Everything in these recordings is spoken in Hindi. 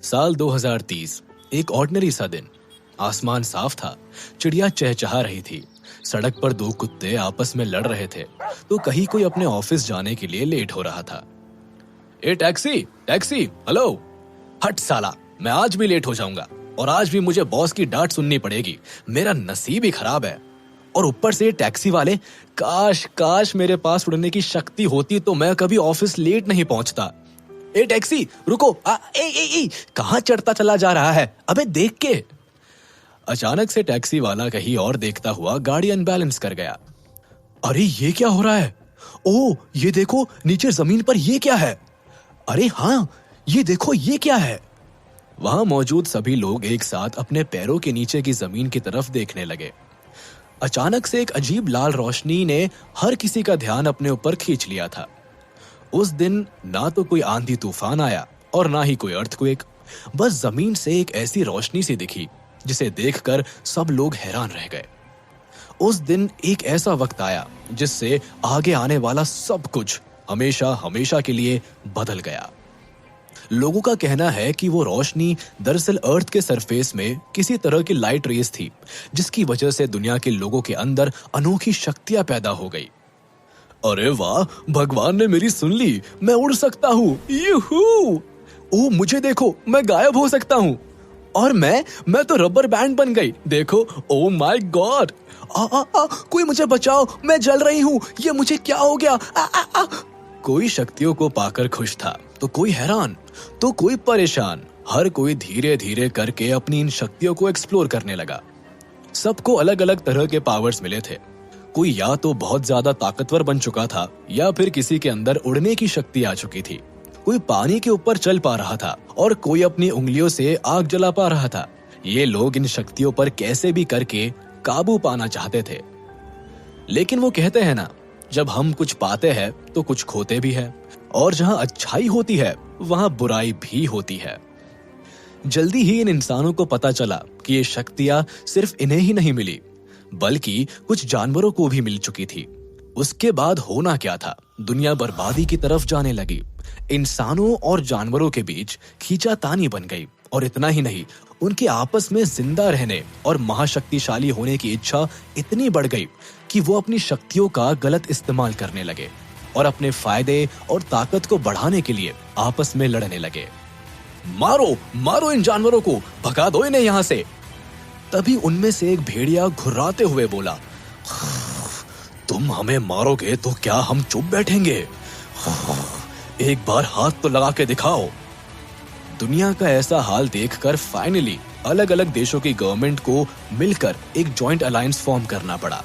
साल 2030, एक ऑर्डिनरी सा दिन। आसमान साफ था, चिड़िया चहचहा रही थी। सड़क पर दो कुत्ते आपस में लड़ रहे थे, तो कहीं कोई अपने ऑफिस जाने के लिए लेट हो रहा था। ए टैक्सी टैक्सी, हेलो। हट साला, मैं आज भी लेट हो जाऊंगा और आज भी मुझे बॉस की डांट सुननी पड़ेगी। मेरा नसीब ही खराब है। और ऊपर से टैक्सी वाले, काश काश मेरे पास उड़ने की शक्ति होती तो मैं कभी ऑफिस लेट नहीं पहुंचता। ए टैक्सी रुको, कहां चढ़ता चला जा रहा है? अबे देख के। अचानक से टैक्सी वाला कहीं और देखता हुआ गाड़ी अनबैलेंस कर गया। अरे ये क्या हो रहा है? ओह ये देखो, नीचे जमीन पर ये क्या है? अरे हाँ, ये देखो ये क्या है? वहां मौजूद सभी लोग एक साथ अपने पैरों के नीचे की जमीन की तरफ देखने लगे। अचानक से एक अजीब लाल रोशनी ने हर किसी का ध्यान अपने ऊपर खींच लिया था। उस दिन ना तो कोई आंधी तूफान आया और ना ही कोई अर्थक्वेक। बस जमीन से एक ऐसी रोशनी सी दिखी जिसे देखकर सब लोग हैरान रह गए। उस दिन एक ऐसा वक्त आया जिससे आगे आने वाला सब कुछ हमेशा हमेशा के लिए बदल गया। लोगों का कहना है कि वो रोशनी दरअसल अर्थ के सरफेस में किसी तरह की लाइट रेस थी, जिसकी वजह से दुनिया के लोगों के अंदर अनोखी शक्तियां पैदा हो गई। अरे वाह, भगवान ने मेरी सुन ली, मैं उड़ सकता हूँ। यूहू! ओ मुझे देखो, मैं गायब हो सकता हूँ। और मैं तो रबर बैंड बन गई, देखो। Oh my God! कोई मुझे बचाओ, मैं जल रही हूँ। ये मुझे क्या हो गया? कोई शक्तियों को पाकर खुश था, तो कोई हैरान, तो कोई परेशान। हर कोई धीरे धीरे करके अपनी इन शक्तियों को एक्सप्लोर करने लगा। सबको अलग अलग तरह के पावर्स मिले थे। कोई या तो बहुत ज्यादा ताकतवर बन चुका था, या फिर किसी के अंदर उड़ने की शक्ति आ चुकी थी। कोई पानी के ऊपर चल पा रहा था और कोई अपनी उंगलियों से आग जला पा रहा था। ये लोग इन शक्तियों पर कैसे भी करके काबू पाना चाहते थे। लेकिन वो कहते हैं ना, जब हम कुछ पाते हैं तो कुछ खोते भी है, और जहां अच्छाई होती है वहां बुराई भी होती है। जल्दी ही इन इंसानों को पता चला कि ये शक्तियां सिर्फ इन्हें ही नहीं मिली, बल्कि कुछ जानवरों को भी मिल चुकी थी। उसके बाद होना क्या था? दुनिया बर्बादी की तरफ जाने लगी। इंसानों और जानवरों के बीच खींचातानी बन गई, और इतना ही नहीं, उनके आपस में जिंदा रहने और महाशक्तिशाली होने की इच्छा इतनी बढ़ गई कि वो अपनी शक्तियों का गलत इस्तेमाल करने लगे और अपने फायदे और ताकत को बढ़ाने के लिए आपस में लड़ने लगे। मारो मारो इन जानवरों को, भगा दो इन्हें यहाँ से। तभी उनमें से एक भेड़िया घुर्राते हुए बोला, तुम हमें मारोगे तो क्या हम चुप बैठेंगे? एक बार हाथ तो लगा के दिखाओ। दुनिया का ऐसा हाल देखकर फाइनली अलग अलग देशों की गवर्नमेंट को मिलकर एक जॉइंट अलायंस फॉर्म करना पड़ा।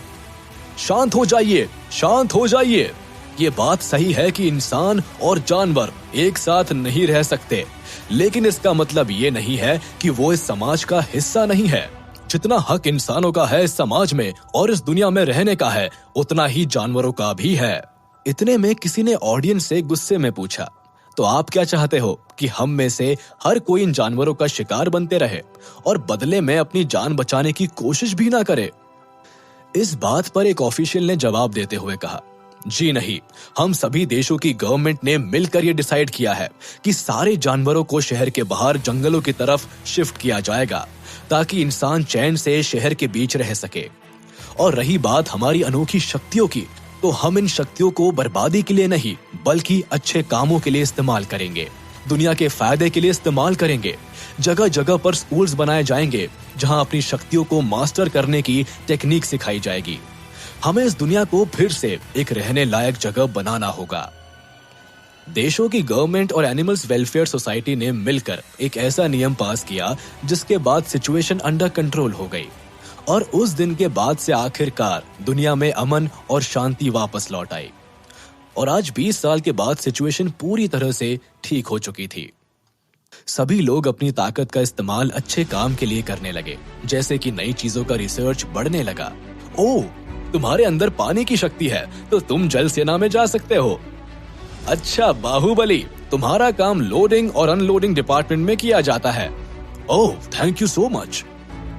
शांत हो जाइए, शांत हो जाइए। ये बात सही है कि इंसान और जानवर एक साथ नहीं रह सकते, लेकिन इसका मतलब ये नहीं है कि वो इस समाज का हिस्सा नहीं है। जितना हक इंसानों का है इस समाज में और इस दुनिया में रहने का है, उतना ही जानवरों का भी है। इतने में किसी ने ऑडियंस से गुस्से में पूछा, तो आप क्या चाहते हो कि हम में से हर कोई इन जानवरों का शिकार बनते रहे और बदले में अपनी जान बचाने की कोशिश भी ना करे? इस बात पर एक ऑफिशियल ने जवाब देते हुए कहा, जी नहीं, हम सभी देशों की गवर्नमेंट ने मिलकर ये डिसाइड किया है कि सारे जानवरों को शहर के बाहर जंगलों की तरफ शिफ्ट किया जाएगा, ताकि इंसान चैन से शहर के बीच रह सके। और रही बात हमारी अनोखी शक्तियों की, तो हम इन शक्तियों को बर्बादी के लिए नहीं, बल्कि अच्छे कामों के लिए इस्तेमाल करेंगे, दुनिया के फायदे के लिए इस्तेमाल करेंगे। जगह जगह पर स्कूल्स बनाए जाएंगे जहां अपनी शक्तियों को मास्टर करने की टेक्निक सिखाई जाएगी। हमें इस दुनिया को फिर से एक रहने लायक जगह बनाना होगा। देशों की गवर्नमेंट और एनिमल्स वेलफेयर सोसाइटी ने मिलकर एक ऐसा नियम पास किया जिसके बाद सिचुएशन अंडर कंट्रोल हो गई, और उस दिन के बाद से आखिरकार दुनिया में अमन और शांति वापस लौट आई। और आज 20 साल के बाद सिचुएशन पूरी तरह से ठीक हो चुकी थी। सभी लोग अपनी ताकत का इस्तेमाल अच्छे काम के लिए करने लगे, जैसे कि नई चीजों का रिसर्च बढ़ने लगा। ओह, तुम्हारे अंदर पानी की शक्ति है तो तुम जल सेना में जा सकते हो। अच्छा बाहुबली, तुम्हारा काम लोडिंग और अनलोडिंग डिपार्टमेंट में किया जाता है। Oh thank you so much.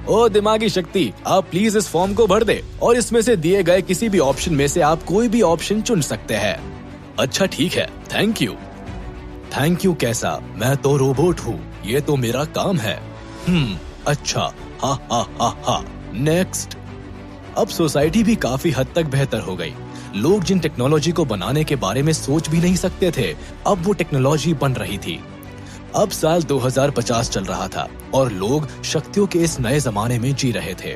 ओ दिमागी शक्ति, आप प्लीज इस फॉर्म को भर दे और इसमें से दिए गए किसी भी ऑप्शन में से आप कोई भी ऑप्शन चुन सकते हैं। अच्छा ठीक है, थैंक यू। थैंक यू कैसा, मैं तो रोबोट हूँ। ये तो मेरा काम है। अच्छा, हा हा हा हा। नेक्स्ट। अब सोसाइटी भी काफी हद तक बेहतर हो गई। लोग जिन टेक्नोलॉजी को बनाने के बारे में सोच भी नहीं सकते थे, अब वो टेक्नोलॉजी बन रही थी। अब साल 2050 चल रहा था और लोग शक्तियों के इस नए जमाने में जी रहे थे।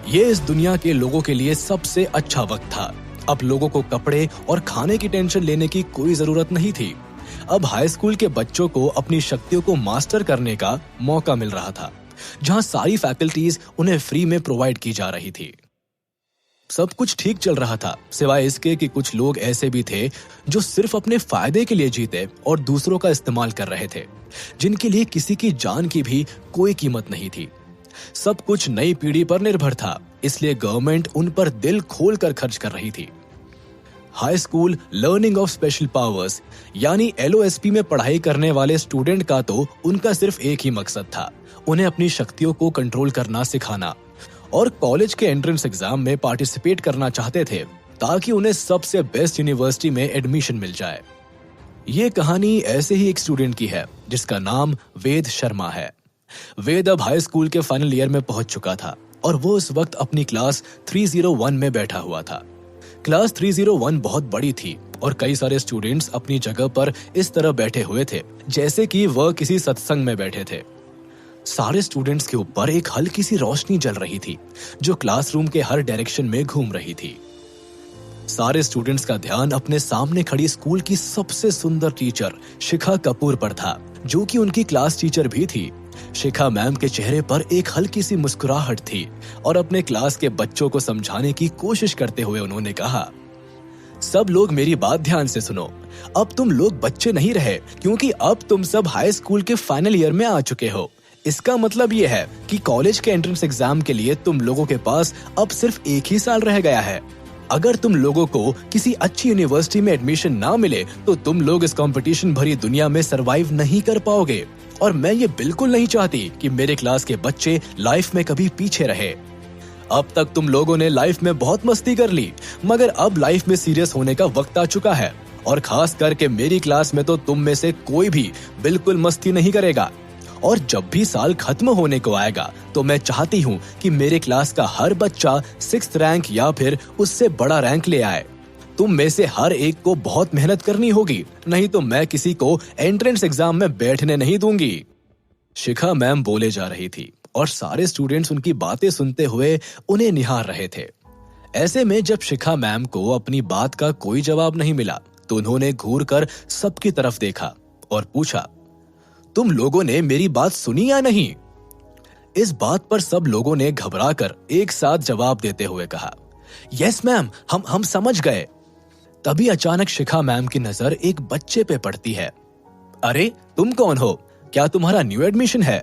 ये इस दुनिया के लोगों के लिए सबसे अच्छा वक्त था। अब लोगों को कपड़े और खाने की टेंशन लेने की कोई जरूरत नहीं थी। अब हाई स्कूल के बच्चों को अपनी शक्तियों को मास्टर करने का मौका मिल रहा था, जहां सारी फैकल्टीज उन्हें फ्री में प्रोवाइड की जा रही थी। सब कुछ ठीक चल रहा था, सिवाय इसके कि कुछ लोग ऐसे भी थे जो सिर्फ अपने फायदे के लिए जीते और दूसरों का इस्तेमाल कर रहे थे, जिनके लिए किसी की जान की भी कोई कीमत नहीं थी। सब कुछ नई पीढ़ी पर निर्भर था, इसलिए गवर्नमेंट उन पर दिल खोल कर खर्च कर रही थी। High school learning of special powers यानी LOSP में पढ़ाई करने वाले स्टूडेंट का तो उनका सिर्फ एक ही मकसद था, उन्हें अपनी शक्तियों को कंट्रोल करना सिखाना। और कॉलेज के एंट्रेंस एग्जाम में पार्टिसिपेट करना चाहते थे ताकि उन्हें सबसे बेस्ट यूनिवर्सिटी में एडमिशन मिल जाए। ये कहानी ऐसे ही एक स्टूडेंट की है जिसका नाम वेद शर्मा है। वेद अब हाई स्कूल के फाइनल ईयर में पहुंच चुका था और वो उस वक्त अपनी क्लास 301 में बैठा हुआ था। क्लास 301 बहुत बड़ी थी और कई सारे स्टूडेंट्स अपनी जगह पर इस तरह बैठे हुए थे जैसे कि वह किसी सत्संग में बैठे थे। सारे स्टूडेंट्स के ऊपर एक हल्की सी रोशनी जल रही थी जो क्लासरूम के हर डायरेक्शन में घूम रही थी। सारे स्टूडेंट्स का ध्यान अपने सामने खड़ी स्कूल की सबसे सुंदर टीचर शिखा कपूर पर था, जो कि उनकी क्लास टीचर भी थी। शिखा मैम के चेहरे पर एक हल्की सी मुस्कुराहट थी और अपने क्लास के बच्चों को समझाने की कोशिश करते हुए उन्होंने कहा, सब लोग मेरी बात ध्यान से सुनो। अब तुम लोग बच्चे नहीं रहे, क्योंकि अब तुम सब हाई स्कूल के फाइनल ईयर में आ चुके हो। इसका मतलब ये है कि कॉलेज के एंट्रेंस एग्जाम के लिए तुम लोगों के पास अब सिर्फ एक ही साल रह गया है। अगर तुम लोगों को किसी अच्छी यूनिवर्सिटी में एडमिशन ना मिले तो तुम लोग इस कंपटीशन भरी दुनिया में सरवाइव नहीं कर पाओगे। और मैं ये बिल्कुल नहीं चाहती कि मेरे क्लास के बच्चे लाइफ में कभी पीछे रहे। अब तक तुम लोगों ने लाइफ में बहुत मस्ती कर ली, मगर अब लाइफ में सीरियस होने का वक्त आ चुका है। और खास करके मेरी क्लास में तो तुम में से कोई भी बिल्कुल मस्ती नहीं करेगा। और जब भी साल खत्म होने को आएगा तो मैं चाहती हूँ कि मेरे क्लास का हर बच्चा 6th रैंक या फिर उससे बड़ा रैंक ले आए। तुम में से हर एक को बहुत मेहनत करनी होगी, नहीं तो मैं किसी को एंट्रेंस एग्जाम में बैठने नहीं दूंगी। शिखा मैम बोले जा रही थी और सारे स्टूडेंट्स उनकी बातें सुनते हुए उन्हें निहार रहे थे। ऐसे में जब शिखा मैम को अपनी बात का कोई जवाब नहीं मिला तो उन्होंने घूर कर सबकी तरफ देखा और पूछा, तुम लोगों ने मेरी बात सुनी या नहीं? इस बात पर सब लोगों ने घबराकर एक साथ जवाब देते हुए कहा, यस मैम, हम समझ गए। तभी अचानक शिखा मैम की नजर एक बच्चे पे पड़ती है। अरे तुम कौन हो? क्या तुम्हारा न्यू एडमिशन है?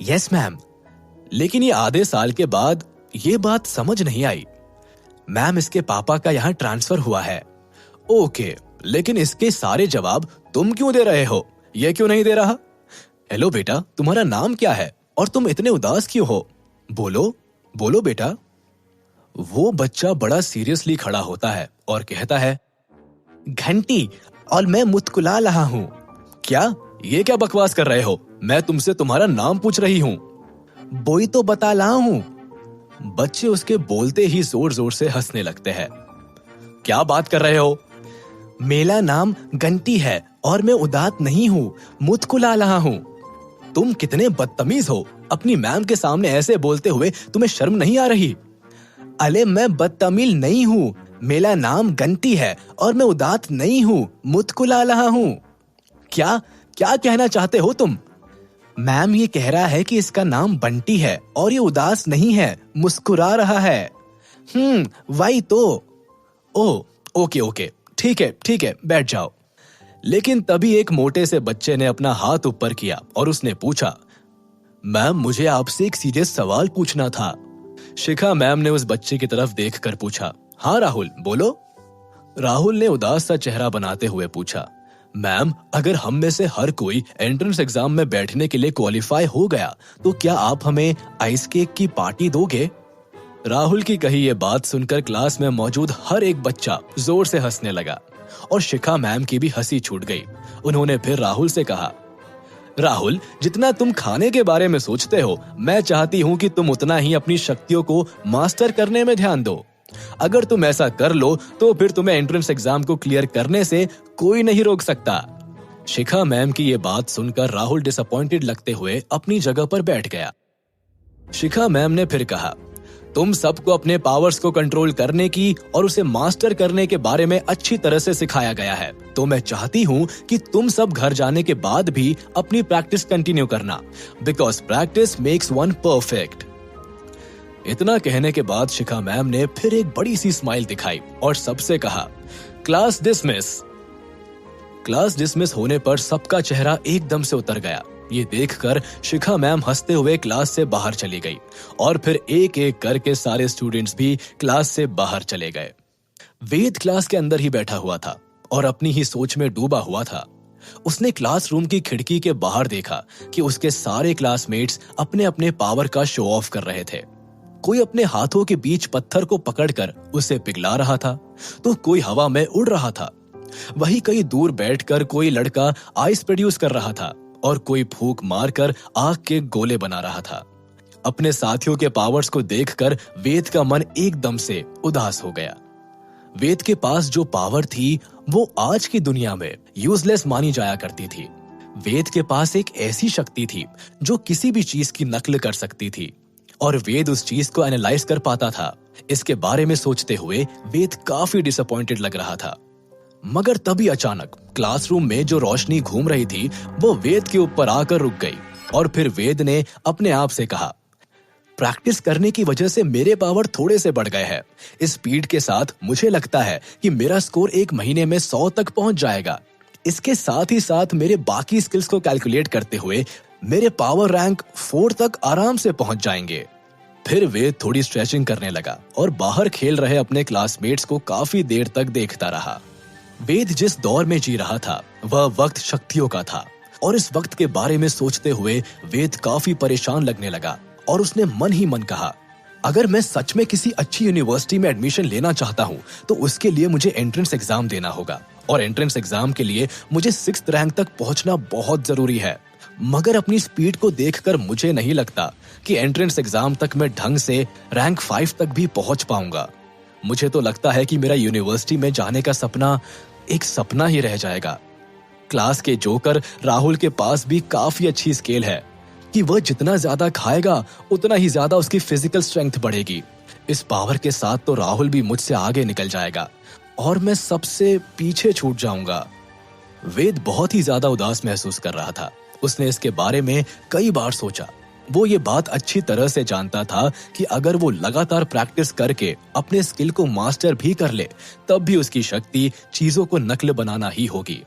Yes ma'am. लेकिन ये आधे साल के बाद ये बात समझ नहीं आई। मैम, इसके पापा का यहाँ ट्रांसफर हुआ है। ओके, लेकिन इसके सारे जवाब तुम क्यों दे रहे हो? ये क्यों नहीं दे रहा? हेलो बेटा, तुम्हारा नाम क्या है और तुम इतने उदास क्यों हो? बोलो बोलो बेटा। वो बच्चा बड़ा सीरियसली खड़ा होता है और कहता है, घंटी, और मैं मुस्कुरा रहा हूँ। क्या? ये क्या बकवास कर रहे हो? मैं तुमसे तुम्हारा नाम पूछ रही हूँ। बोई तो बता रहा हूँ। बच्चे उसके बोलते ही जोर जोर से हंसने लगते हैं। क्या बात कर रहे हो? मेरा नाम घंटी है और मैं उदास नहीं हूँ, मुस्कुरा रहा हूँ। तुम कितने बदतमीज हो, अपनी मैम के सामने ऐसे बोलते हुए तुम्हें शर्म नहीं आ रही? अरे मैं बदतमीज नहीं हूँ, मेरा नाम घंटी है और मैं उदास नहीं हूँ, मुस्कुरा रहा हूँ। क्या क्या कहना चाहते हो तुम? मैम, ये कह रहा है कि इसका नाम बंटी है और ये उदास नहीं है, मुस्कुरा रहा है। वही तो। ओह, ओके, ठीक है, बैठ जाओ। लेकिन तभी एक मोटे से बच्चे ने अपना हाथ ऊपर किया और उसने पूछा, मैम, मुझे आपसे एक सीरियस सवाल पूछना था। शिखा मैम ने उस बच्चे की तरफ देखकर पूछा, हाँ राहुल, बोलो। राहुल ने उदास सा चेहरा बनाते हुए पूछा, मैम, अगर हम में से हर कोई एंट्रेंस एग्जाम में बैठने के लिए क्वालिफाई हो गया तो क्या आप हमें आइस केक की पार्टी दोगे? राहुल की कही ये बात सुनकर क्लास में मौजूद हर एक बच्चा जोर से हंसने लगा और शिखा मैम की भी हंसी छूट गई। उन्होंने फिर राहुल से कहा, राहुल, जितना तुम खाने के बारे में सोचते हो, मैं चाहती हूँ कि तुम उतना ही अपनी शक्तियों को मास्टर करने में ध्यान दो। अगर तुम ऐसा कर लो तो फिर तुम्हें एंट्रेंस एग्जाम को क्लियर करने से कोई नहीं रोक सकता। शिखा मैम की ये बात सुनकर राहुल डिसअपॉइंटेड लगते हुए अपनी जगह पर बैठ गया। शिखा मैम ने फिर कहा, तुम सबको अपने पावर्स को कंट्रोल करने की और उसे मास्टर करने के बारे में अच्छी तरह से सिखाया गया है, तो मैं चाहती हूँ कि तुम सब घर जाने के बाद भी अपनी प्रैक्टिस कंटिन्यू करना, because practice makes one perfect. इतना कहने के बाद शिखा मैम ने फिर एक बड़ी सी स्माइल दिखाई और सबसे कहा, क्लास डिसमिस। क्लास डिसमिस होने पर सबका चेहरा एकदम से उतर गया। ये देखकर शिखा मैम हंसते हुए क्लास से बाहर चली गई और फिर एक एक करके सारे स्टूडेंट्स भी क्लास से बाहर चले गए। वेद क्लास के अंदर ही बैठा हुआ था और अपनी ही सोच में डूबा हुआ था। उसने क्लासरूम की खिड़की के बाहर देखा कि उसके सारे क्लासमेट्स अपने अपने पावर का शो ऑफ कर रहे थे। कोई अपने हाथों के बीच पत्थर को पकड़कर उसे पिघला रहा था, तो कोई हवा में उड़ रहा था। वहीं कहीं दूर बैठकर कोई लड़का आइस प्रोड्यूस कर रहा था और कोई फूंक मारकर आग के गोले बना रहा था। अपने साथियों के पावर्स को देखकर वेद का मन एकदम से उदास हो गया। वेद के पास जो पावर थी वो आज की दुनिया में यूजलेस मानी जाया करती थी। वेद के पास एक ऐसी शक्ति थी जो किसी भी चीज की नकल कर सकती थी और वेद उस चीज को एनालाइज कर पाता था। इसके बारे में सोचते हुए वेद काफी डिसअपॉइंटेड लग रहा था। मगर तभी अचानक क्लासरूम में जो रोशनी घूम रही थी वो वेद के ऊपर आकर रुक गई और फिर वेद ने अपने आप से कहा, प्रैक्टिस करने की वजह से मेरे पावर थोड़े से बढ़ गए हैं। इस स्पीड के साथ मुझे लगता है कि मेरा स्कोर 1 महीने में 100 तक पहुंच जाएगा। इसके साथ ही साथ मेरे बाकी स्किल्स को कैलकुलेट करते हुए मेरे पावर रैंक 4 तक आराम से पहुंच जाएंगे। फिर वेद थोड़ी स्ट्रेचिंग करने लगा और बाहर खेल रहे अपने क्लासमेट्स को काफी देर तक देखता रहा। वेद जिस दौर में जी रहा था वह वक्त शक्तियों का था और इस वक्त के बारे में सोचते हुए वेद काफी परेशान लगने लगा और उसने मन ही मन कहा, अगर मैं सच में किसी अच्छी यूनिवर्सिटी में एडमिशन लेना चाहता हूँ तो उसके लिए मुझे एंट्रेंस एग्जाम देना होगा और एंट्रेंस एग्जाम के लिए मुझे 6th रैंक तक पहुंचना बहुत जरूरी है। मगर अपनी स्पीड को देखकर मुझे नहीं लगता कि एंट्रेंस एग्जाम तक मैं ढंग से रैंक 5 तक भी पहुंच पाऊंगा। मुझे तो लगता है कि मेरा यूनिवर्सिटी में जाने का सपना एक सपना ही रह जाएगा। क्लास के जोकर राहुल के पास भी काफी अच्छी स्केल है कि वह जितना ज्यादा खाएगा उतना ही ज्यादा उसकी फिजिकल स्ट्रेंथ बढ़ेगी। इस पावर के साथ तो राहुल भी मुझसे आगे निकल जाएगा और मैं सबसे पीछे छूट जाऊंगा। वेद बहुत ही ज्यादा उदास महसूस कर रहा था। उसने इसके बारे में कई बार सोचा। वो ये बात अच्छी तरह से जानता था कि अगर वो लगातार प्रैक्टिस करके अपने स्किल को मास्टर भी कर ले तब भी उसकी शक्ति चीजों को नकल बनाना ही होगी।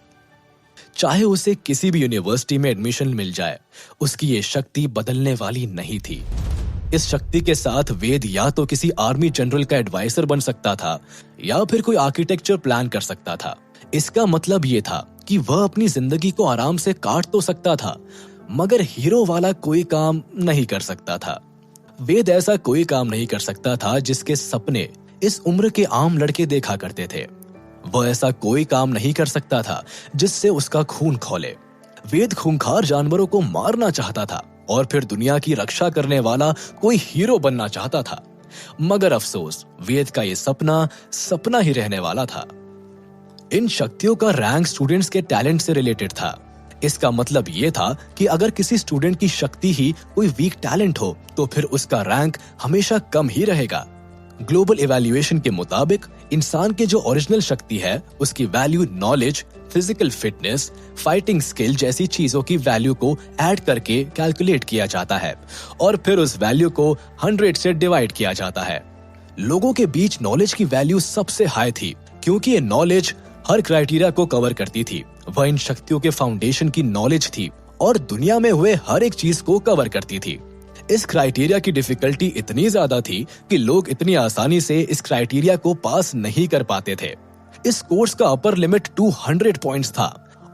चाहे उसे किसी भी यूनिवर्सिटी में एडमिशन मिल जाए, उसकी ये शक्ति बदलने वाली नहीं थी। इस शक्ति के साथ वेद या तो किसी आर्मी जनरल का एडवाइजर बन सकता था या फिर कोई आर्किटेक्चर प्लान कर सकता था। इसका मतलब ये था कि वह अपनी जिंदगी को आराम से काट तो सकता था मगर हीरो वाला कोई काम नहीं कर सकता था। वेद ऐसा कोई काम नहीं कर सकता था जिसके सपने इस उम्र के आम लड़के देखा करते थे। वह ऐसा कोई काम नहीं कर सकता था जिससे उसका खून खौले। वेद खूंखार जानवरों को मारना चाहता था और फिर दुनिया की रक्षा करने वाला कोई हीरो बनना चाहता था। मगर अफसोस, वेद का ये सपना ही रहने वाला था। इन शक्तियों का रैंक स्टूडेंट्स के टैलेंट से रिलेटेड था। इसका मतलब ये था कि अगर किसी स्टूडेंट की शक्ति ही कोई वीक टैलेंट हो तो फिर उसका रैंक हमेशा कम ही रहेगा। ग्लोबल इवैल्यूएशन के मुताबिक इंसान के जो ओरिजिनल शक्ति है उसकी value knowledge, physical fitness, fighting skill जैसी चीजों की वैल्यू को ऐड करके कैलकुलेट किया जाता है और फिर उस वैल्यू को 100 से डिवाइड किया जाता है। लोगों के बीच नॉलेज की वैल्यू सबसे हाई थी क्योंकि ये नॉलेज हर क्राइटेरिया को कवर करती थी। वह इन शक्तियों के फाउंडेशन की नॉलेज थी और दुनिया में हुए हर एक चीज को कवर करती थी। इस क्राइटेरिया की डिफिकल्टी इतनी ज्यादा थी कि लोग इतनी आसानी से इस क्राइटेरिया को पास नहीं कर पाते थे। इस कोर्स का अपर लिमिट 200 पॉइंट्स था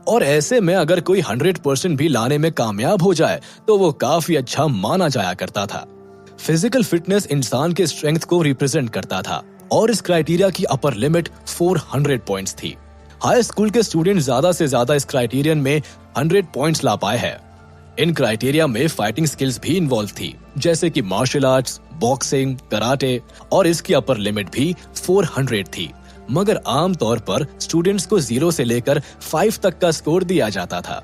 और ऐसे में अगर कोई 100% भी लाने में कामयाब हो जाए तो वो काफी अच्छा माना जाया करता था। फिजिकल फिटनेस इंसान के स्ट्रेंथ को रिप्रेजेंट करता था और इस क्राइटेरिया की अपर लिमिट 400 पॉइंट्स थी। हाई स्कूल के स्टूडेंट ज्यादा से ज्यादा इस क्राइटेरियन में 100 पॉइंट्स ला पाए हैं इन क्राइटेरिया में फाइटिंग स्किल्स भी इन्वॉल्व थी, जैसे कि मार्शल आर्ट्स, बॉक्सिंग, कराटे, और इसकी अपर लिमिट भी 400 थी। मगर आमतौर पर स्टूडेंट्स को 0 से लेकर 5 तक का स्कोर दिया जाता था।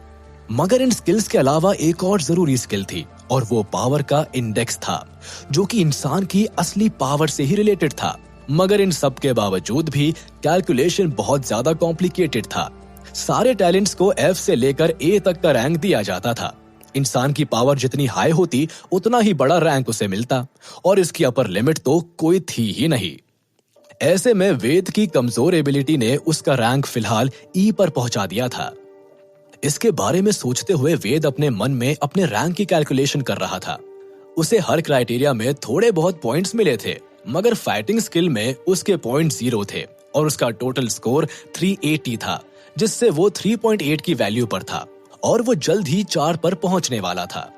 मगर इन स्किल्स के अलावा एक और जरूरी स्किल थी, और वो पावर का इंडेक्स था, जो कि इंसान की असली पावर से ही रिलेटेड था। मगर इन सब के बावजूद भी कैलकुलेशन बहुत ज्यादा कॉम्प्लिकेटेड था। सारे टैलेंट्स को F से लेकर A तक का रैंक दिया जाता था। इंसान की पावर जितनी हाई होती उतना ही बड़ा रैंक उसे मिलता, और इसकी अपर लिमिट तो कोई थी ही नहीं। ऐसे में वेद की कमजोर एबिलिटी ने उसका रैंक फिलहाल E पर पहुंचा दिया था। इसके बारे में सोचते हुए वेद अपने मन में अपने रैंक की कैलकुलेशन कर रहा था। उसे हर क्राइटेरिया में थोड़े बहुत पॉइंट्स मिले थे, मगर फाइटिंग स्किल में उसके पॉइंट 0 थे और उसका टोटल स्कोर 380 था, जिससे वो 3.8 की वैल्यू पर था और वो जल्द ही 4 पर पहुंचने वाला था।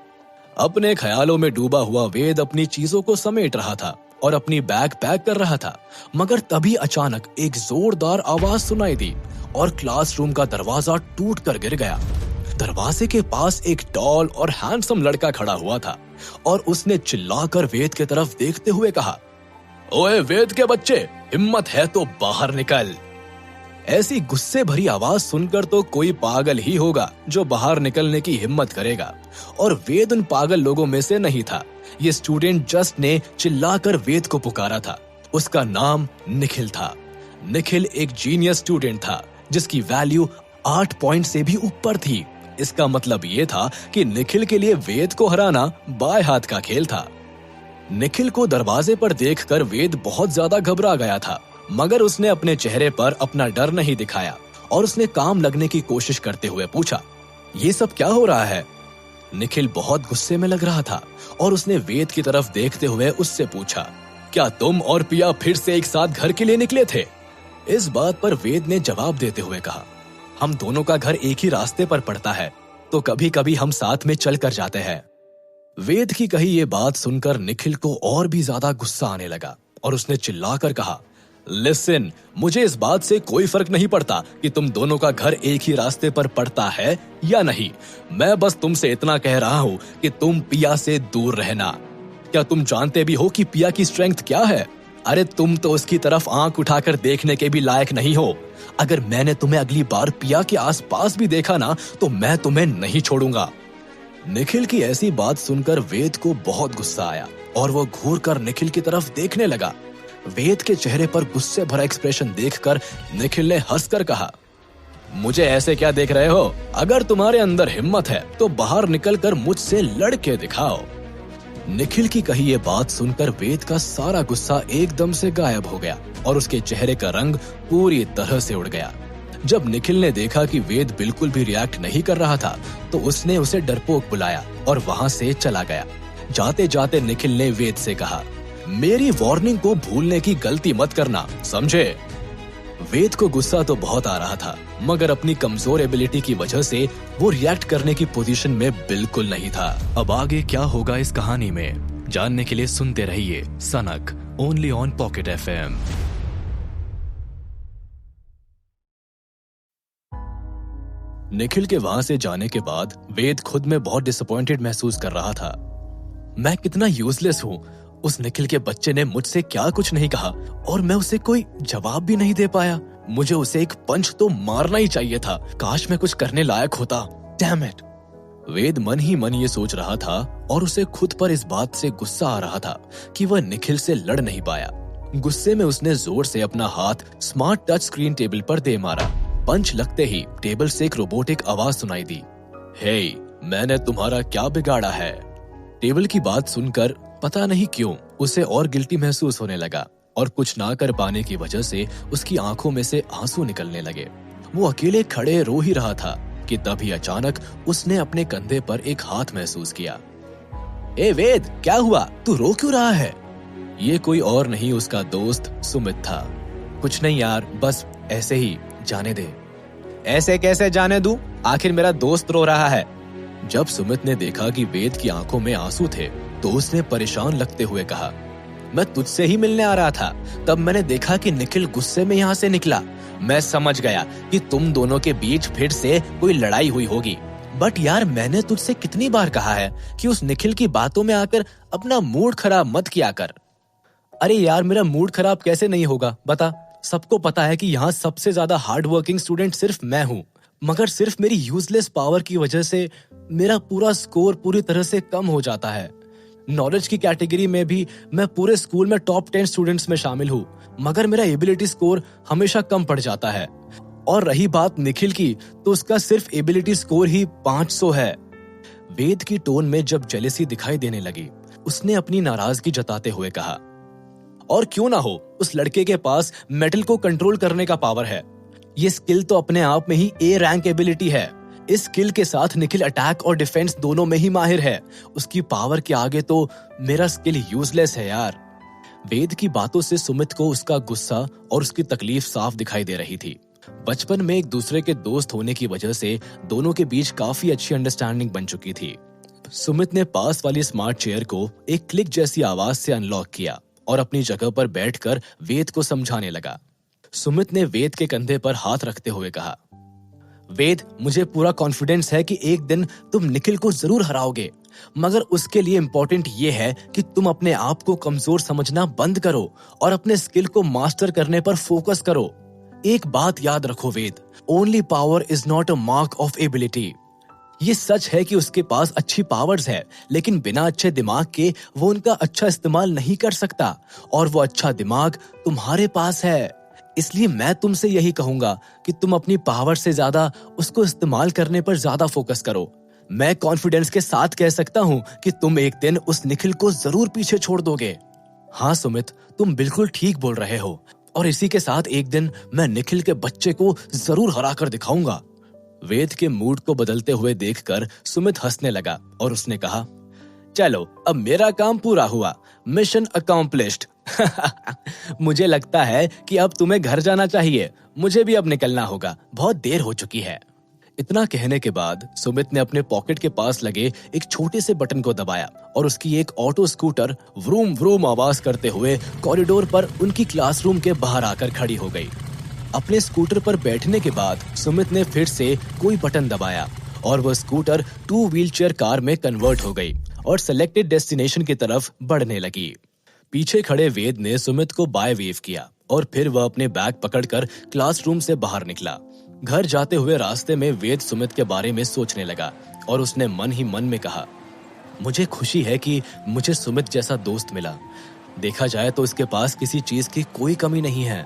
अपने ख्यालों में डूबा हुआ वेद अपनी चीजों को समेट रहा था और अपनी बैग पैक कर रहा था, मगर तभी अचानक एक जोरदार आवाज सुनाई दी और क्लासरूम का दरवाजा टूट कर गिर गया। दरवाजे के पास एक टॉल और हैंडसम लड़का खड़ा हुआ था और उसने चिल्लाकर वेद की तरफ देखते हुए कहा, ओए वेद के बच्चे, हिम्मत है तो बाहर निकल। ऐसी गुस्से भरी आवाज सुनकर तो कोई पागल ही होगा जो बाहर निकलने की हिम्मत करेगा, और वेद उन पागल लोगों में से नहीं था। ये स्टूडेंट जस्ट ने चिल्लाकर वेद को पुकारा था। उसका नाम निखिल था। निखिल एक जीनियस स्टूडेंट था जिसकी वैल्यू 8 पॉइंट से भी ऊपर थी। इसका मतलब ये था कि निखिल के लिए वेद को हराना बाएं हाथ का खेल था। निखिल को दरवाजे पर देखकर वेद बहुत ज्यादा घबरा गया था, मगर उसने अपने चेहरे पर अपना डर नहीं दिखाया और उसने काम लगने की कोशिश करते हुए पूछा, ये सब क्या हो रहा है? निखिल बहुत गुस्से में लग रहा था और उसने वेद की तरफ देखते हुए उससे पूछा, क्या तुम और पिया फिर से एक साथ घर के लिए निकले थे? इस बात पर वेद ने जवाब देते हुए कहा, हम दोनों का घर एक ही रास्ते पर पड़ता है, तो कभी कभी हम साथ में चल कर जाते हैं। वेद की कही ये बात सुनकर निखिल को और भी ज्यादा गुस्सा आने लगा और उसने चिल्लाकर कहा, लिसन, मुझे इस बात से कोई फर्क नहीं पड़ता कि तुम दोनों का घर एक ही रास्ते पर पड़ता है या नहीं। मैं बस तुमसे इतना कह रहा हूँ कि तुम पिया से दूर रहना। क्या तुम जानते भी हो कि पिया की स्ट्रेंथ क्या है? अरे तुम तो उसकी तरफ आंख उठाकर देखने के भी लायक नहीं हो। अगर मैंने तुम्हें अगली बार पिया के आसपास भी देखा ना, तो मैं तुम्हें नहीं छोड़ूंगा। निखिल की ऐसी बात सुनकर वेद को बहुत गुस्सा आया और वो घूर कर निखिल की तरफ देखने लगा। वेद के चेहरे पर गुस्से भरा एक्सप्रेशन देखकर निखिल ने हंसकर कहा, मुझे ऐसे क्या देख रहे हो? अगर तुम्हारे अंदर हिम्मत है तो बाहर निकलकर मुझसे लड़ के दिखाओ। निखिल की कही ये बात सुनकर वेद का सारा गुस्सा एकदम से गायब हो गया और उसके चेहरे का रंग पूरी तरह से उड़ गया। जब निखिल ने देखा कि वेद बिल्कुल भी रिएक्ट नहीं कर रहा था, तो उसने उसे डरपोक बुलाया और वहां से चला गया। जाते जाते निखिल ने वेद से कहा, मेरी वार्निंग को भूलने की गलती मत करना, समझे? वेद को गुस्सा तो बहुत आ रहा था, मगर अपनी कमजोर एबिलिटी की वजह से वो रिएक्ट करने की पोजीशन में बिल्कुल नहीं था। अब आगे क्या होगा इस कहानी में जानने के लिए सुनते रहिए सनक, only on pocket FM। Nikhil के वहां से जाने के बाद वेद खुद में बहुत डिसअपॉइंटेड महसूस कर रहा था। मैं कितना यूजलेस हूँ। उस निखिल के बच्चे ने मुझसे क्या कुछ नहीं कहा और मैं उसे कोई जवाब भी नहीं दे पाया। मुझे उसे एक पंच तो मारना ही चाहिए था। काश मैं कुछ करने लायक होता। Damn it. वेद मन ही मन ये सोच रहा था और उसे खुद पर इस बात से गुस्सा आ रहा था कि वह निखिल से लड़ नहीं पाया। गुस्से में उसने जोर से अपना हाथ स्मार्ट टच स्क्रीन टेबल पर दे मारा। पंच लगते ही टेबल से एक रोबोटिक आवाज सुनाई दी, हे, मैंने तुम्हारा क्या बिगाड़ा है? टेबल की बात सुनकर पता नहीं क्यों उसे और गिल्टी महसूस होने लगा और कुछ ना कर पाने की वजह से उसकी आंखों में से आंसू निकलने लगे। वो अकेले खड़े रो ही रहा था कि तभी अचानक उसने अपने कंधे पर एक हाथ महसूस किया। ए वेद, क्या हुआ? तू रो क्यों रहा है? ये कोई और नहीं उसका दोस्त सुमित था। कुछ नहीं यार, बस ऐसे ही, जाने दे। ऐसे कैसे जाने दूं? आखिर मेरा दोस्त रो रहा है। जब सुमित ने देखा कि वेद की आंखों में आंसू थे, तो उसने परेशान लगते हुए कहा, मैं तुझसे ही मिलने आ रहा था, तब मैंने देखा कि निखिल गुस्से में यहाँ से निकला। मैं समझ गया कि तुम दोनों के बीच फिर से कोई लड़ाई हुई होगी। बट यार, मैंने तुझसे कितनी बार कहा है कि उस निखिल की बातों में आकर अपना मूड खराब मत किया कर। अरे यार, मेरा मूड खराब कैसे नहीं होगा बता। सबको पता है कि यहाँ सबसे ज्यादा हार्ड वर्किंग स्टूडेंट सिर्फ मैं हूँ, मगर सिर्फ मेरी यूजलेस पावर की वजह से मेरा पूरा स्कोर पूरी तरह से कम हो जाता है। नॉलेज की कैटेगरी में भी मैं पूरे स्कूल में टॉप 10 स्टूडेंट्स में शामिल हूँ, मगर मेरा एबिलिटी स्कोर हमेशा कम पड़ जाता है। और रही बात निखिल की, तो उसका सिर्फ एबिलिटी स्कोर ही 500 है। वेद की टोन में जब जेलेसी दिखाई देने लगी, उसने अपनी नाराजगी जताते हुए कहा, और क्यों ना हो, उस लड़के के पास मेटल को कंट्रोल करने का पावर है। ये स्किल तो अपने आप में ही ए रैंक एबिलिटी है। इस स्किल के साथ निखिल अटैक और डिफेंस दोनों में ही माहिर है। उसकी पावर के आगे तो मेरा स्किल यूजलेस है यार। वेद की बातों से सुमित को उसका गुस्सा और उसकी तकलीफ साफ दिखाई दे रही थी। बचपन में एक दूसरे के दोस्त होने की वजह से दोनों के बीच काफी अच्छी अंडरस्टैंडिंग बन चुकी थी। सुमित ने पास वाली स्मार्ट चेयर को एक क्लिक जैसी आवाज से अनलॉक किया और अपनी जगह पर बैठकर वेद को समझाने लगा। सुमित ने वेद के कंधे पर हाथ रखते हुए कहा, वेद, मुझे पूरा कॉन्फिडेंस है कि एक दिन तुम निखिल को जरूर हराओगे, मगर उसके लिए इम्पोर्टेंट ये है कि तुम अपने आप को कमजोर समझना बंद करो और अपने स्किल को मास्टर करने पर फोकस करो। एक बात याद रखो Ved, only power is not a mark of ability. ये सच है कि उसके पास अच्छी पावर्स है, लेकिन बिना अच्छे दिमाग के वो उनका अच्छा इस्तेमाल नहीं कर सकता, और वो अच्छा दिमाग तुम्हारे पास है। इसलिए मैं तुमसे यही कहूंगा कि तुम अपनी पावर से ज्यादा उसको इस्तेमाल करने पर ज्यादा फोकस करो। मैं कॉन्फिडेंस के साथ कह सकता हूँ कि तुम एक दिन उस निखिल को जरूर पीछे छोड़ दोगे। हाँ सुमित, तुम बिल्कुल ठीक बोल रहे हो, और इसी के साथ एक दिन मैं निखिल के बच्चे को जरूर हरा कर दिखाऊंगा। वेद के मूड को बदलते हुए देखकर सुमित हंसने लगा और उसने कहा, चलो अब मेरा काम पूरा हुआ, मिशन अकॉम्प्लिश्ड। मुझे लगता है कि अब तुम्हें घर जाना चाहिए, मुझे भी अब निकलना होगा, बहुत देर हो चुकी है। इतना कहने के बाद सुमित ने अपने पॉकेट के पास लगे एक छोटे से बटन को दबाया और उसकी एक ऑटो स्कूटर व्रूम व्रूम आवाज करते हुए कॉरिडोर पर उनकी क्लासरूम के बाहर आकर खड़ी हो गई। अपने स्कूटर पर बैठने के बाद सुमित ने फिर से कोई बटन दबाया और वह स्कूटर 2 व्हीलचेयर कार में कन्वर्ट हो गई और सेलेक्टेड डेस्टिनेशन की तरफ बढ़ने लगी। पीछे खड़े वेद ने सुमित को बाय वेव किया और फिर वह अपने बैग पकड़कर क्लासरूम से बाहर निकला। घर जाते हुए रास्ते में वेद सुमित के बारे में सोचने लगा और उसने मन ही मन में कहा, मुझे खुशी है कि मुझे सुमित जैसा दोस्त मिला। देखा जाए तो इसके पास किसी चीज की कोई कमी नहीं है।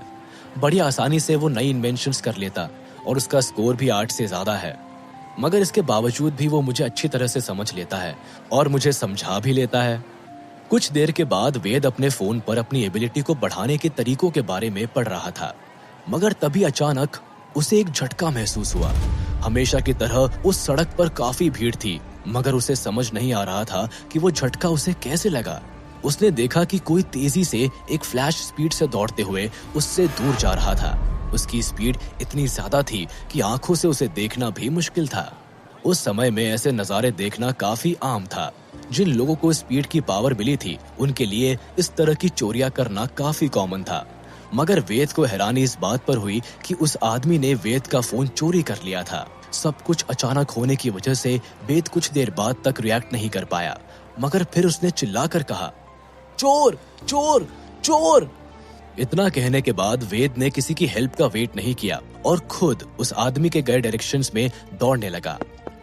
बड़ी आसानी से वो नई इन्वेंशंस कर लेता और उसका स्कोर भी 8 से ज्यादा है, मगर इसके बावजूद भी वो मुझे अच्छी तरह से समझ लेता है और मुझे समझा भी लेता है। कुछ देर के बाद वेद अपने फोन पर अपनी एबिलिटी को बढ़ाने के तरीकों के बारे में पढ़ रहा था, मगर तभी अचानक उसे एक झटका महसूस हुआ। हमेशा की तरह उस सड़क पर काफी भीड़ थी, मगर उसे समझ नहीं आ रहा था कि वो झटका उसे कैसे लगा। उसने देखा कि कोई तेजी से एक फ्लैश स्पीड से दौड़ते हुए उससे दूर जा रहा था। उसकी स्पीड इतनी ज्यादा थी कि आंखों से उसे देखना भी मुश्किल था। उस समय में ऐसे नजारे देखना काफी आम था। जिन लोगों को स्पीड की पावर मिली थी, उनके लिए इस तरह की चोरियां करना काफी कॉमन था। मगर वेद को हैरानी इस बात पर हुई कि उस आदमी ने वेद का फोन चोरी कर लिया था। सब कुछ अचानक होने की वजह से वेद कुछ देर बाद तक रिएक्ट नहीं कर पाया, मगर फिर उसने चिल्लाकर कहा, चोर चोर चोर। इतना कहने के बाद वेद ने किसी की हेल्प का वेट नहीं किया और खुद उस आदमी के गए डायरेक्शंस में दौड़ने लगा।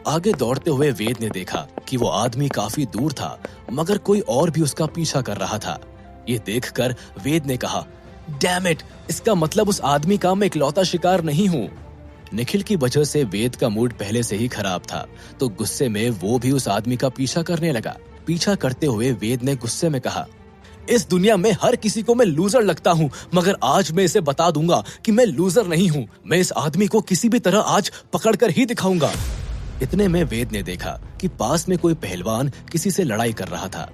आगे दौड़ते हुए वेद ने देखा कि वो आदमी काफी दूर था, मगर कोई और भी उसका पीछा कर रहा था। ये देखकर वेद ने कहा, डैम इट, इसका मतलब उस आदमी का मैं इकलौता शिकार नहीं हूँ। निखिल की वजह से वेद का मूड पहले से ही खराब था, तो गुस्से में वो भी उस आदमी का पीछा करने लगा। पीछा करते हुए वेद ने गुस्से में कहा, इस दुनिया में हर किसी को मैं लूजर लगता हूँ, मगर आज मैं इसे बता दूंगा कि मैं लूजर नहीं हूँ। मैं इस आदमी को किसी भी तरह आज पकड़कर ही दिखाऊंगा। इतने में वेद ने देखा कि पास में कोई पहलवान किसी से लड़ाई कर रहा था,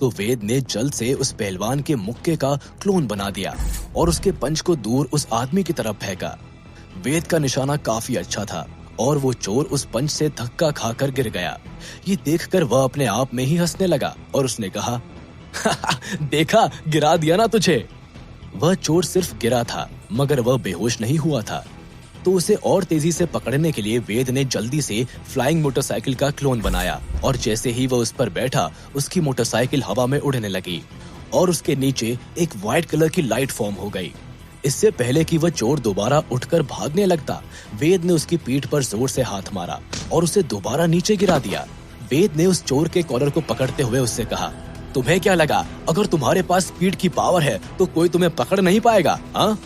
तो वेद ने जल्द से उस पहलवान के मुक्के का क्लोन बना दिया और उसके पंच को दूर उस आदमी की तरफ फेंका। वेद का निशाना काफी अच्छा था और वो चोर उस पंच से धक्का खाकर गिर गया। ये देखकर वह अपने आप में ही हंसने लगा और उसने कहा, देखा, गिरा दिया ना तुझे। वह चोर सिर्फ गिरा था, मगर वह बेहोश नहीं हुआ था। तो उसे और तेजी से पकड़ने के लिए वेद ने जल्दी से फ्लाइंग मोटरसाइकिल का क्लोन बनाया और जैसे ही वह उस पर बैठा उसकी मोटरसाइकिल हवा में उड़ने लगी और उसके नीचे एक व्हाइट कलर की लाइट फॉर्म हो गई। इससे पहले कि वह चोर दोबारा उठकर भागने लगता, वेद ने उसकी पीठ पर जोर से हाथ मारा और उसे दोबारा नीचे गिरा दिया। वेद ने उस चोर के कॉलर को पकड़ते हुए उससे कहा, तुम्हें क्या लगा अगर तुम्हारे पास स्पीड की पावर है तो कोई तुम्हें पकड़ नहीं पाएगा? हाँ?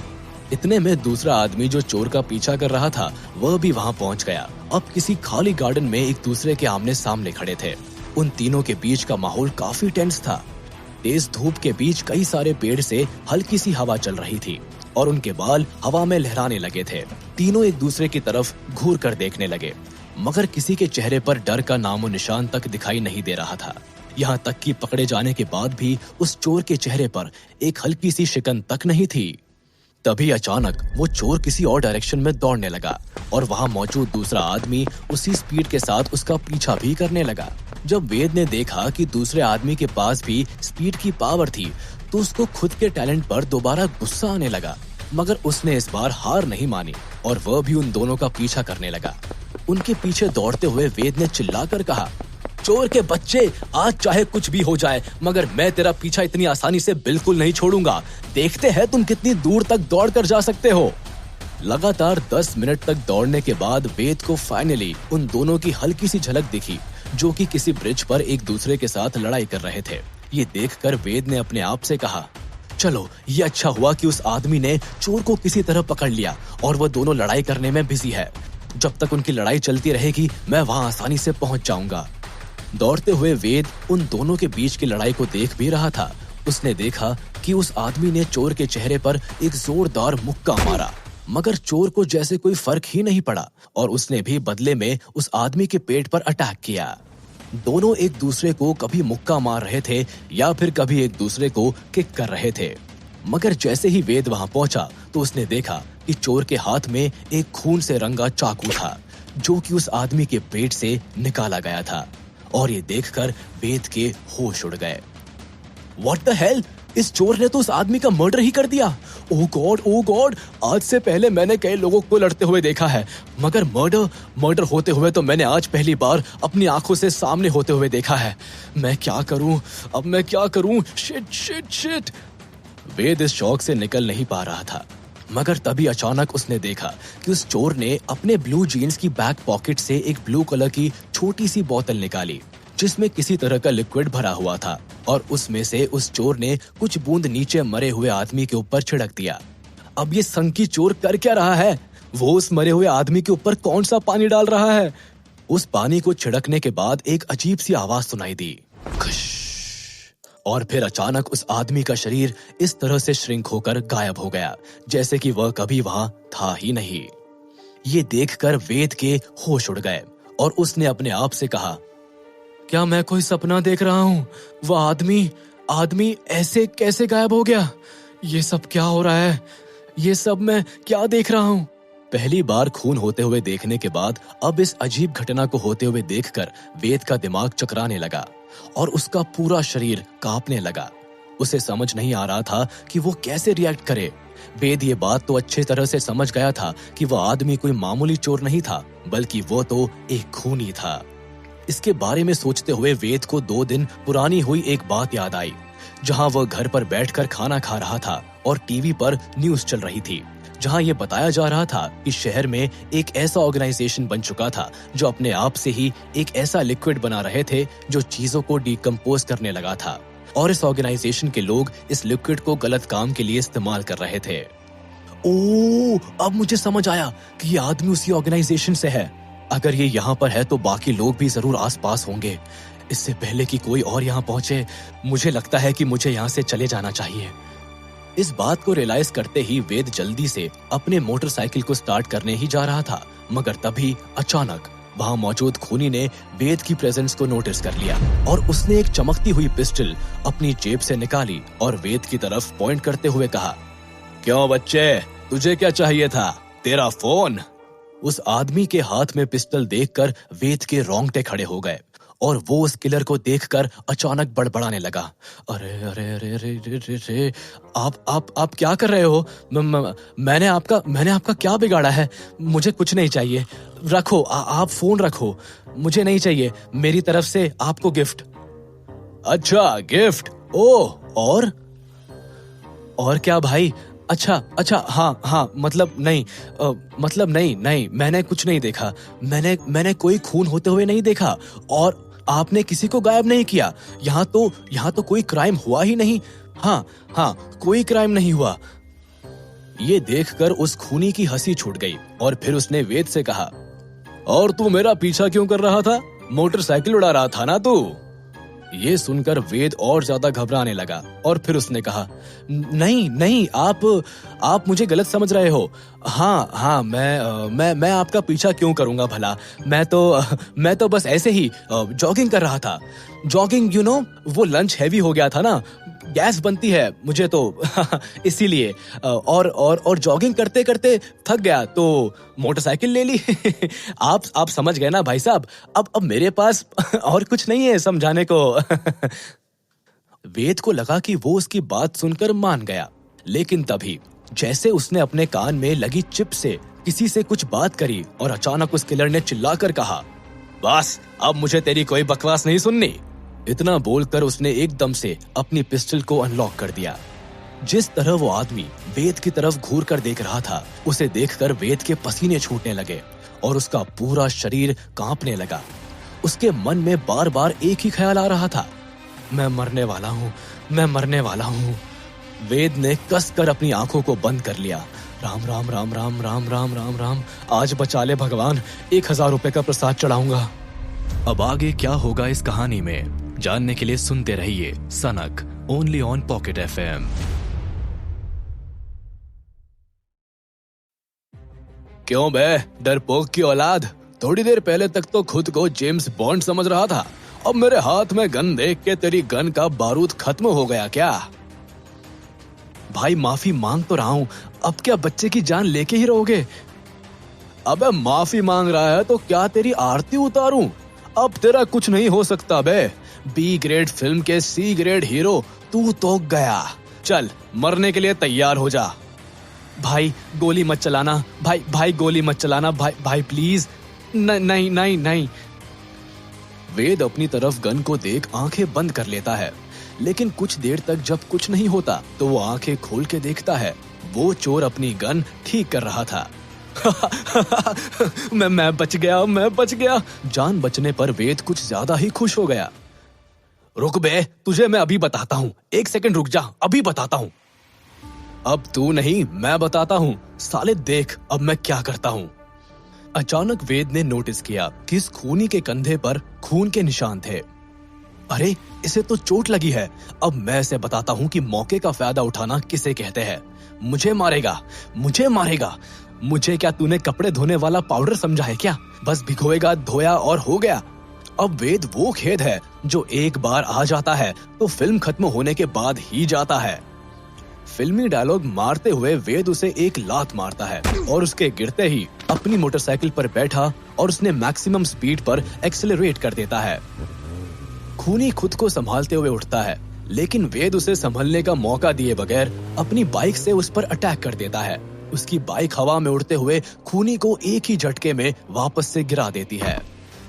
इतने में दूसरा आदमी जो चोर का पीछा कर रहा था वह भी वहां पहुंच गया। अब किसी खाली गार्डन में एक दूसरे के आमने सामने खड़े थे। उन तीनों के बीच का माहौल काफी टेंस था। तेज धूप के बीच कई सारे पेड़ से हल्की सी हवा चल रही थी और उनके बाल हवा में लहराने लगे थे। तीनों एक दूसरे की तरफ घूर कर देखने लगे, मगर किसी के चेहरे पर डर का नामो निशान तक दिखाई नहीं दे रहा था। यहाँ तक कि पकड़े जाने के बाद भी उस चोर के चेहरे पर एक हल्की सी शिकन तक नहीं थी। तभी अचानक वो चोर किसी और डायरेक्शन में दौड़ने लगा और वहां मौजूद दूसरा आदमी उसी स्पीड के साथ उसका पीछा भी करने लगा। जब वेद ने देखा कि दूसरे आदमी के पास भी स्पीड की पावर थी तो उसको खुद के टैलेंट पर दोबारा गुस्सा आने लगा, मगर उसने इस बार हार नहीं मानी और वह भी उन दोनों का पीछा करने लगा। उनके पीछे दौड़ते हुए वेद ने चिल्लाकर कहा, चोर के बच्चे, आज चाहे कुछ भी हो जाए मगर मैं तेरा पीछा इतनी आसानी से बिल्कुल नहीं छोड़ूंगा। देखते हैं तुम कितनी दूर तक दौड़ कर जा सकते हो। लगातार 10 मिनट तक दौड़ने के बाद वेद को फाइनली उन दोनों की हल्की सी झलक दिखी जो कि किसी ब्रिज पर एक दूसरे के साथ लड़ाई कर रहे थे। ये देखकर वेद ने अपने आप से कहा, चलो ये अच्छा हुआ कि उस आदमी ने चोर को किसी तरह पकड़ लिया और वह दोनों लड़ाई करने में बिजी है। जब तक उनकी लड़ाई चलती रहेगी मैं वहां आसानी से पहुंच जाऊंगा। दौड़ते हुए वेद उन दोनों के बीच की लड़ाई को देख भी रहा था। उसने देखा कि उस आदमी ने चोर के चेहरे पर एक जोरदार मुक्का मारा, मगर चोर को जैसे कोई फर्क ही नहीं पड़ा और उसने भी बदले में उस आदमी के पेट पर अटैक किया। दोनों एक दूसरे को कभी मुक्का मार रहे थे या फिर कभी एक दूसरे को किक कर रहे थे, मगर जैसे ही वेद वहां पहुंचा तो उसने देखा कि चोर के हाथ में एक खून से रंगा चाकू था जो कि उस आदमी के पेट से निकाला गया था और ये देखकर वेद के होश उड़ गए। What the hell? इस चोर ने तो उस आदमी का मर्डर ही कर दिया। ओह गॉड, आज से पहले मैंने कई लोगों को लड़ते हुए देखा है, मगर मर्डर होते हुए तो मैंने आज पहली बार अपनी आंखों से सामने होते हुए देखा है। मैं क्या करूं? शिट। वेद इस शौक से निकल नहीं पा रहा था, मगर तभी अचानक उसने देखा कि उस चोर ने अपने ब्लू जीन्स की बैक पॉकेट से एक ब्लू कलर की छोटी सी बोतल निकाली जिसमें किसी तरह का लिक्विड भरा हुआ था और उसमें से उस चोर ने कुछ बूंद नीचे मरे हुए आदमी के ऊपर छिड़क दिया। अब ये संकी चोर कर क्या रहा है? वो उस मरे हुए आदमी के ऊपर कौन सा पानी डाल रहा है? उस पानी को छिड़कने के बाद एक अजीब सी आवाज सुनाई दी, खश, और फिर अचानक उस आदमी का शरीर इस तरह से श्रिंक होकर गायब हो गया जैसे कि वह कभी वहां था ही नहीं। ये देखकर वेद के होश उड़ गए और उसने अपने आप से कहा, क्या मैं कोई सपना देख रहा हूँ? वह आदमी ऐसे कैसे गायब हो गया? ये सब क्या हो रहा है? ये सब मैं क्या देख रहा हूँ? पहली बार खून होते हुए देखने के बाद अब इस अजीब घटना को होते हुए देखकर वेद का दिमाग चकराने लगा और उसका पूरा शरीर कांपने लगा। उसे समझ नहीं आ रहा था कि वो कैसे रिएक्ट करे। वेद ये बात तो अच्छी तरह से समझ गया था कि वह आदमी कोई मामूली चोर नहीं था, बल्कि वो तो एक खूनी था। इसके बारे में सोचते हुए वेद को 2 दिन पुरानी हुई एक बात याद आई, जहां वह घर पर बैठकर खाना खा रहा था और टीवी पर न्यूज चल रही थी, जहां यह बताया जा रहा था कि शहर में एक ऐसा ऑर्गेनाइजेशन बन चुका था जो अपने आप से ही एक ऐसा लिक्विड बना रहे थे जो चीजों को डिकम्पोज करने लगा था और इस ऑर्गेनाइजेशन के लोग इस लिक्विड को गलत काम के लिए इस्तेमाल कर रहे थे। ओह, अब मुझे समझ आया कि ये आदमी उसी ऑर्गेनाइजेशन से है। अगर ये यहाँ पर है तो बाकी लोग भी जरूर आसपास होंगे। इससे पहले कि कोई और यहाँ पहुंचे, मुझे लगता है कि मुझे यहाँ से चले जाना चाहिए। इस बात को रियलाइज करते ही वेद जल्दी से अपने मोटरसाइकिल को स्टार्ट करने ही जा रहा था, मगर तभी अचानक वहां मौजूद खूनी ने वेद की प्रेजेंस को नोटिस कर लिया और उसने एक चमकती हुई पिस्टल अपनी जेब से निकाली और वेद की तरफ पॉइंट करते हुए कहा, क्यों बच्चे, तुझे क्या चाहिए था? तेरा फोन? उस आदमी के हाथ में पिस्टल देखकर वेद के रोंगटे खड़े हो गए और वो उस किलर को देखकर अचानक बड़बड़ाने लगा। अरे अरे अरे अरे अरे अरे अरे, आप क्या कर रहे हो? मैंने आपका क्या बिगाड़ा है? मुझे कुछ नहीं चाहिए। रखो, आप फोन रखो, मुझे नहीं चाहिए। मेरी तरफ से आपको गिफ्ट। अच्छा, गिफ्ट? ओह, और क्या भाई? अच्छा, हाँ, मतलब नहीं, मैंने कुछ नहीं देखा। मैंने कोई खून होते हुए नहीं देखा, और आपने किसी को गायब नहीं किया। यहाँ तो कोई क्राइम हुआ ही नहीं। हाँ, कोई क्राइम नहीं हुआ। ये देखकर उस खूनी की हंसी छूट गई, और फिर उसने वेद से कहा, और तू मेरा पीछा क्यों कर रहा था? मोटरसाइकिल उड़ा रहा था ना तू? ये सुनकर वेद और ज्यादा घबराने लगा, और फिर उसने कहा, नहीं, आप मुझे गलत समझ रहे हो। हाँ, मैं आपका पीछा क्यों करूंगा भला? मैं तो बस ऐसे ही जॉगिंग कर रहा था। जॉगिंग, वो लंच हैवी हो गया था ना, गैस बनती है मुझे तो इसीलिए। और जॉगिंग करते करते थक गया तो मोटरसाइकिल ले ली। आप समझ गए ना भाई साहब? अब मेरे पास और कुछ नहीं है समझाने को। वेद को लगा कि वो उसकी बात सुनकर मान गया, लेकिन तभी जैसे उसने अपने कान में लगी चिप से किसी से कुछ बात करी, और अचानक उस किलर ने चिल्लाकर कहा, बस अब मुझे तेरी कोई बकवास नहीं सुननी। इतना बोलकर उसने एकदम से अपनी पिस्टल को अनलॉक कर दिया। जिस तरह वो आदमी वेद की तरफ घूर कर देख रहा था, उसे देखकर वेद के पसीने छूटने लगे और उसका पूरा शरीर कांपने लगा। उसके मन में बार बार एक ही ख्याल आ रहा था, मैं मरने वाला हूँ। वेद ने कसकर अपनी आंखों को बंद कर लिया। राम राम राम राम राम राम राम राम, आज बचा ले भगवान, 1000 रुपए का प्रसाद चढ़ाऊंगा। अब आगे क्या होगा इस कहानी में जानने के लिए सुनते रहिए सनक, ओनली ऑन पॉकेट FM। क्यों बे डरपोक की औलाद, थोड़ी देर पहले तक तो खुद को जेम्स बॉन्ड समझ रहा था, अब मेरे हाथ में गन देख के तेरी गन का बारूद खत्म हो गया क्या? भाई माफी मांग तो रहा हूं, अब क्या बच्चे की जान लेके ही रहोगे? अबे माफी मांग रहा है तो क्या तेरी आरती उतारूं? अब तेरा कुछ नहीं हो सकता बे। बी ग्रेड फिल्म के सी ग्रेड हीरो तू तो गया। चल मरने के लिए तैयार हो जा। भाई गोली मत चलाना, भाई गोली मत चलाना, भाई प्लीज। नहीं। वेद अपनी तरफ गन को देख आंखें बंद कर लेता है, लेकिन कुछ देर तक जब कुछ नहीं होता तो वो आंखें खोल के देखता है। वो चोर अपनी गन ठीक कर रहा था। मैं बच गया। जान बचने पर वेद कुछ ज्यादा ही खुश हो गया। रुक बे, तुझे मैं अभी बताता हूँ, 1 सेकंड रुक जा, अभी बताता हूँ। अब तू नहीं, मैं बताता हूँ, साले देख अब मैं क्या करता हूँ। अचानक वेद ने नोटिस किया कि इस खूनी के कंधे पर खून के निशान थे। अरे इसे तो चोट लगी है। अब मैं इसे बताता हूँ कि मौके का फायदा उठाना किसे कहते हैं। मुझे मारेगा। मुझे क्या तूने कपड़े धोने वाला पाउडर समझा है क्या? बस भिगोएगा, धोया और हो गया। अब वेद वो खेद है जो एक बार आ जाता है तो फिल्म खत्म होने के बाद ही जाता है। फिल्मी डायलॉग मारते हुए वेद उसे एक लात मारता है और उसके गिरते ही अपनी मोटरसाइकिल पर बैठा और उसने मैक्सिमम स्पीड पर एक्सेलरेट कर देता है। खूनी खुद को संभालते हुए उठता है, लेकिन वेद उसे संभलने का मौका दिए बगैर अपनी बाइक से उस पर अटैक कर देता है। उसकी बाइक हवा में उड़ते हुए खूनी को एक ही झटके में वापस से गिरा देती है।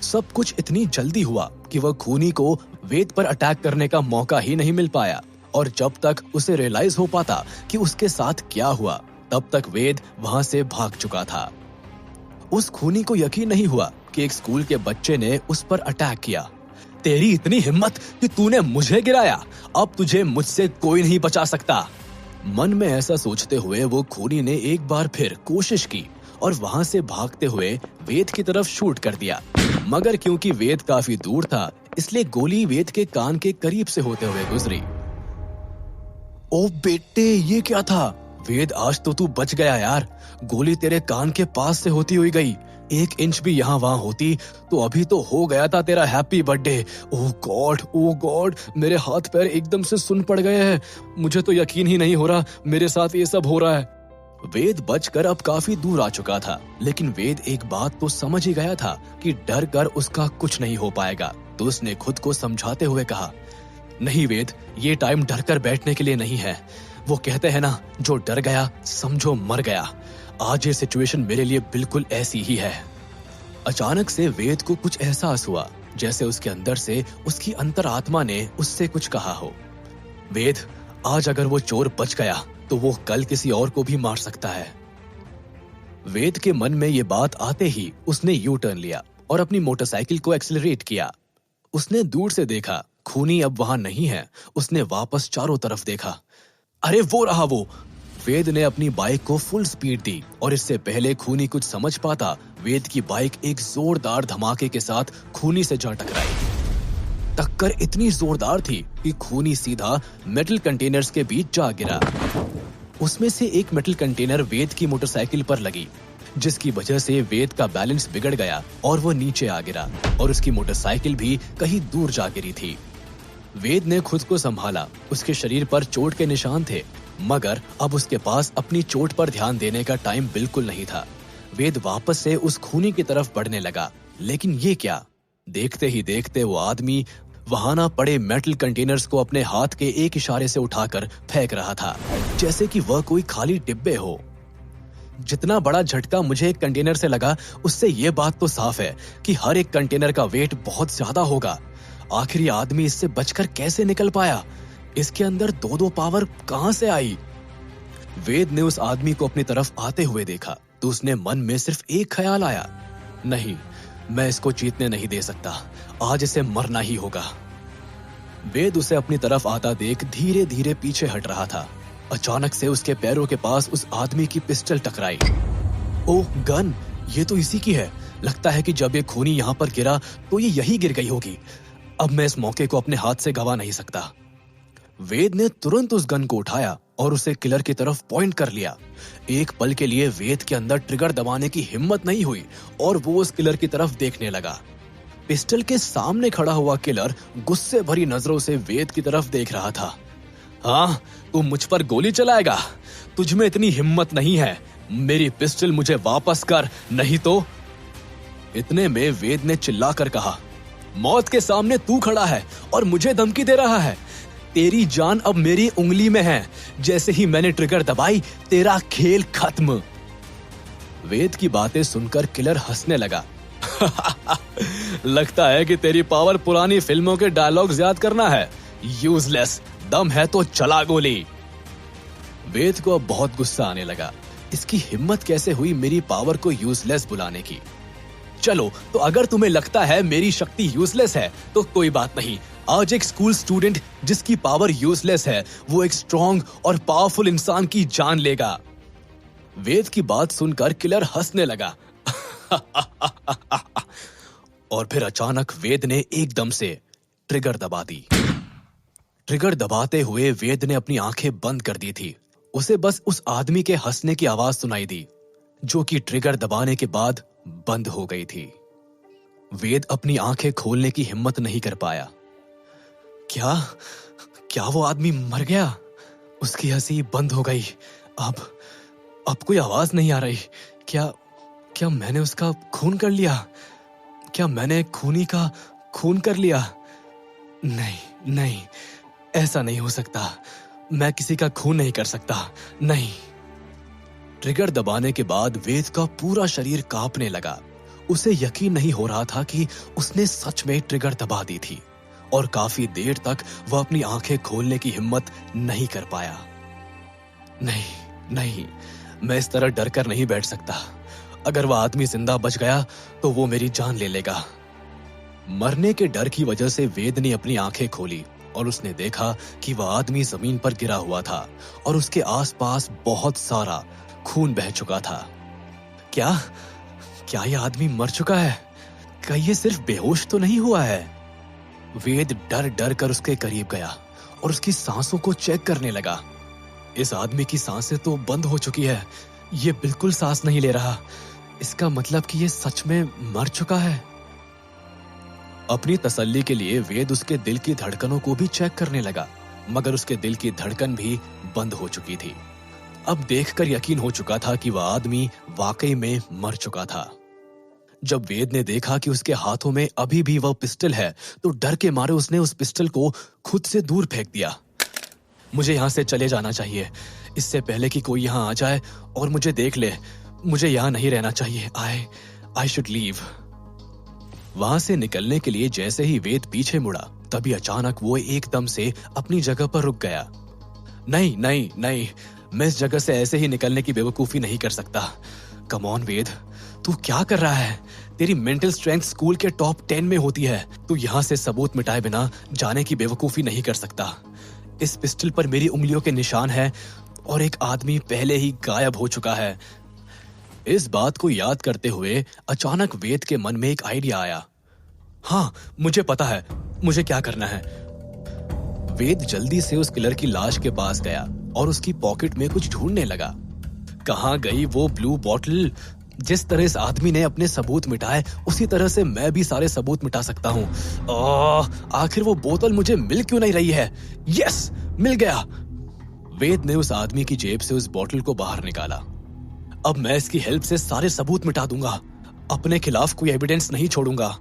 सब कुछ इतनी जल्दी हुआ कि वह खूनी को वेद पर अटैक करने का मौका ही नहीं मिल पाया, और जब तक उसे रियलाइज हो पाता कि उसके साथ क्या हुआ, तब तक वेद वहां से भाग चुका था। उस खूनी को यकीन नहीं हुआ कि एक स्कूल के बच्चे ने उस पर अटैक किया। तेरी इतनी हिम्मत कि तूने मुझे गिराया, अब तुझे मुझसे कोई नहीं बचा सकता। मन में ऐसा सोचते हुए वो खूनी ने एक बार फिर कोशिश की और वहां से भागते हुए वेद की तरफ शूट कर दिया, मगर क्योंकि वेद काफी दूर था इसलिए गोली वेद के कान के करीब से होते हुए गुजरी। ओ बेटे, ये क्या था? वेद, आज तो तू बच गया यार। गोली तेरे कान के पास से होती हुई गई। 1 इंच भी यहाँ वहां होती तो अभी तो हो गया था तेरा हैप्पी बर्थडे। ओह गॉड, मेरे हाथ पैर एकदम से सुन पड़ गए हैं। मुझे तो यकीन ही नहीं हो रहा मेरे साथ ये सब हो रहा है। वेद बचकर अब काफी दूर आ चुका था, लेकिन वेद एक बात तो समझ ही गया था कि डर कर उसका कुछ नहीं हो पाएगा। तो उसने खुद को समझाते हुए कहा, नहीं वेद, ये टाइम डर कर बैठने के लिए नहीं है। वो कहते हैं ना, जो डर गया समझो मर गया। आज ये सिचुएशन मेरे लिए बिल्कुल ऐसी ही है। अचानक से वेद को कुछ एहसास हुआ, जैसे उसके अंदर से उसकी अंतरात्मा ने उससे कुछ कहा हो। वेद, आज अगर वो चोर बच गया तो वो कल किसी और को भी मार सकता है। वेद के मन में ये बात आते ही उसने यू टर्न लिया और अपनी मोटरसाइकिल को एक्सेलरेट किया। उसने दूर से देखा, खूनी अब वहां नहीं है। उसने वापस चारों तरफ देखा। अरे वो रहा वो! वेद ने अपनी बाइक को फुल स्पीड दी और इससे पहले खूनी कुछ समझ पाता, वेद की बाइक एक जोरदार धमाके के साथ खूनी से जा टकराई। टक्कर इतनी जोरदार थी कि खूनी सीधा मेटल कंटेनर्स के बीच जा गिरा। उसमें से एक मेटल कंटेनर वेद की मोटरसाइकिल पर लगी, जिसकी वजह से वेद का बैलेंस बिगड़ गया और वो नीचे आ गिरा और उसकी मोटरसाइकिल भी कहीं दूर जा गिरी थी। वेद ने खुद को संभाला। उसके शरीर पर चोट के निशान थे, मगर अब उसके पास अपनी चोट पर ध्यान देने का टाइम बिल्कुल नहीं था। वेद वापस से उस खूनी की तरफ बढ़ने लगा, लेकिन ये क्या! देखते ही देखते वो आदमी वहां ना पड़े मेटल कंटेनर्स को अपने हाथ के एक इशारे से उठाकर फेंक रहा था, जैसे कि वह कोई खाली डिब्बे हो। जितना बड़ा झटका मुझे एक कंटेनर से लगा, उससे ये बात तो साफ है कि हर एक कंटेनर का वेट बहुत ज्यादा होगा। आखिर ये आदमी इससे बचकर कैसे निकल पाया? इसके अंदर दो पावर कहां से आई? वेद ने उस आदमी को अपनी तरफ आते हुए देखा तो उसने मन में सिर्फ एक ख्याल आया, नहीं, मैं इसको जीतने नहीं दे सकता। आज इसे मरना ही होगा। वेद उसे अपनी तरफ आता देख धीरे धीरे पीछे हट रहा था। अचानक से उसके पैरों के पास उस आदमी की पिस्टल टकराई। ओह, गन! ये तो इसी की है। लगता है कि जब ये खूनी यहाँ पर गिरा तो ये यही गिर गई होगी। अब मैं इस मौके को अपने हाथ से गवा नहीं सकता। वेद ने तुरंत उस गन को उठाया और उसे किलर की तरफ पॉइंट कर लिया। एक पल के लिए वेद के अंदर ट्रिगर दबाने की हिम्मत नहीं हुई और वो उस किलर की तरफ देखने लगा। पिस्टल के सामने खड़ा हुआ किलर गुस्से भरी नजरों से वेद की तरफ देख रहा था। हाँ, तू मुझ पर गोली चलाएगा? तुझ में इतनी हिम्मत नहीं है। मेरी पिस्टल मुझे वापस कर, नहीं तो। इतने में वेद ने चिल्लाकर कहा, मौत के सामने तू खड़ा है और मुझे धमकी दे रहा है। तेरी जान अब मेरी उंगली में है। जैसे ही मैंने ट्रिगर दबाई, तेरा खेल खत्म। वेद की बातें सुनकर किलर हंसने लगा। लगता है कि तेरी पावर पुरानी फिल्मों के डायलॉग्स याद करना है। यूजलेस, दम है तो चला गोली। वेद को अब बहुत गुस्सा आने लगा। इसकी हिम्मत कैसे हुई मेरी पावर को यूजलेस बुलाने की? चलो, तो अगर तुम्हें लगता है मेरी शक्ति यूजलेस है तो कोई बात नहीं। आज एक स्कूल स्टूडेंट जिसकी पावर यूजलेस है, वो एक स्ट्रॉन्ग और पावरफुल इंसान की जान लेगा। वेद की बात सुनकर किलर हंसने लगा। और फिर अचानक वेद ने एकदम से ट्रिगर दबा दी। ट्रिगर दबाते हुए वेद ने अपनी आंखें बंद कर दी थी। उसे बस उस आदमी के हंसने की आवाज सुनाई दी, जो कि ट्रिगर दबाने के बाद बंद हो गई थी। वेद अपनी आंखें खोलने की हिम्मत नहीं कर पाया। क्या क्या वो आदमी मर गया? उसकी हंसी बंद हो गई। अब कोई आवाज नहीं आ रही। क्या मैंने उसका खून कर लिया? क्या मैंने खूनी का खून कर लिया? नहीं, ऐसा नहीं हो सकता। मैं किसी का खून नहीं कर सकता, नहीं। ट्रिगर दबाने के बाद वेद का पूरा शरीर कांपने लगा। उसे यकीन नहीं हो रहा था कि उसने सच में ट्रिगर दबा दी थी और काफी देर तक वह अपनी आंखें खोलने की हिम्मत नहीं कर पाया। नहीं, मैं इस तरह डर कर नहीं बैठ सकता। अगर वह आदमी जिंदा बच गया तो वो मेरी जान ले लेगा। मरने के डर की वजह से वेद ने अपनी आंखें खोली और उसने देखा कि वह आदमी जमीन पर गिरा हुआ था और उसके आसपास बहुत सारा खून बह चुका था। क्या यह आदमी मर चुका है? कहीं ये सिर्फ बेहोश तो नहीं हुआ है? वेद डर कर उसके करीब गया और उसकी सांसों को चेक करने लगा। इस आदमी की सांसें तो बंद हो चुकी है। ये बिल्कुल सांस नहीं ले रहा। इसका मतलब कि ये सच में मर चुका है। अपनी तसल्ली के लिए वेद उसके दिल की धड़कनों को भी चेक करने लगा, मगर उसके दिल की धड़कन भी बंद हो चुकी थी। अब देखकर यकीन हो चुका था कि वह आदमी वाकई में मर चुका था। जब वेद ने देखा कि उसके हाथों में अभी भी वह पिस्टल है, तो डर के मारे उसने उस पिस्टल को खुद से दूर फेंक दिया। मुझे यहाँ से चले जाना चाहिए, इससे पहले कि कोई यहाँ आ जाए और मुझे देख ले। मुझे यहाँ नहीं रहना चाहिए। I should leave. वहां से निकलने के लिए जैसे ही वेद पीछे मुड़ा, तभी अचानक वो एकदम से अपनी जगह पर रुक गया। नहीं नहीं नहीं, मैं इस जगह से ऐसे ही निकलने की बेवकूफी नहीं कर सकता। कम ऑन वेद, तू क्या कर रहा है? तेरी मेंटल स्ट्रेंथ स्कूल के टॉप 10 में होती है। तू यहाँ से सबूत मिटाए बिना जाने की बेवकूफी नहीं कर सकता। इस पिस्टल पर मेरी उंगलियों के निशान है और एक आदमी पहले ही गायब हो चुका है। इस बात को याद करते हुए अचानक वेद के मन में एक आइडिया आया। हाँ, मुझे पता है मुझे क्या करना है। वेद जल्दी से उस किलर की लाश के पास गया और उसकी पॉकेट में कुछ ढूंढने लगा। कहाँ गई वो ब्लू बॉटल? जिस तरह इस आदमी ने अपने सबूत मिटाए, उसी तरह से मैं भी सारे सबूत मिटा सकता हूँ। आखिर वो बोतल मुझे मिल क्यों नहीं रही है? यस, मिल गया। वेद ने उस आदमी की जेब से उस बोतल को बाहर निकाला। अब मैं इसकी हेल्प से सारे सबूत मिटा दूंगा। अपने खिलाफ कोई एविडेंस नहीं छोड़ूंगा।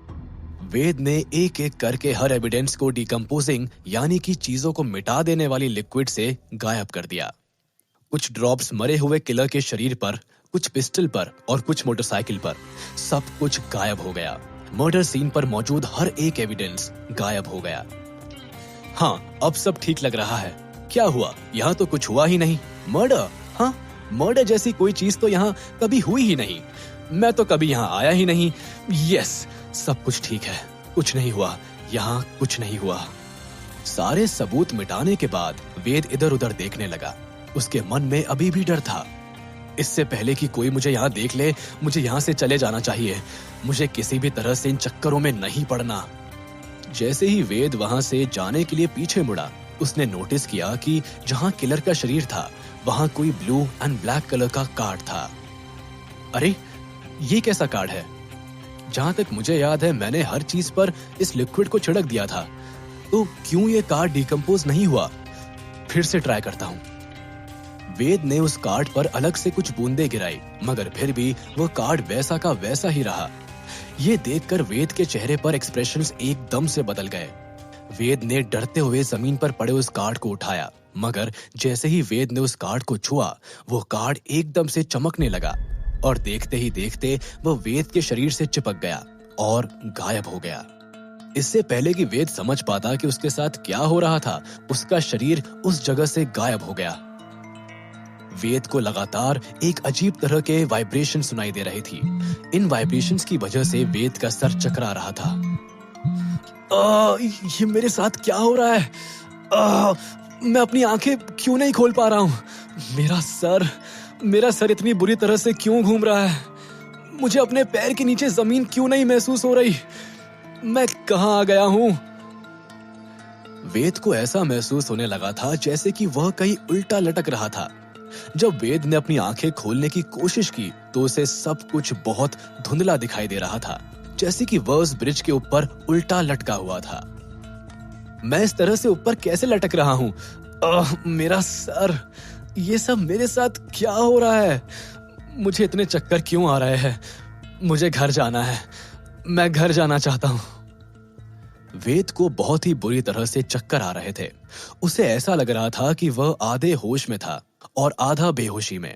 वेद ने एक एक करके हर एविडेंस को डिकम्पोजिंग यानी कि चीजों को मिटा देने वाली लिक्विड से गायब कर दिया। कुछ ड्रॉप्स मरे हुए किलर के शरीर पर, कुछ पिस्टल पर और कुछ मोटरसाइकिल पर। सब कुछ गायब हो गया। मर्डर सीन पर मौजूद हर एक एविडेंस गायब हो गया। हाँ, अब सब ठीक लग रहा है। क्या हुआ? यहाँ तो कुछ हुआ ही नहीं। मर्डर? हाँ, मर्डर जैसी कोई चीज तो यहाँ कभी हुई ही नहीं। मैं तो कभी यहाँ आया ही नहीं। यस, सब कुछ ठीक है। कुछ नहीं हुआ, यहाँ कुछ नहीं हुआ। सारे सबूत मिटाने के बाद वेद इधर उधर देखने लगा। उसके मन में अभी भी डर था। इससे पहले कि कोई मुझे यहाँ देख ले, मुझे यहाँ से चले जाना चाहिए। मुझे किसी भी तरह से इन चक्करों में नहीं पड़ना। जैसे ही वेद वहां से जाने के लिए पीछे मुड़ा, उसने नोटिस किया कि जहां किलर का शरीर था, वहां कोई ब्लू एंड ब्लैक कलर का कार्ड था। अरे, ये कैसा कार्ड है? जहां तक मुझे याद है, मैंने हर चीज पर इस लिक्विड को छिड़क दिया था। तो क्यों ये कार्ड डिकम्पोज नहीं हुआ? फिर से ट्राई करता हूँ। वेद ने उस कार्ड पर अलग से कुछ बूंदे गिराई, मगर फिर भी वो कार्ड वैसा का वैसा ही रहा। ये देखकर वेद के चेहरे पर एक्सप्रेशंस एकदम से बदल गए। वेद ने डरते हुए जमीन पर पड़े उस कार्ड को उठाया, मगर जैसे ही वेद ने उस कार्ड को छुआ, वो कार्ड एकदम से चमकने लगा और देखते ही देखते वो वेद के शरीर से चिपक गया और गायब हो गया। इससे पहले कि वेद समझ पाता कि उसके साथ क्या हो रहा था, उसका शरीर उस जगह से गायब हो गया। वेद को लगातार एक अजीब तरह के वाइब्रेशन सुनाई दे रही थी। इन वाइब्रेशंस की वजह से वेद का सर चकरा रहा था। ये मेरे साथ क्या हो रहा है? मैं अपनी आंखें क्यों नहीं खोल पा रहा हूँ? मेरा सर इतनी बुरी तरह से क्यों घूम रहा है? मुझे अपने पैर के नीचे जमीन क्यों नहीं महसूस हो रही? मैं कहाँ आ गया हूँ? वेद को ऐसा महसूस होने लगा था जैसे कि वह कहीं उल्टा लटक रहा था। जब वेद ने अपनी आंखें खोलने की कोशिश की, तो उसे सब कुछ बहुत धुंधला दिखाई दे रहा था, जैसे कि वह उस ब्रिज के ऊपर उल्टा लटका हुआ था। मैं इस तरह से ऊपर कैसे लटक रहा हूँ? मेरा सर, ये सब मेरे साथ क्या हो रहा है? मुझे इतने चक्कर क्यों आ रहे हैं? मुझे घर जाना है। मैं घर जाना चाहता हूँ। वेद को बहुत ही बुरी तरह से चक्कर आ रहे थे। उसे ऐसा लग रहा था कि वह आधे होश में था और आधा बेहोशी में।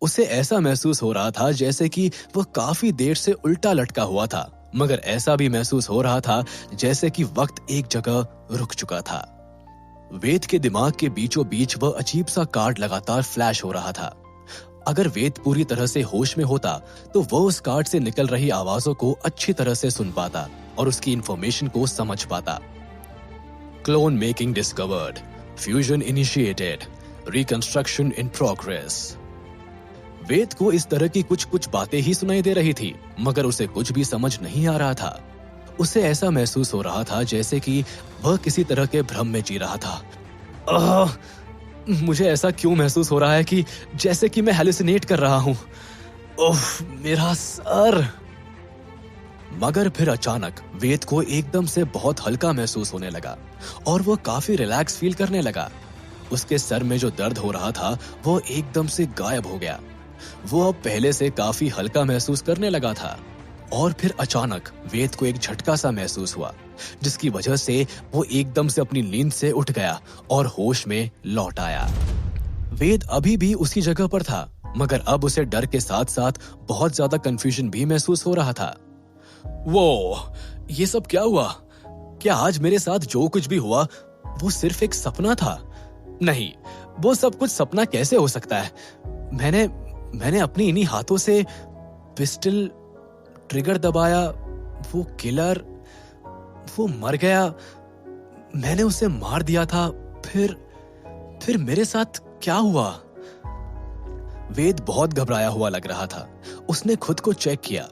उसे ऐसा महसूस हो रहा था जैसे कि वह काफी देर से उल्टा लटका हुआ था, मगर ऐसा भी महसूस हो रहा था जैसे कि वक्त एक जगह रुक चुका था। वेद के दिमाग के बीचों बीच वह अजीब सा कार्ड लगातार फ्लैश हो रहा था। अगर वेद पूरी तरह से होश में होता, तो वह उस कार्ड से निकल रही आवाजों को अच्छी तरह से सुन पाता और उसकी इंफॉर्मेशन को समझ पाता। Clone making discovered, fusion initiated, reconstruction in progress. Ved को इस तरह की कुछ बातें ही सुनाई दे रही थी, मगर उसे कुछ भी समझ नहीं आ रहा था। उसे ऐसा महसूस हो रहा था जैसे कि वह किसी तरह के भ्रम में जी रहा था। मुझे ऐसा क्यों महसूस हो रहा है कि जैसे कि मैं हेलुसिनेट कर रहा हूँ। ओह, मेरा सर। मगर फिर अचानक वेद को एकदम से बहुत हल्का महसूस होने लगा और वह काफी रिलैक्स फील करने लगा। उसके सर में जो दर्द हो रहा था वो एकदम से गायब हो गया। वो अब पहले से काफी हल्का महसूस करने लगा था। और फिर अचानक वेद को एक झटका सा महसूस हुआ, जिसकी वजह से वो एकदम से अपनी नींद से उठ गया और होश में लौट आया। वेद अभी भी उसी जगह पर था, मगर अब उसे डर के साथ साथ बहुत ज्यादा कंफ्यूजन भी महसूस हो रहा था। वो ये सब क्या हुआ? क्या आज मेरे साथ जो कुछ भी हुआ वो सिर्फ एक सपना था? नहीं, वो सब कुछ सपना कैसे हो सकता है? मैंने अपनी इन्हीं हाथों से पिस्टल ट्रिगर दबाया, वो किलर वो मर गया, मैंने उसे मार दिया था, फिर मेरे साथ क्या हुआ? वेद बहुत घबराया हुआ लग रहा था। उसने खुद को चेक किया।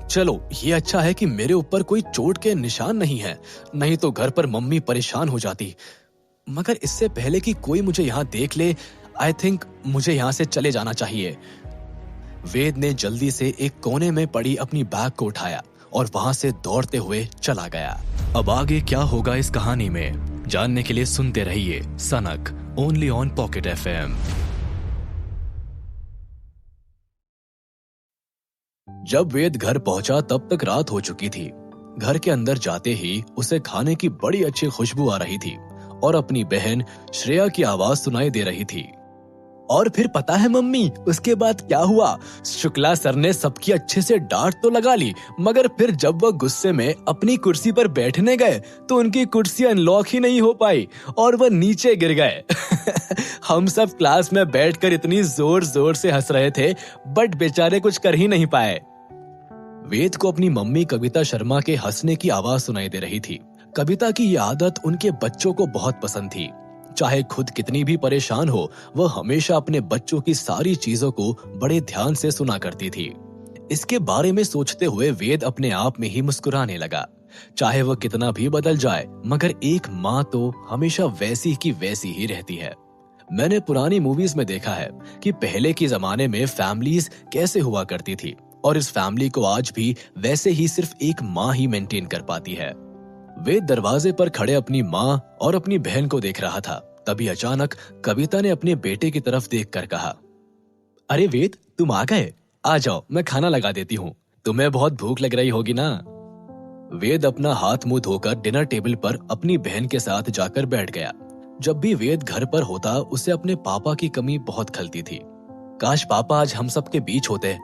चलो, ये अच्छा है कि मेरे ऊपर कोई चोट के निशान नहीं है, नहीं तो घर पर मम्मी परेशान हो जाती। मगर इससे पहले कि कोई मुझे यहाँ देख ले, आई थिंक मुझे यहाँ से चले जाना चाहिए। वेद ने जल्दी से एक कोने में पड़ी अपनी बैग को उठाया और वहां से दौड़ते हुए चला गया। अब आगे क्या होगा इस कहानी में जानने के लिए सुनते रहिए सनक, ओनली ऑन पॉकेट FM। जब वेद घर पहुंचा तब तक रात हो चुकी थी। घर के अंदर जाते ही उसे खाने की बड़ी अच्छी खुशबू आ रही थी और अपनी बहन श्रेया की आवाज सुनाई दे रही थी। और फिर पता है मम्मी, उसके बाद क्या हुआ? शुक्ला सर ने सबकी अच्छे से डांट तो लगा ली, मगर फिर जब वह गुस्से में अपनी कुर्सी पर बैठने गए तो उनकी कुर्सी अनलॉक ही नहीं हो पाई और वह नीचे गिर गए। हम सब क्लास में बैठकर इतनी जोर जोर से हंस रहे थे, बट बेचारे कुछ कर ही नहीं पाए। वेद को अपनी मम्मी कविता शर्मा के हंसने की आवाज सुनाई दे रही थी। कविता की ये आदत उनके बच्चों को बहुत पसंद थी। चाहे खुद कितनी भी परेशान हो, वह हमेशा अपने बच्चों की सारी चीजों को बड़े ध्यान से सुना करती थी। इसके बारे में सोचते हुए वेद अपने आप में ही मुस्कुराने लगा। चाहे वह कितना भी बदल जाए, मगर एक माँ तो हमेशा वैसी की वैसी ही रहती है। मैंने पुरानी मूवीज में देखा है कि पहले के जमाने में फैमिलीज कैसे हुआ करती थी, और इस फैमिली को आज भी वैसे ही सिर्फ एक माँ ही मेंटेन कर पाती है। वेद दरवाजे पर खड़े अपनी माँ और अपनी बहन को देख रहा था। तभी अचानक कविता ने अपने बेटे की तरफ देखकर कहा, अरे वेद, तुम आ गए? आ जाओ, मैं खाना लगा देती हूँ। तुम्हें बहुत भूख लग रही होगी ना? वेद अपना हाथ मुंह धोकर डिनर टेबल पर अपनी बहन के साथ जाकर बैठ गया। जब भी वेद घर पर होता, उसे अपने पापा की कमी बहुत खलती थी। काश पापा आज हम सब के बीच होते,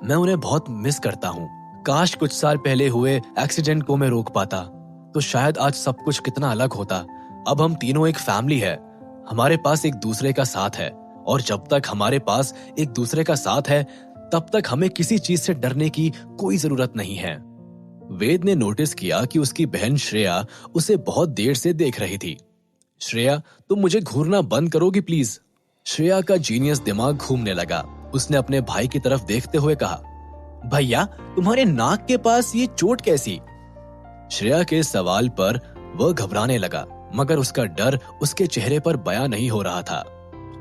मैं उन्हें बहुत मिस करता हूँ। काश कुछ साल पहले हुए एक्सीडेंट को मैं रोक पाता, तो शायद आज सब कुछ कितना अलग होता। अब हम तीनों एक फैमिली है, हमारे पास एक दूसरे का साथ है, और जब तक हमारे पास एक दूसरे का साथ है तब तक हमें किसी चीज से डरने की कोई जरूरत नहीं है। वेद ने नोटिस किया कि उसकी बहन श्रेया उसे बहुत देर से देख रही थी। श्रेया, तुम मुझे घूरना बंद करोगी प्लीज? श्रेया का जीनियस दिमाग घूमने लगा। उसने अपने भाई की तरफ देखते हुए कहा, भैया, तुम्हारे नाक के पास ये चोट कैसी? श्रेया के सवाल पर वह घबराने लगा, मगर उसका डर उसके चेहरे पर बयां नहीं हो रहा था।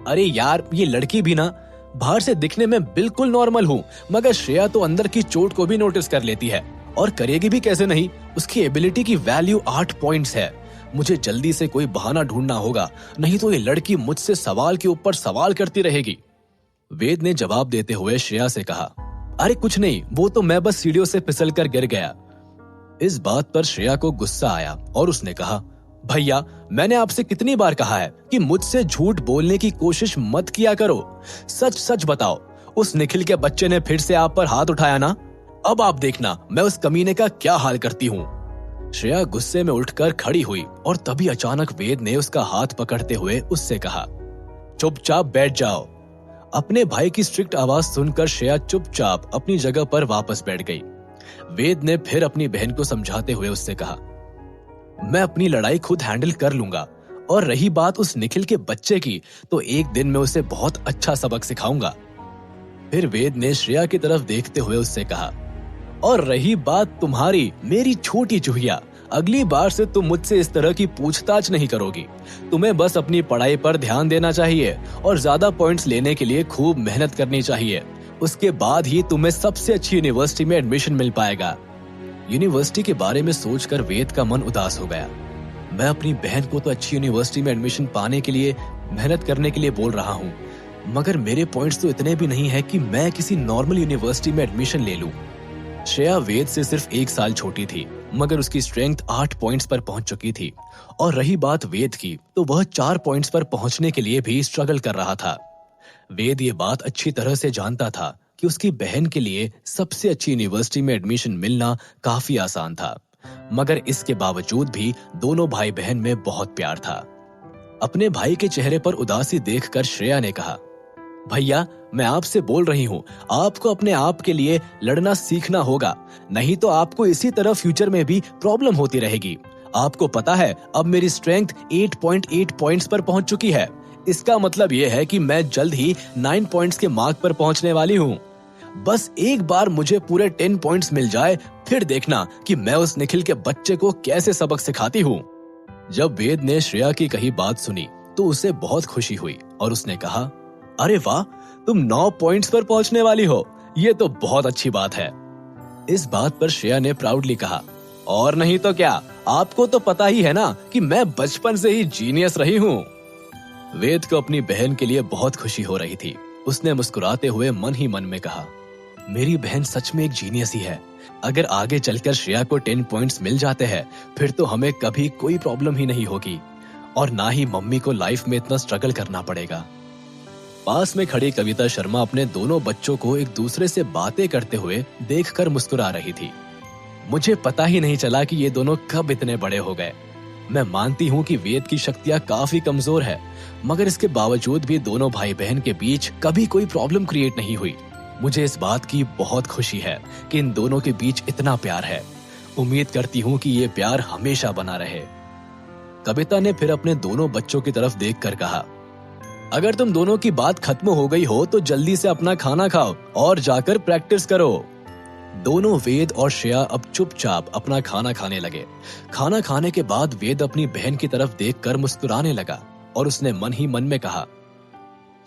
अरे यार, ये लड़की भी ना बाहर से दिखने में बिल्कुल नॉर्मल हूँ, मगर श्रेया तो अंदर की चोट को भी नोटिस कर लेती है, और करेगी भी कैसे नहीं? उसकी एबिलिटी की वैल्यू 8 पॉइंट्स है। मुझे जल्दी से कोई बहाना ढूंढना होगा, नहीं तो ये लड़की मुझसे सवाल के ऊपर सवाल करती रहेगी। वेद ने जवाब देते हुए श्रेया से कहा, अरे कुछ नहीं, वो तो मैं बस सीढ़ियों से फिसल कर गिर गया। इस बात पर श्रेया को गुस्सा आया और उसने कहा, भैया, मैंने आपसे कितनी बार कहा है कि मुझसे झूठ बोलने की कोशिश मत किया करो। सच सच बताओ, उस निखिल के बच्चे ने फिर से आप पर हाथ उठाया ना? अब आप देखना मैं उस कमीने का क्या हाल करती हूँ। श्रेया गुस्से में उठकर खड़ी हुई और तभी अचानक वेद ने उसका हाथ पकड़ते हुए उससे कहा, चुपचाप बैठ जाओ। अपने भाई की स्ट्रिक्ट आवाज सुनकर श्रेया चुपचाप अपनी जगह पर वापस बैठ गई। वेद ने फिर अपनी बहन को समझाते हुए उससे कहा, मैं अपनी लड़ाई खुद हैंडल कर लूंगा, और रही बात उस निखिल के बच्चे की, तो एक दिन मैं उसे बहुत अच्छा सबक सिखाऊंगा। फिर वेद ने श्रेया की तरफ देखते हुए उससे कहा, और रही बात तुम्हारी मेरी छोटी चूहिया, अगली बार से तुम मुझसे इस तरह की पूछताछ नहीं करोगी। तुम्हें बस अपनी पढ़ाई पर ध्यान देना चाहिए और ज्यादा पॉइंट्स लेने के लिए खूब मेहनत करनी चाहिए। उसके बाद ही तुम्हें सबसे अच्छी यूनिवर्सिटी में एडमिशन मिल पाएगा। यूनिवर्सिटी के बारे में सोचकर वेद का मन उदास हो गया। मैं अपनी बहन को तो अच्छी यूनिवर्सिटी में एडमिशन पाने के लिए मेहनत करने के लिए बोल रहा हूँ, मगर मेरे पॉइंट्स तो इतने भी नहीं है कि मैं किसी नॉर्मल यूनिवर्सिटी में एडमिशन ले लूं। श्रेया वेद से सिर्फ 1 साल छोटी थी, मगर उसकी स्ट्रेंथ 8 पॉइंट्स पर पहुंच चुकी थी। और रही बात वेद की, तो वह 4 पॉइंट्स पर पहुंचने के लिए भी स्ट्रगल कर रहा था। वेद ये बात अच्छी तरह से जानता था कि उसकी बहन के लिए सबसे अच्छी यूनिवर्सिटी में एडमिशन मिलना काफी आसान था, मगर इसके बावजूद भी दोनों भाई बहन में बहुत प्यार था। अपने भाई के चेहरे पर उदासी देखकर श्रेया ने कहा, भैया, मैं आपसे बोल रही हूँ, आपको अपने आप के लिए लड़ना सीखना होगा, नहीं तो आपको इसी तरह फ्यूचर में भी प्रॉब्लम होती रहेगी। आपको पता है, अब मेरी स्ट्रेंथ 8.8 पॉइंट्स पर पहुंच चुकी है। इसका मतलब यह है कि मैं जल्द ही 9 पॉइंट्स के मार्क पर पहुंचने वाली हूँ। बस एक बार मुझे पूरे 10 पॉइंट्स मिल जाए, फिर देखना कि मैं उस निखिल के बच्चे को कैसे सबक सिखाती हूँ। जब वेद ने श्रेया की कही बात सुनी तो उसे बहुत खुशी हुई और उसने कहा, अरे वाह, तुम 9 पॉइंट्स पर पहुंचने वाली हो, ये तो बहुत अच्छी बात है। इस बात पर श्रेया ने प्राउडली कहा, और नहीं तो क्या, आपको तो पता ही है ना कि मैं बचपन से ही जीनियस रही हूँ। वेद को अपनी बहन के लिए बहुत खुशी हो रही थी। उसने मुस्कुराते हुए मन ही मन में कहा, मेरी बहन सच में एक जीनियस ही है। अगर आगे चलकर श्रेया को 10 पॉइंट्स मिल जाते हैं, फिर तो हमें कभी कोई प्रॉब्लम ही नहीं होगी और ना ही मम्मी को लाइफ में इतना स्ट्रगल करना पड़ेगा। पास में खड़ी कविता शर्मा अपने दोनों बच्चों को एक दूसरे से बातें करते हुए देखकर मुस्कुरा रही थी। मुझे पता ही नहीं चला कि ये दोनों कब इतने बड़े हो गए। मैं मानती हूँ कि वेद की शक्तियाँ काफी कमजोर है, मगर इसके बावजूद भी दोनों भाई बहन के बीच कभी कोई प्रॉब्लम क्रिएट नहीं हुई। मुझे इस बात की बहुत खुशी है कि इन दोनों के बीच इतना प्यार है। उम्मीद करती हूँ कि ये प्यार हमेशा बना रहे। कविता ने फिर अपने दोनों बच्चों की तरफ देखकर कहा, अगर तुम दोनों की बात खत्म हो गई हो तो जल्दी से अपना खाना खाओ और जाकर प्रैक्टिस करो। दोनों वेद और श्रेया अब चुपचाप अपना खाना खाने लगे। खाना खाने के बाद वेद अपनी बहन की तरफ देखकर मुस्कुराने लगा और उसने मन ही मन में कहा,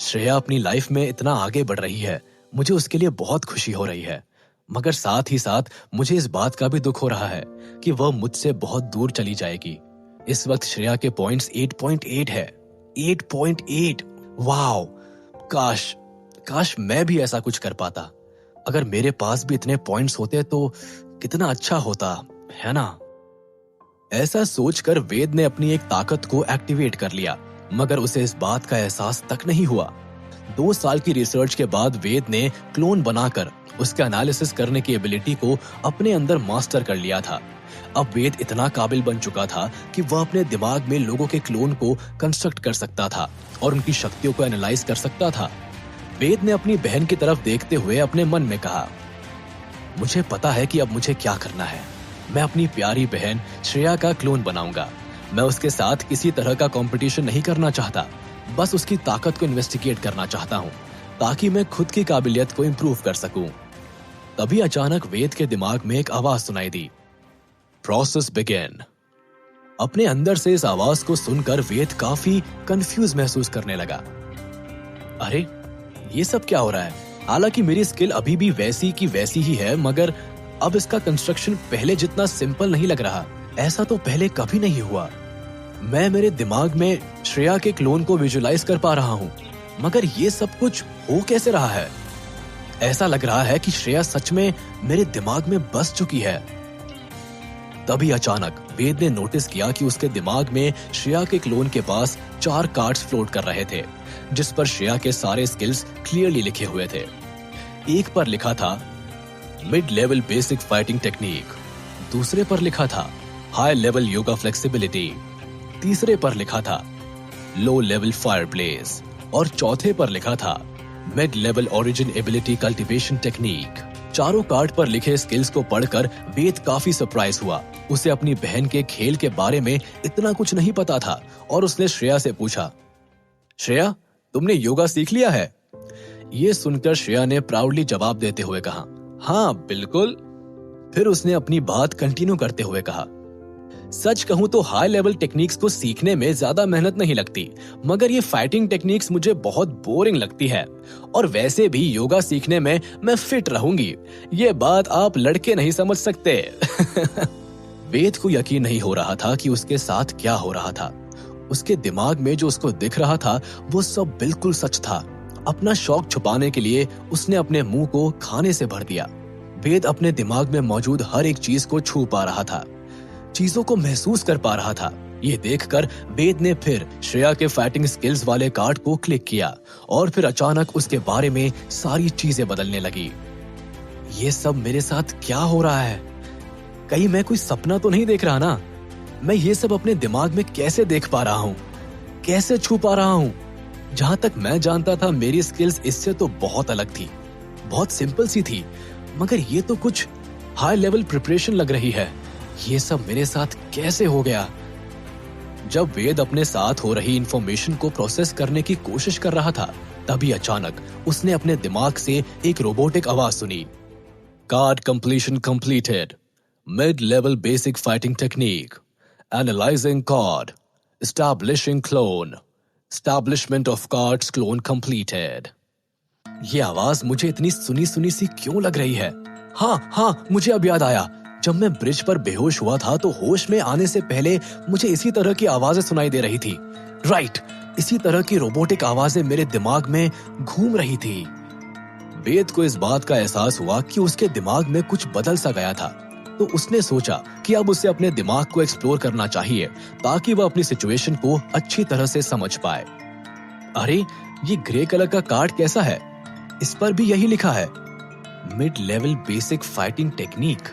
श्रेया अपनी लाइफ में इतना आगे बढ़ रही है, मुझे उसके लिए बहुत खुशी हो रही है, मगर साथ ही साथ मुझे इस बात का भी दुख हो रहा है कि वह मुझसे बहुत दूर चली जाएगी। इस वक्त श्रेया के पॉइंट्स 8.8 है। 8.8, वाओ! काश मैं भी ऐसा कुछ कर पाता। अगर मेरे पास भी इतने पॉइंट्स होते तो कितना अच्छा होता, है ना? ऐसा सोचकर वेद ने अपनी एक ताकत को एक्टिवेट कर लिया, मगर उसे इस बात का एहसास तक नहीं हुआ। 2 साल की रिसर्च के बाद वेद ने क्लोन बनाकर उसके एनालिसिस करने की एबिलिटी को अपने अंदर मास्टर कर लिया था। अब वेद इतना काबिल बन चुका था कि वह अपने दिमाग में लोगों के क्लोन को कंस्ट्रक्ट कर सकता था और उनकी शक्तियों को एनालाइज कर सकता था। वेद ने अपनी बहन की तरफ देखते हुए अपने मन में कहा, मुझे पता है कि अब मुझे क्या करना है। मैं अपनी प्यारी बहन श्रेया का क्लोन बनाऊंगा। मैं उसके साथ किसी तरह का कंपटीशन नहीं करना चाहता, बस उसकी ताकत को इन्वेस्टिगेट करना चाहता हूँ ताकि मैं खुद की काबिलियत को इंप्रूव कर सकूं। तभी अचानक वेद के दिमाग में एक आवाज सुनाई दी, प्रोसेस बिगिन। अपने अंदर से इस आवाज को सुनकर वेद काफी कंफ्यूज महसूस करने लगा। अरे, ये सब क्या हो रहा है? हालांकि मेरी स्किल अभी भी वैसी की वैसी ही है, मगर अब इसका कंस्ट्रक्शन पहले जितना सिंपल नहीं लग रहा। ऐसा तो पहले कभी नहीं हुआ। मैं मेरे दिमाग में श्रेया के क्लोन को विजुलाइज कर पा रहा हूँ, मगर ये सब कुछ हो कैसे रहा है? ऐसा लग रहा है कि श्रेया सच में मेरे दिमाग में बस चुकी है। तभी अचानक वेद ने नोटिस किया कि उसके दिमाग में श्रेया के क्लोन के पास 4 कार्ड्स फ्लोट कर रहे थे, जिस पर श्रेया के सारे स्किल्स क्लियरली लिखे हुए थे। एक पर लिखा था mid level basic fighting technique, दूसरे पर लिखा था हाई लेवल योगा फ्लेक्सिबिलिटी, तीसरे पर लिखा था लो लेवल फायर ब्लेज और चौथे पर लिखा था mid level origin ability cultivation technique. चारों कार्ड पर लिखे स्किल्स को पढ़कर वेद काफी सरप्राइज हुआ। उसे अपनी बहन के खेल के बारे में इतना कुछ नहीं पता था और उसने श्रेया से पूछा, श्रेया, तुमने योगा सीख लिया है? ये सुनकर श्रेया ने प्राउडली जवाब देते हुए कहा, हाँ बिल्कुल। फिर उसने अपनी बात कंटिन्यू करते हुए कहा, सच कहूं तो हाई लेवल टेक्निक्स को सीखने में ज्यादा मेहनत नहीं लगती, मगर ये फाइटिंग टेक्निक्स मुझे बहुत बोरिंग लगती है। और वैसे भी योगा सीखने में मैं फिट रहूंगी। ये बात आप लड़के नहीं समझ सकते। वेद को यकीन नहीं हो रहा था कि उसके साथ क्या हो रहा था। उसके दिमाग में जो उसको दिख रहा था वो सब बिल्कुल सच था। अपना शौक छुपाने के लिए उसने अपने मुंह को खाने से भर दिया। वेद अपने दिमाग में मौजूद हर एक चीज को छू पा रहा था, चीजों को महसूस कर पा रहा था। ये देखकर वेद ने फिर श्रेया के फाइटिंग स्किल्स वाले कार्ड को क्लिक किया और फिर अचानक उसके बारे में सारी चीजें बदलने लगी। ये सब मेरे साथ क्या हो रहा है? कहीं मैं कोई सपना तो नहीं देख रहा ना? मैं ये सब अपने दिमाग में कैसे देख पा रहा हूँ, कैसे छू पा रहा हूँ? जहां तक मैं जानता था मेरी स्किल्स इससे तो बहुत अलग थी, बहुत सिंपल सी थी, मगर ये तो कुछ हाई लेवल प्रिपरेशन लग रही है। ये सब मेरे साथ कैसे हो गया? जब वेद अपने साथ हो रही इंफॉर्मेशन को प्रोसेस करने की कोशिश कर रहा था, तभी अचानक उसने अपने दिमाग से एक रोबोटिक आवाज सुनी। Card completion completed, mid level basic fighting technique, analysing card, establishing clone, establishment of cards clone completed. ये आवाज मुझे इतनी सुनी सुनी सी क्यों लग रही है? हाँ, मुझे अब याद आया। जब मैं ब्रिज पर बेहोश हुआ था तो होश में आने से पहले मुझे इसी तरह की आवाजें सुनाई दे रही थी। राइट, इसी तरह की रोबोटिक आवाजें मेरे दिमाग में घूम रही थी। वेद को इस बात का एहसास हुआ कि उसके दिमाग में कुछ बदल सा गया था, तो उसने सोचा कि अब उसे अपने दिमाग को एक्सप्लोर करना चाहिए ताकि वह अपनी सिचुएशन को अच्छी तरह से समझ पाए। अरे, ये ग्रे कलर का कार्ड कैसा है? इस पर भी यही लिखा है, mid level basic fighting technique.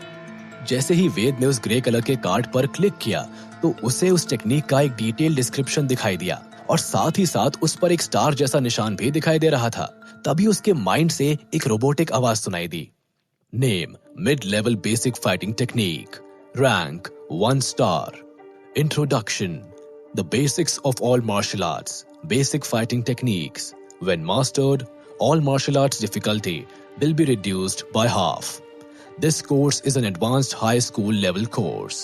जैसे ही वेद ने उस ग्रे कलर के कार्ड पर क्लिक किया तो उसे उस टेक्निक का एक डिटेल डिस्क्रिप्शन दिखाई दिया और साथ ही साथ उस पर एक स्टार जैसा निशान भी दिखाई दे रहा था। तभी उसके माइंड से एक रोबोटिक आवाज सुनाई दी। Name, mid level basic fighting technique, rank 1 star, introduction, the basics of all martial arts, basic fighting techniques, when mastered all martial arts difficulty will be reduced by half. This course is an advanced high school level course.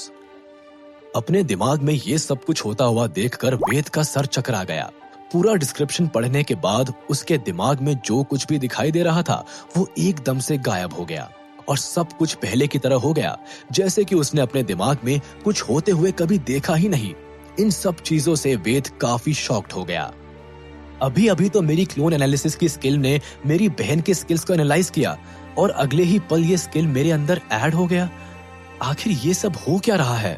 अपने दिमाग में ये सब कुछ होता हुआ देखकर वेद का सर चकरा गया। पूरा डिस्क्रिप्शन पढ़ने के बाद उसके दिमाग में जो कुछ भी दिखाई दे रहा था वो एकदम से गायब हो गया और सब कुछ पहले की तरह हो गया, जैसे कि उसने अपने दिमाग में कुछ होते हुए कभी देखा ही नहीं। इन सब चीजों से वेद काफी शॉक्ड हो गया। अभी अभी तो मेरी क्लोन एनालिसिस की स्किल ने मेरी बहन के स्किल्स को एनालाइज किया और अगले ही पल ये स्किल मेरे अंदर ऐड हो गया। आखिर ये सब हो क्या रहा है?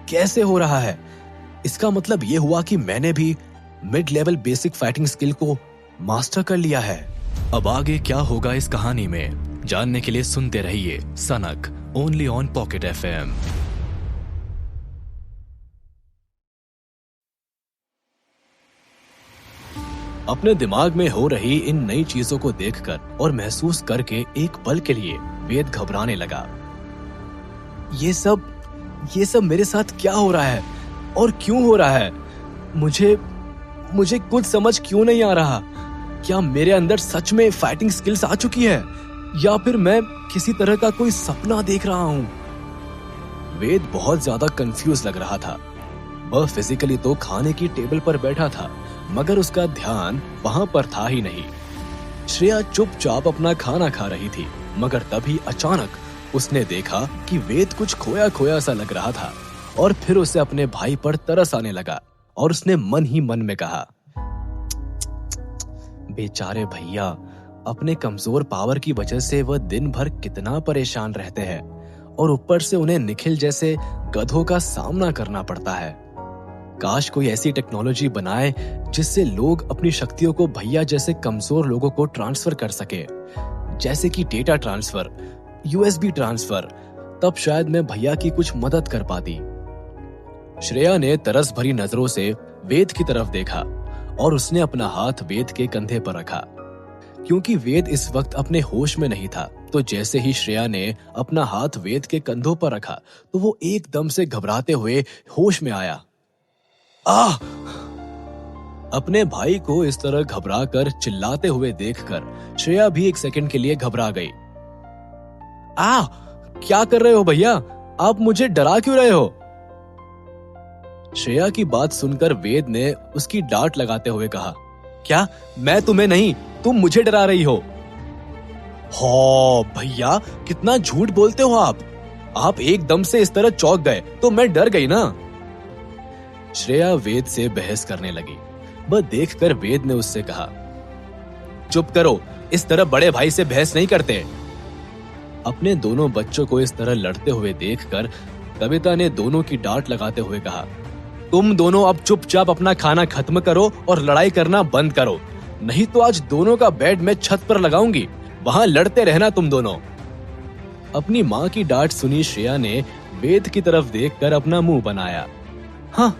कैसे हो रहा है? इसका मतलब ये हुआ कि मैंने भी mid level basic fighting skill को मास्टर कर लिया है। अब आगे क्या होगा इस कहानी में जानने के लिए सुनते रहिए सनक, ओनली ऑन पॉकेट FM। अपने दिमाग में हो रही इन नई चीजों को देखकर और महसूस करके एक पल के लिए वेद घबराने लगा। ये सब मेरे साथ क्या हो रहा है और क्यों हो रहा है? मुझे कुछ समझ क्यों नहीं आ रहा। क्या मेरे अंदर सच में फाइटिंग स्किल्स आ चुकी है या फिर मैं किसी तरह का कोई सपना देख रहा हूँ? वेद बहुत ज्यादा कंफ्यूज लग रहा था। वह फिजिकली तो खाने की टेबल पर बैठा था, मगर उसका ध्यान वहां पर था ही नहीं। श्रेया चुपचाप अपना खाना खा रही थी, मगर तभी अचानक उसने देखा कि वेद कुछ खोया खोया सा लग रहा था और फिर उसे अपने भाई पर तरस आने लगा और उसने मन ही मन में कहा, बेचारे भैया, अपने कमजोर पावर की वजह से वह दिन भर कितना परेशान रहते हैं और ऊपर से उन्हें निखिल जैसे गधों का सामना करना पड़ता है। काश कोई ऐसी टेक्नोलॉजी बनाए जिससे लोग अपनी शक्तियों को भैया जैसे कमजोर लोगों को ट्रांसफर कर सके, जैसे कि डेटा ट्रांसफर, USB ट्रांसफर। तब शायद मैं भैया की कुछ मदद कर पाती। श्रेया ने तरस भरी नजरों से वेद की तरफ देखा और उसने अपना हाथ वेद के कंधे पर रखा। क्योंकि वेद इस वक्त अपने होश में नहीं था, तो जैसे ही श्रेया ने अपना हाथ वेद के कंधों पर रखा तो वो एकदम से घबराते हुए होश में आया। अपने भाई को इस तरह घबराकर चिल्लाते हुए देखकर श्रेया भी एक सेकंड के लिए घबरा गई। क्या कर रहे हो भैया? आप मुझे डरा क्यों रहे हो? श्रेया की बात सुनकर वेद ने उसकी डांट लगाते हुए कहा, क्या मैं तुम्हें नहीं, तुम मुझे डरा रही हो? भैया, कितना झूठ बोलते हो आप एकदम से इस तरह चौंक गए तो मैं डर गई ना। श्रेया वेद से बहस करने लगी। वह देखकर वेद ने उससे कहा, चुप करो, इस तरह बड़े भाई से बहस नहीं करते। अपने दोनों बच्चों को इस तरह लड़ते हुए देखकर कविता ने दोनों की डांट लगाते हुए कहा, तुम दोनों अब चुपचाप अपना खाना खत्म करो और लड़ाई करना बंद करो, नहीं तो आज दोनों का बेड मैं छत पर लगाऊंगी, वहां लड़ते रहना तुम दोनों। अपनी माँ की डांट सुनी श्रेया ने वेद की तरफ देखकर अपना मुंह बनाया। हाँ,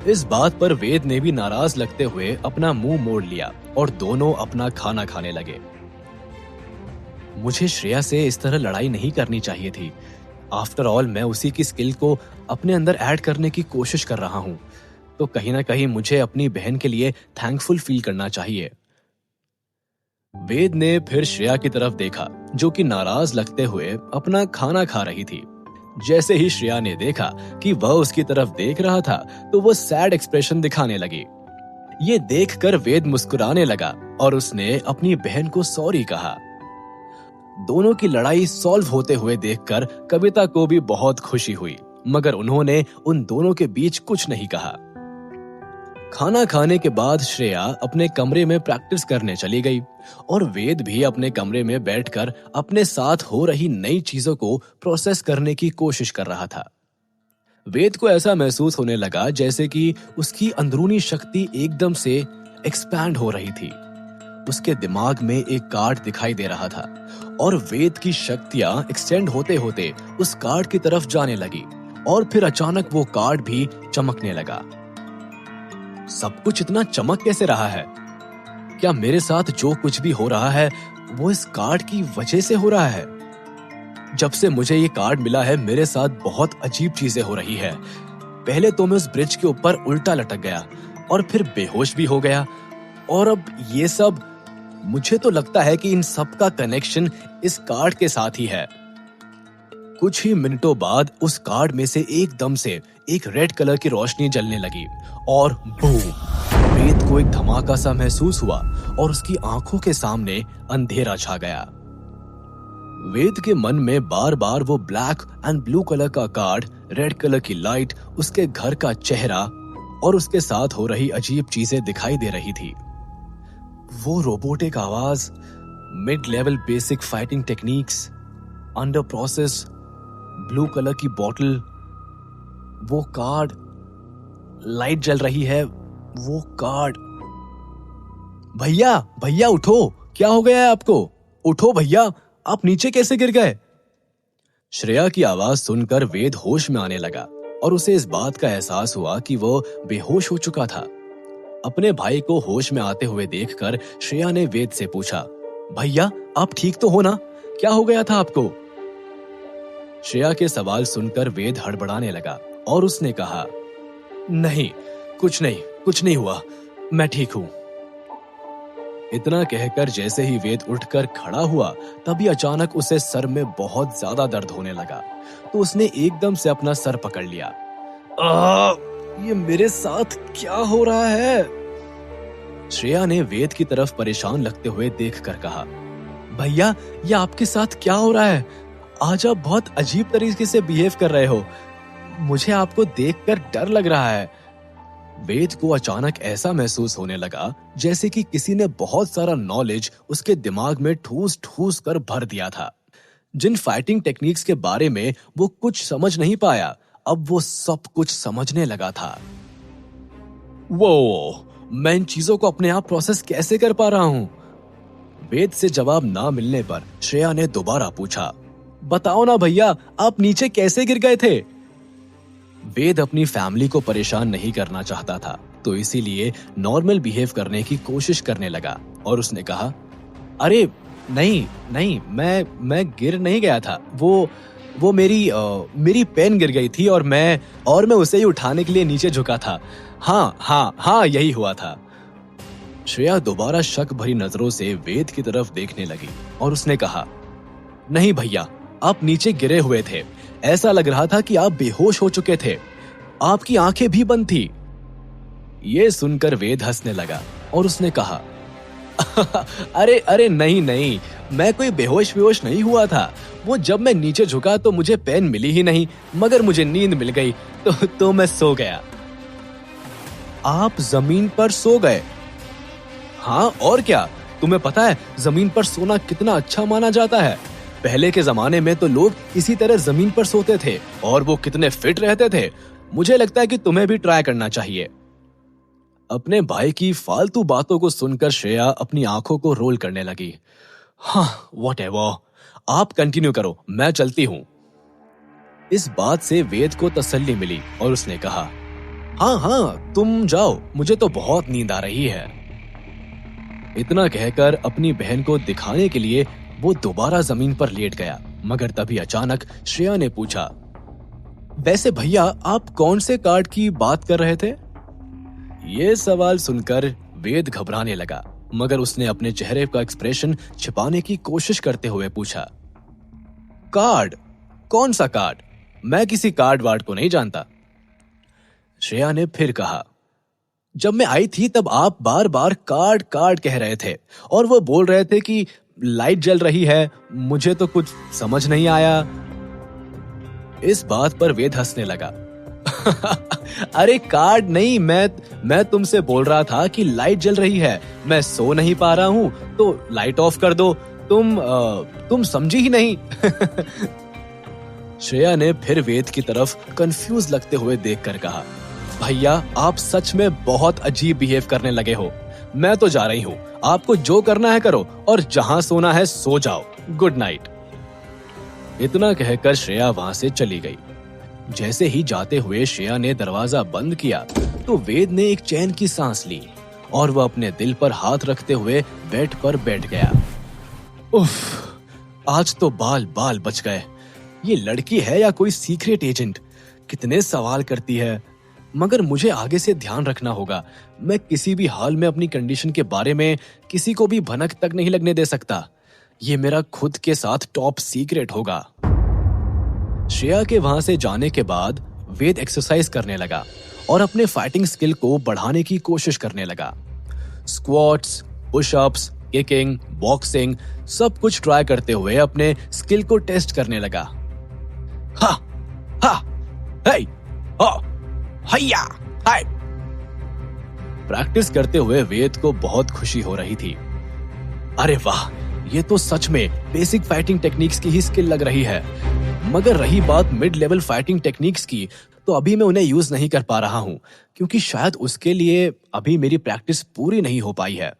इस बात पर वेद ने भी नाराज लगते हुए अपना मुंह मोड़ लिया और दोनों अपना खाना खाने लगे। मुझे श्रेया से इस तरह लड़ाई नहीं करनी चाहिए थी। आफ्टर ऑल मैं उसी की स्किल को अपने अंदर ऐड करने की कोशिश कर रहा हूं, तो कहीं ना कहीं मुझे अपनी बहन के लिए थैंकफुल फील करना चाहिए। वेद ने फिर श्रेया की तरफ देखा, जो कि नाराज लगते हुए अपना खाना खा रही थी। जैसे ही श्रेया ने देखा कि वह उसकी तरफ देख रहा था, तो वो सैड एक्सप्रेशन दिखाने लगी। ये देखकर वेद मुस्कुराने लगा और उसने अपनी बहन को सॉरी कहा। दोनों की लड़ाई सॉल्व होते हुए देखकर कविता को भी बहुत खुशी हुई, मगर उन्होंने उन दोनों के बीच कुछ नहीं कहा। खाना खाने के बाद श्रेया अपने कमरे में प्रैक्टिस करने चली गई और वेद भी अपने कमरे में बैठकर अपने साथ हो रही नई चीजों को प्रोसेस करने की कोशिश कर रहा था। वेद को ऐसा महसूस होने लगा जैसे कि उसकी अंदरूनी शक्ति एकदम से एक्सपैंड हो रही थी। उसके दिमाग में एक कार्ड दिखाई दे रहा था और वेद की शक्तियां एक्सटेंड होते होते उस कार्ड की तरफ जाने लगी और फिर अचानक वो कार्ड भी चमकने लगा। सब कुछ इतना चमक कैसे रहा है? क्या मेरे साथ जो कुछ भी हो रहा है वो इस कार्ड की वजह से हो रहा है? जब से मुझे ये कार्ड मिला है मेरे साथ बहुत अजीब चीजें हो रही है। पहले तो मैं उस ब्रिज के ऊपर उल्टा लटक गया और फिर बेहोश भी हो गया, और अब ये सब। मुझे तो लगता है कि इन सब का कनेक्शन इस कार्ड के साथ ही है। कुछ ही मिनटों बाद उस कार्ड में से एकदम से एक रेड कलर की रोशनी जलने लगी और बूम! वेद को एक धमाका सा महसूस हुआ और उसकी आंखों के सामने अंधेरा छा गया। वेद के मन में बार बार वो ब्लैक एंड ब्लू कलर का कार्ड, रेड कलर की लाइट, उसके घर का चेहरा और उसके साथ हो रही अजीब चीजें दिखाई दे रही थी। वो रोबोटिक आवाज, mid level basic fighting techniques, under process, blue colour की बॉटल, वो कार्ड, लाइट जल रही है, वो कार्ड। भैया भैया उठो, क्या हो गया है आपको? उठो भैया, आप नीचे कैसे गिर गए? श्रेया की आवाज सुनकर वेद होश में आने लगा और उसे इस बात का एहसास हुआ कि वो बेहोश हो चुका था। अपने भाई को होश में आते हुए देखकर श्रेया ने वेद से पूछा, भैया आप ठीक तो हो ना? क्या हो गया था आपको? श्रेया के सवाल सुनकर वेद हड़बड़ाने लगा और उसने कहा, नहीं, कुछ नहीं हुआ, मैं ठीक हूं। इतना कहकर जैसे ही वेद उठकर खड़ा हुआ, तभी अचानक उसे सर में बहुत ज्यादा दर्द होने लगा, तो उसने एकदम से अपना सर पकड़ लिया। ये मेरे साथ क्या हो रहा है? श्रेया ने वेद की तरफ परेशान लगते हुए देखकर कहा, भैया ये आपके साथ क्या हो रहा है? आज आप बहुत अजीब तरीके से बिहेव कर रहे हो, मुझे आपको देखकर डर लग रहा है। वेद को अचानक ऐसा महसूस होने लगा जैसे कि किसी ने बहुत सारा नॉलेज उसके दिमाग में ठूस ठूस कर भर दिया था। जिन फाइटिंग टेक्निक्स के बारे में वो कुछ समझ नहीं पाया, अब वो सब कुछ समझने लगा था। वो मैं इन चीजों को अपने आप प्रोसेस कैसे कर पा रहा हूं? वेद से जवाब ना मिलने पर श्रेया ने दोबारा पूछा, बताओ ना भैया, आप नीचे कैसे गिर गए थे? वेद अपनी फैमिली को परेशान नहीं करना चाहता था, तो इसीलिए नॉर्मल बिहेव करने की कोशिश करने लगा और उसने कहा, अरे नहीं, मैं गिर नहीं गया था। वो मेरी पेन गिर गई थी और मैं उसे ही उठाने के लिए नीचे झुका था। हाँ, यही हुआ था। श्रेया दोबारा शक भरी नजरों से वेद की तरफ देखने लगी और उसने कहा, नहीं भैया, आप नीचे गिरे हुए थे, ऐसा लग रहा था कि आप बेहोश हो चुके थे, आपकी आंखें भी बंद थी। ये सुनकर वेद हंसने लगा और उसने कहा, अरे नहीं, मैं कोई बेहोश नहीं हुआ था। वो जब मैं नीचे झुका तो मुझे पेन मिली ही नहीं, मगर मुझे नींद मिल गई तो मैं सो गया। आप जमीन पर सो गए? हाँ और क्या, तुम्हें पता है जमीन पर सोना कितना अच्छा माना जाता है। पहले के जमाने में तो लोग इसी तरह जमीन पर सोते थे और वो कितने फिट रहते थे। मुझे लगता है कि तुम्हें भी ट्राई करना चाहिए। अपने भाई की फालतू बातों को सुनकर श्रेया अपनी आंखों को रोल करने लगी। हाँ व्हाटएवर, आप कंटिन्यू करो, मैं चलती हूँ। इस बात से वेद को तसल्ली मिली और उसने कहा, हाँ हाँ तुम जाओ, मुझे तो बहुत नींद आ रही है। इतना कहकर अपनी बहन को दिखाने के लिए वो दोबारा जमीन पर लेट गया, मगर तभी अचानक श्रेया ने पूछा, वैसे भैया आप कौन से कार्ड की बात कर रहे थे? ये सवाल सुनकर वेद घबराने लगा, मगर उसने अपने चेहरे का एक्सप्रेशन छिपाने की कोशिश करते हुए पूछा, कार्ड? कौन सा कार्ड? मैं किसी कार्ड वार्ड को नहीं जानता। श्रेया ने फिर कहा, जब मैं आई थी तब आप बार बार कार्ड कार्ड कह रहे थे और वो बोल रहे थे कि लाइट जल रही है, मुझे तो कुछ समझ नहीं आया। इस बात पर वेद हंसने लगा। अरे कार्ड नहीं, मैं तुमसे बोल रहा था कि लाइट जल रही है, मैं सो नहीं पा रहा हूं तो लाइट ऑफ कर दो। तुम समझी ही नहीं। श्रेया ने फिर वेद की तरफ कंफ्यूज लगते हुए देखकर कहा, भैया आप सच में बहुत अजीब बिहेव करने लगे हो। मैं तो जा रही हूँ, आपको जो करना है करो और जहां सोना है सो जाओ। Good night. इतना कहकर श्रेया वहां से चली गई। जैसे ही जाते हुए श्रेया ने दरवाजा बंद किया तो वेद ने एक चैन की सांस ली और वह अपने दिल पर हाथ रखते हुए बेड पर बैठ गया। उफ, आज तो बाल बाल बच गए। ये लड़की है या कोई सीक्रेट एजेंट? कितने सवाल करती है। मगर मुझे आगे से ध्यान रखना होगा। मैं किसी भी हाल में अपनी कंडीशन के बारे में किसी को भी भनक तक नहीं लगने दे सकता। ये मेरा खुद के साथ टॉप सीक्रेट होगा। श्रेया के वहां से जाने के बाद वेद एक्सरसाइज करने लगा और अपने फाइटिंग स्किल को बढ़ाने की कोशिश करने लगा। स्क्वाट्स, पुशअप्स, किकिंग, बॉक्सिंग सब कुछ ट्राई करते हुए अपने स्किल को टेस्ट करने लगा। हा हा हे हा हैया हाय। प्रैक्टिस करते हुए वेद को बहुत खुशी हो रही थी। अरे वाह, ये तो सच में बेसिक फाइटिंग टेक्निक्स की ही स्किल लग रही है। मगर रही बात मिड लेवल फाइटिंग टेक्निक्स की, तो अभी मैं उन्हें यूज नहीं कर पा रहा हूं क्योंकि शायद उसके लिए अभी मेरी प्रैक्टिस पूरी नहीं हो पाई है।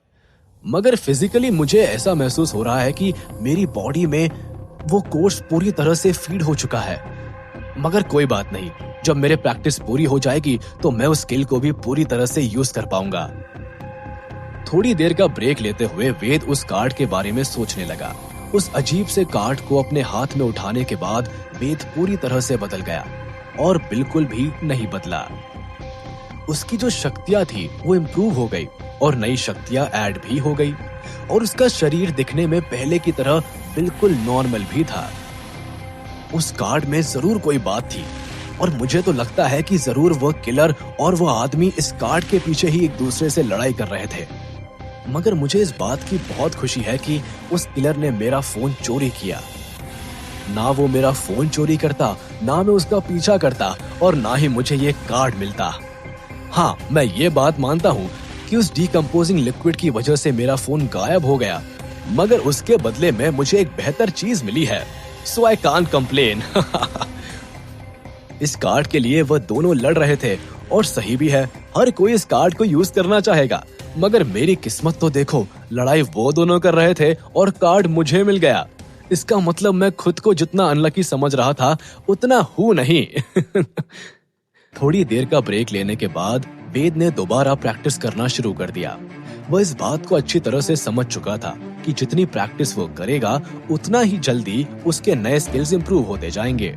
मगर फिजिकली मुझे ऐसा महसूस हो रहा है कि मेरी बॉडी में वो कोर्स पूरी तरह से फीड हो चुका है। मगर कोई बात नहीं, जब मेरे प्रैक्टिस पूरी हो जाएगी तो मैं उस स्किल को भी पूरी तरह से यूज कर पाऊंगा। थोड़ी देर का ब्रेक लेते हुए वेद उस कार्ड के बारे में सोचने लगा। उस अजीब से कार्ड को अपने हाथ में उठाने के बाद वेद पूरी तरह से बदल गया और बिल्कुल भी नहीं बदला। उसकी जो शक्तियां थी वो इम्प्रूव हो गई और नई शक्तियां ऐड भी हो गई और उसका शरीर दिखने में पहले की तरह बिल्कुल नॉर्मल भी था। उस कार्ड में जरूर कोई बात थी और मुझे तो लगता है कि जरूर वह किलर और वह आदमी इस कार्ड के पीछे ही एक दूसरे से लड़ाई कर रहे थे। मगर मुझे इस बात की बहुत खुशी है कि उस किलर ने मेरा फोन चोरी किया। ना वो मेरा फोन चोरी करता, ना मैं उसका पीछा करता और ना ही मुझे ये कार्ड मिलता। हाँ, मैं ये बात मानता हूँ कि उस डिकम्पोजिंग लिक्विड की वजह से मेरा फोन गायब हो गया, मगर उसके बदले में मुझे एक बेहतर चीज मिली है, सो आई कांट कंप्लेन। इस कार्ड के लिए वह दोनों लड़ रहे थे और सही भी है, हर कोई इस कार्ड को यूज करना चाहेगा। मगर मेरी किस्मत तो देखो, लड़ाई वो दोनों कर रहे थे और कार्ड मुझे मिल गया। इसका मतलब मैं खुद को जितना अनलकी समझ रहा था उतना हूं नहीं। थोड़ी देर का ब्रेक लेने के बाद वेद ने दोबारा प्रैक्टिस करना शुरू कर दिया। वह इस बात को अच्छी तरह से समझ चुका था कि जितनी प्रैक्टिस वो करेगा उतना ही जल्दी उसके नए स्किल्स इंप्रूव होते जाएंगे।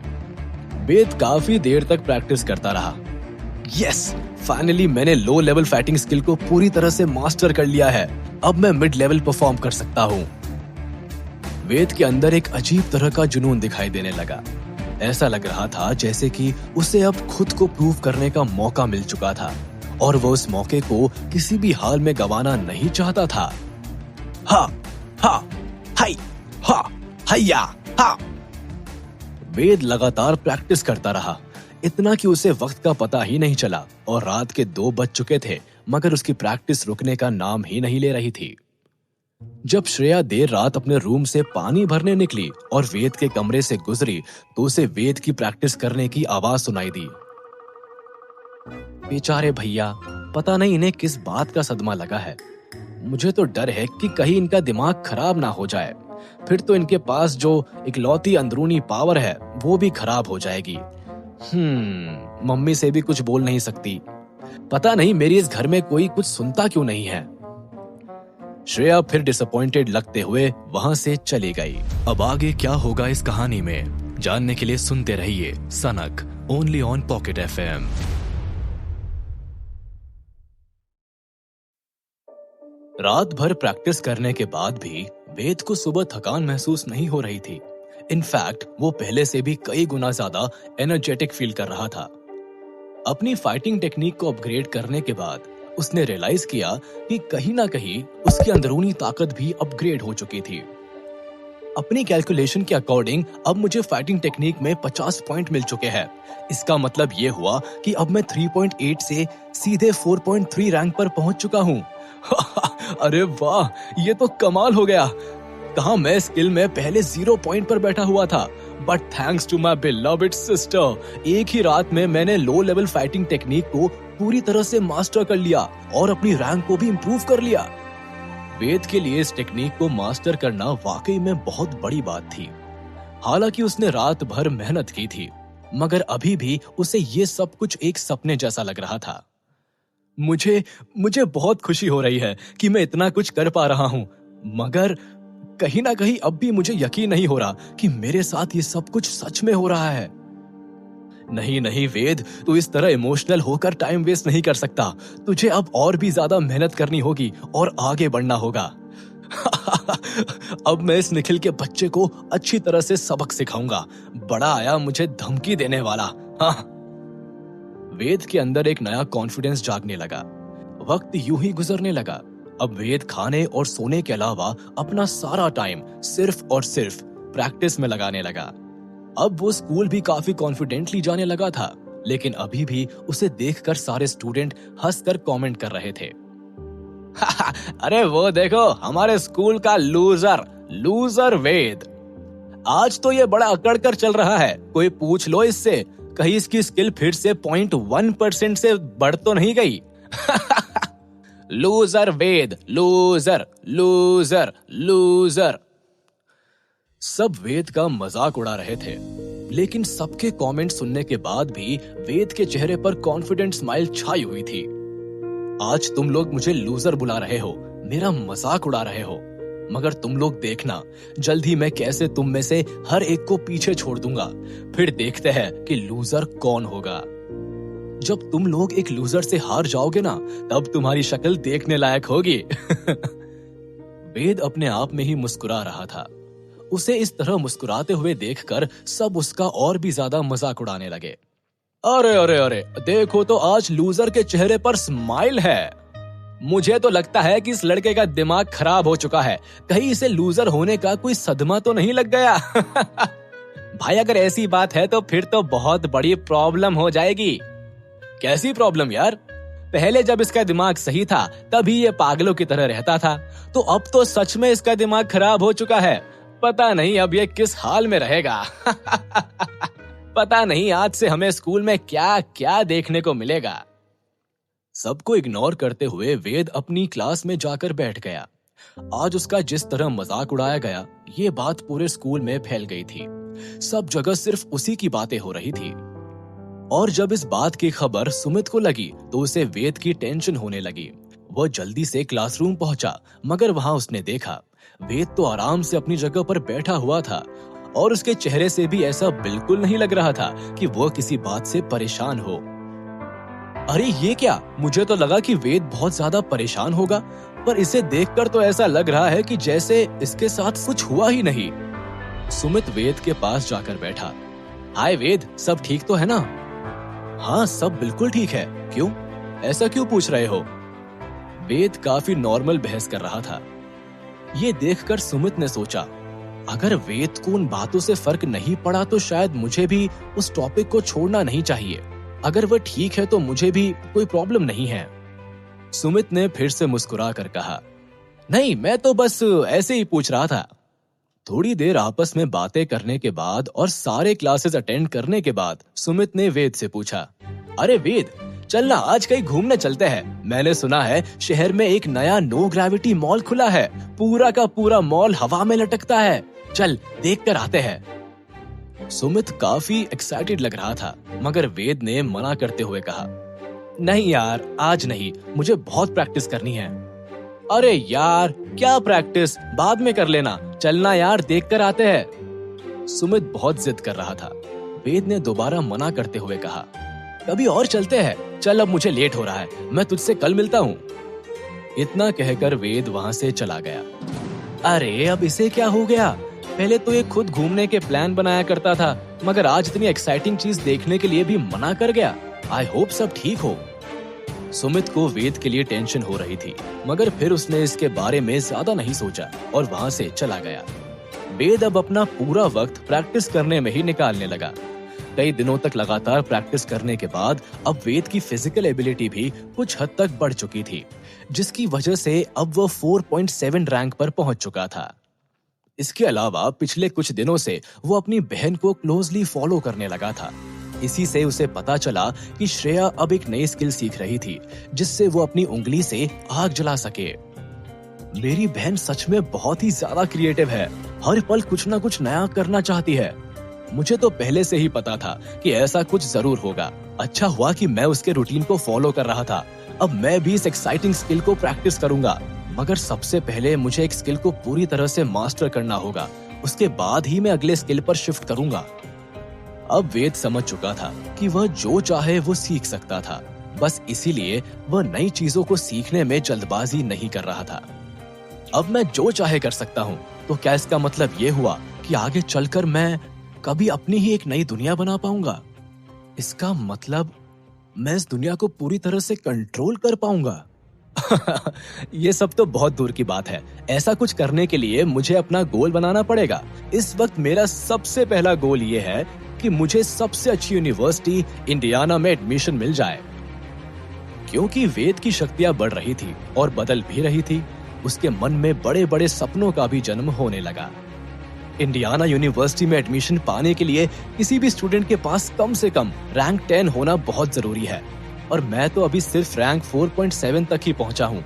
वेद काफी देर तक प्रैक्टिस करता रहा। यस, फाइनली मैंने लो लेवल फाइटिंग स्किल को पूरी तरह से मास्टर कर लिया है। अब मैं मिड लेवल परफॉर्म कर सकता हूँ। वेद के अंदर एक अजीब तरह का जुनून दिखाई देने लगा। ऐसा लग रहा था जैसे कि उसे अब खुद को प्रूव करने का मौका मिल चुका था और वो उस मौके को किसी भी हाल में गंवाना नहीं चाहता था। हा हा हाय हा हैया हा। वेद लगातार प्रैक्टिस करता रहा। इतना कि उसे वक्त का पता ही नहीं चला और रात के 2 बज चुके थे, मगर उसकी प्रैक्टिस रुकने का नाम ही नहीं ले रही थी। जब श्रेया देर रात अपने रूम से पानी भरने निकली और वेद के कमरे से गुजरी तो उसे वेद की प्रैक्टिस करने की आवाज सुनाई दी। बेचारे भैया, पता नहीं इन्हें किस बात का सदमा लगा है। मुझे तो डर है कि कहीं इनका दिमाग खराब ना हो जाए, फिर तो इनके पास जो इकलौती अंदरूनी पावर है वो भी खराब हो जाएगी। मम्मी से भी कुछ बोल नहीं सकती। पता नहीं मेरी इस घर में कोई कुछ सुनता क्यों नहीं है। श्रेया फिर डिसअपॉइंटेड लगते हुए वहां से चली गई। अब आगे क्या होगा इस कहानी में जानने के लिए सुनते रहिए सनक, ओनली ऑन पॉकेट FM। रात भर प्रैक्टिस करने के बाद भी वेद को सुबह थकान महसूस नहीं हो रही थी। इनफैक्ट वो पहले से भी कई गुना ज्यादा एनर्जेटिक फील कर रहा था। अपनी फाइटिंग टेक्निक को अपग्रेड करने के बाद उसने रियलाइज किया कि कहीं ना कहीं उसकी अंदरूनी ताकत भी अपग्रेड हो चुकी थी। अपनी कैलकुलेशन के अकॉर्डिंग अब मुझे फाइटिंग टेक्निक में 50 पॉइंट मिल चुके हैं। इसका मतलब ये हुआ कि अब मैं 3.8 से सीधे 4.3 रैंक पर पहुंच चुका हूं। अरे वाह, ये तो कमाल हो गया। कहा मैं स्किल में पहले 0 पॉइंट पर बैठा हुआ था, but thanks to my beloved sister एक ही रात में मैंने लो लेवल फाइटिंग टेक्निक को पूरी तरह से मास्टर कर लिया और अपनी रैंक को भी इंप्रूव कर लिया। वेद के लिए इस टेक्निक को मास्टर करना वाकई में बहुत बड़ी बात थी। हालांकि उसने रात भर मेहनत की थी, मगर अभी भी उसे ये सब कुछ एक सपने जैसा लग रहा था। मुझे बहुत खुशी हो रही है कि मैं इतना कुछ कर पा रहा हूं, मगर कहीं ना कहीं अब भी मुझे यकीन नहीं हो रहा कि मेरे साथ ये सब कुछ सच में हो रहा है। नहीं वेद, तू इस तरह इमोशनल होकर टाइम वेस्ट नहीं कर सकता। तुझे अब और भी ज्यादा मेहनत करनी होगी और आगे बढ़ना होगा। अब मैं इस निखिल के बच्चे को अच्छी तरह से सबक सिखाऊंगा। बड़ा आया मुझे धमकी देने वाला। हाँ। वेद के अंदर एक नया कॉन्फिडेंस जागने लगा। वक्त यूं ही गुजरने लगा। अब वेद खाने और सोने के अलावा अपना सारा टाइम सिर्फ और सिर्फ प्रैक्टिस में लगाने लगा। अब वो स्कूल भी काफी कॉन्फिडेंटली जाने लगा था, लेकिन अभी भी उसे देखकर सारे स्टूडेंट हंसकर कमेंट कर रहे थे। अरे वो देखो, हमारे स्कूल का लूजर वेद। आज तो ये बड़ा अकड़ कर चल रहा है। कोई पूछ लो इससे, कहीं इसकी स्किल फिर से 0.1% से बढ़ तो नहीं गई। लूजर वेद, लूजर। सब वेद का मजाक उड़ा रहे थे, लेकिन सबके कमेंट सुनने के बाद भी वेद के चेहरे पर कॉन्फिडेंट स्माइल छाई हुई थी। आज तुम लोग मुझे लूजर बुला रहे हो, मेरा मजाक उड़ा रहे हो, मगर तुम लोग देखना, जल्द ही मैं कैसे तुम में से हर एक को पीछे छोड़ दूंगा। फिर देखते हैं कि लूजर कौन होगा। जब तुम लोग एक लूजर से हार जाओगे ना, तब तुम्हारी शक्ल देखने लायक होगी। वेद अपने आप में ही मुस्कुरा रहा था। उसे इस तरह मुस्कुराते हुए देखकर सब उसका और भी ज्यादा मजाक उड़ाने लगे। अरे, देखो तो आज लूजर के चेहरे पर स्माइल है। मुझे तो लगता है कि इस लड़के का दिमाग खराब हो चुका है। कहीं इसे लूजर होने का कोई सदमा तो नहीं लग गया। भाई, अगर ऐसी बात है तो फिर तो बहुत बड़ी प्रॉब्लम हो जाएगी। कैसी प्रॉब्लम यार? पहले जब इसका दिमाग सही था तभी ये पागलों की तरह रहता था, तो अब तो सच में इसका दिमाग खराब हो चुका है। पता नहीं अब ये किस हाल में रहेगा। पता नहीं आज से हमें स्कूल में क्या क्या देखने को मिलेगा। सबको इग्नोर करते हुए वेद अपनी क्लास में जाकर बैठ गया। आज उसका जिस तरह मजाक उड़ाया गया, ये बात पूरे स्कूल में फैल गई थी। सब जगह सिर्फ उसी की बातें हो रही थी। और जब इस बात की खबर सुमित को लगी तो उसे वेद की टेंशन होने लगी। वह जल्दी से क्लासरूम पहुंचा, मगर वहां उसने देखा वेद तो आराम से अपनी जगह पर बैठा हुआ था और उसके चेहरे से भी ऐसा बिल्कुल नहीं लग रहा था कि वह किसी बात से परेशान हो। अरे ये क्या? मुझे तो लगा कि वेद बहुत ज्यादा परेशान होगा, पर इसे देखकर तो ऐसा लग रहा है कि जैसे इसके साथ कुछ हुआ ही नहीं। सुमित वेद के पास जाकर बैठा। हाय वेद, सब ठीक तो है ना? हाँ, सब बिल्कुल ठीक है। क्यों? ऐसा क्यों पूछ रहे हो? वेद काफी नॉर्मल बहस कर रहा था। ये देखकर सुमित ने सोचा, अगर वेद को उन बातों से फर्क नहीं पड़ा तो शायद मुझे भी उस टॉपिक को छोड़ना नहीं चाहिए। अगर वह ठीक है तो मुझे भी कोई प्रॉब्लम नहीं है। सुमित ने फिर से मुस्कुरा कर कहा, नहीं, मैं तो बस ऐसे ही पूछ रहा था। थोड़ी देर आपस में बातें करने के बाद और सारे क्लासेस अटेंड करने के बाद सुमित ने वेद से पूछा, अरे वेद, चल ना आज कहीं घूमने चलते हैं। मैंने सुना है शहर में एक नया नो ग्रेविटी मॉल खुला है। पूरा का पूरा मॉल हवा में लटकता है। चल देख कर आते हैं। सुमित काफी एक्साइटेड लग रहा था, मगर वेद ने मना करते हुए कहा, नहीं यार, आज नहीं, मुझे बहुत प्रैक्टिस करनी है। अरे यार, क्या प्रैक्टिस, बाद में कर लेना। चलना यार, देख कर आते हैं। सुमित बहुत जिद कर रहा था। वेद ने दोबारा मना करते हुए कहा, कभी और चलते हैं। चल, अब मुझे लेट हो रहा है, मैं तुझसे कल मिलता हूँ। इतना कहकर वेद वहां से चला गया। अरे अब इसे क्या हो गया? पहले तो ये खुद घूमने के प्लान बनाया करता था, मगर आज इतनी एक्साइटिंग चीज देखने के लिए भी मना कर गया। आई होप सब ठीक हो। सुमित को वेद के लिए टेंशन हो रही थी, मगर फिर उसने इसके बारे में ज्यादा नहीं सोचा और वहां से चला गया। वेद अब अपना पूरा वक्त प्रैक्टिस करने में ही निकालने लगा। कई दिनों तक लगातार प्रैक्टिस करने के बाद अब वेद की फिजिकल एबिलिटी भी कुछ हद तक बढ़ चुकी थी, जिसकी वजह से अब वह 4.7 रैंक पर पहुंच चुका था। इसके अलावा पिछले कुछ दिनों से वो अपनी बहन को क्लोजली फॉलो करने लगा था। इसी से उसे पता चला कि श्रेया अब एक नई स्किल सीख रही थी, जिससे वो अपनी उंगली से आग जला सके। मेरी बहन सच में बहुत ही ज्यादा क्रिएटिव है, हर पल कुछ ना कुछ नया करना चाहती है। मुझे तो पहले से ही पता था कि ऐसा कुछ जरूर होगा। अच्छा हुआ कि मैं उसके रूटीन को फॉलो कर रहा था। अब मैं भी इस एक्साइटिंग स्किल को प्रैक्टिस करूंगा, मगर सबसे पहले मुझे एक स्किल को पूरी तरह से मास्टर करना होगा। उसके बाद ही मैं अगले स्किल पर शिफ्ट करूंगा। अब वेद समझ चुका था कि वह जो चाहे वो सीख सकता था, बस इसीलिए वह नई चीजों को सीखने में जल्दबाजी नहीं कर रहा था। अब मैं जो चाहे कर सकता हूँ, तो क्या इसका मतलब ये हुआ कि आगे चलकर मैं कभी अपनी ही एक नई दुनिया बना पाऊंगा? इसका मतलब मैं इस दुनिया को पूरी तरह से कंट्रोल कर पाऊंगा? ये सब तो बहुत दूर की बात है। ऐसा कुछ करने के लिए मुझे अपना गोल बनाना पड़ेगा। इस वक्त मेरा सबसे पहला गोल ये है कि मुझे सबसे अच्छी यूनिवर्सिटी इंडियाना में एडमिशन मिल जाए। क्योंकि वेद की शक्तियां बढ़ रही थी और बदल भी रही थी, उसके मन में बड़े बड़े सपनों का भी जन्म होने लगा। इंडियाना यूनिवर्सिटी में एडमिशन पाने के लिए किसी भी स्टूडेंट के पास कम से कम रैंक 10 होना बहुत जरूरी है, और मैं तो अभी सिर्फ रैंक 4.7 तक ही पहुंचा हूं।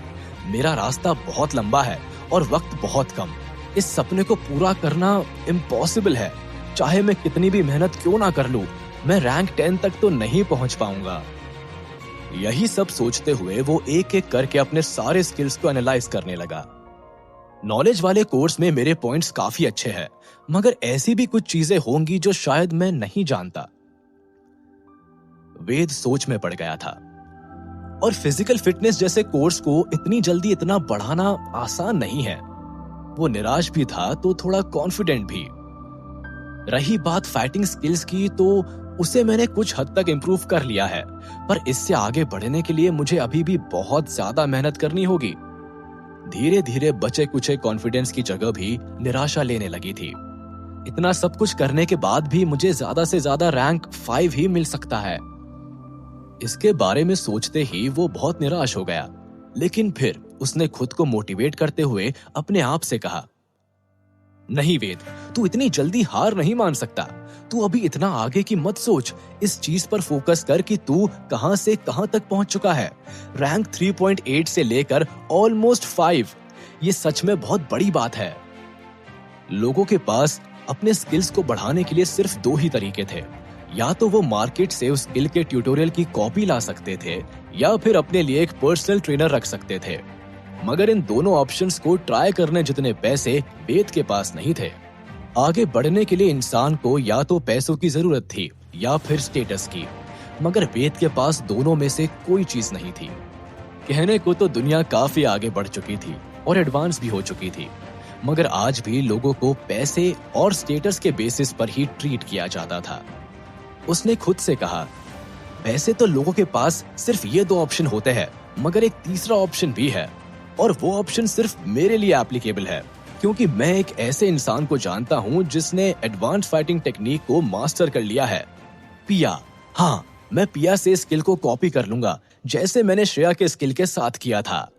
मेरा रास्ता बहुत लंबा है और वक्त बहुत कम। इस सपने को पूरा करना इम्पॉसिबल है। चाहे मैं कितनी भी मेहनत क्यों ना कर लूं, मैं रैंक 10 तक तो नहीं पहुंच पाऊंगा। यही सब सोचते हुए वो एक एक करके अपने सारे स्किल्स को एनालाइज करने लगा। नॉलेज वाले कोर्स में मेरे पॉइंट्स काफी अच्छे हैं, मगर ऐसी भी कुछ चीजें होंगी जो शायद मैं नहीं जानता। वेद सोच में पड़ गया था, और फिजिकल फिटनेस जैसे कोर्स को इतनी जल्दी इतना बढ़ाना आसान नहीं है। वो निराश भी था तो थोड़ा कॉन्फिडेंट भी। रही बात फाइटिंग स्किल्स की, तो उसे मैंने कुछ हद तक इंप्रूव कर लिया है, पर इससे आगे बढ़ने के लिए मुझे अभी भी बहुत ज्यादा मेहनत करनी होगी। धीरे धीरे बचे कुचे कॉन्फिडेंस की जगह भी निराशा लेने लगी थी। इतना सब कुछ करने के बाद भी मुझे ज्यादा से ज्यादा रैंक 5 ही मिल सकता है। इसके बारे में सोचते ही वो बहुत निराश हो गया, लेकिन फिर उसने खुद को मोटिवेट करते हुए अपने आप से कहा, नहीं वेद, तू इतनी जल्दी हार नहीं मान सकता। तू अभी इतना आगे की मत सोच। इस चीज पर फोकस कर कि तू कहां से कहां तक पहुंच चुका है। रैंक 3.8 से लेकर ऑलमोस्ट 5, ये सच में बहुत बड़ी बात है। लोगों के पास अपने स्किल्स को बढ़ाने के लिए सिर्फ 2 ही तरीके थे। या तो वो मार्केट से उस स्किल के ट्यूटोरियल की कॉपी ला सकते थे, या फिर अपने लिए एक पर्सनल ट्रेनर रख सकते थे। मगर इन दोनों ऑप्शंस को ट्राई करने जितने पैसे वेद के पास नहीं थे। आगे बढ़ने के लिए इंसान को या तो पैसों की जरूरत थी या फिर स्टेटस की, मगर वेद के पास दोनों में से कोई चीज नहीं थी। कहने को तो दुनिया काफी आगे बढ़ चुकी थी और एडवांस भी हो चुकी थी, मगर आज भी लोगों को पैसे और स्टेटस के बेसिस पर ही ट्रीट किया जाता था। उसने खुद से कहा, वैसे तो लोगों के पास सिर्फ ये 2 ऑप्शन होते हैं, मगर एक तीसरा ऑप्शन भी है, और वो ऑप्शन सिर्फ मेरे लिए एप्लीकेबल है। क्योंकि मैं एक ऐसे इंसान को जानता हूँ जिसने एडवांस फाइटिंग टेक्निक को मास्टर कर लिया है। पिया, हाँ, मैं पिया से स्किल को कॉपी कर लूंगा, जैसे मैंने श्रेया के स्किल के साथ किया था।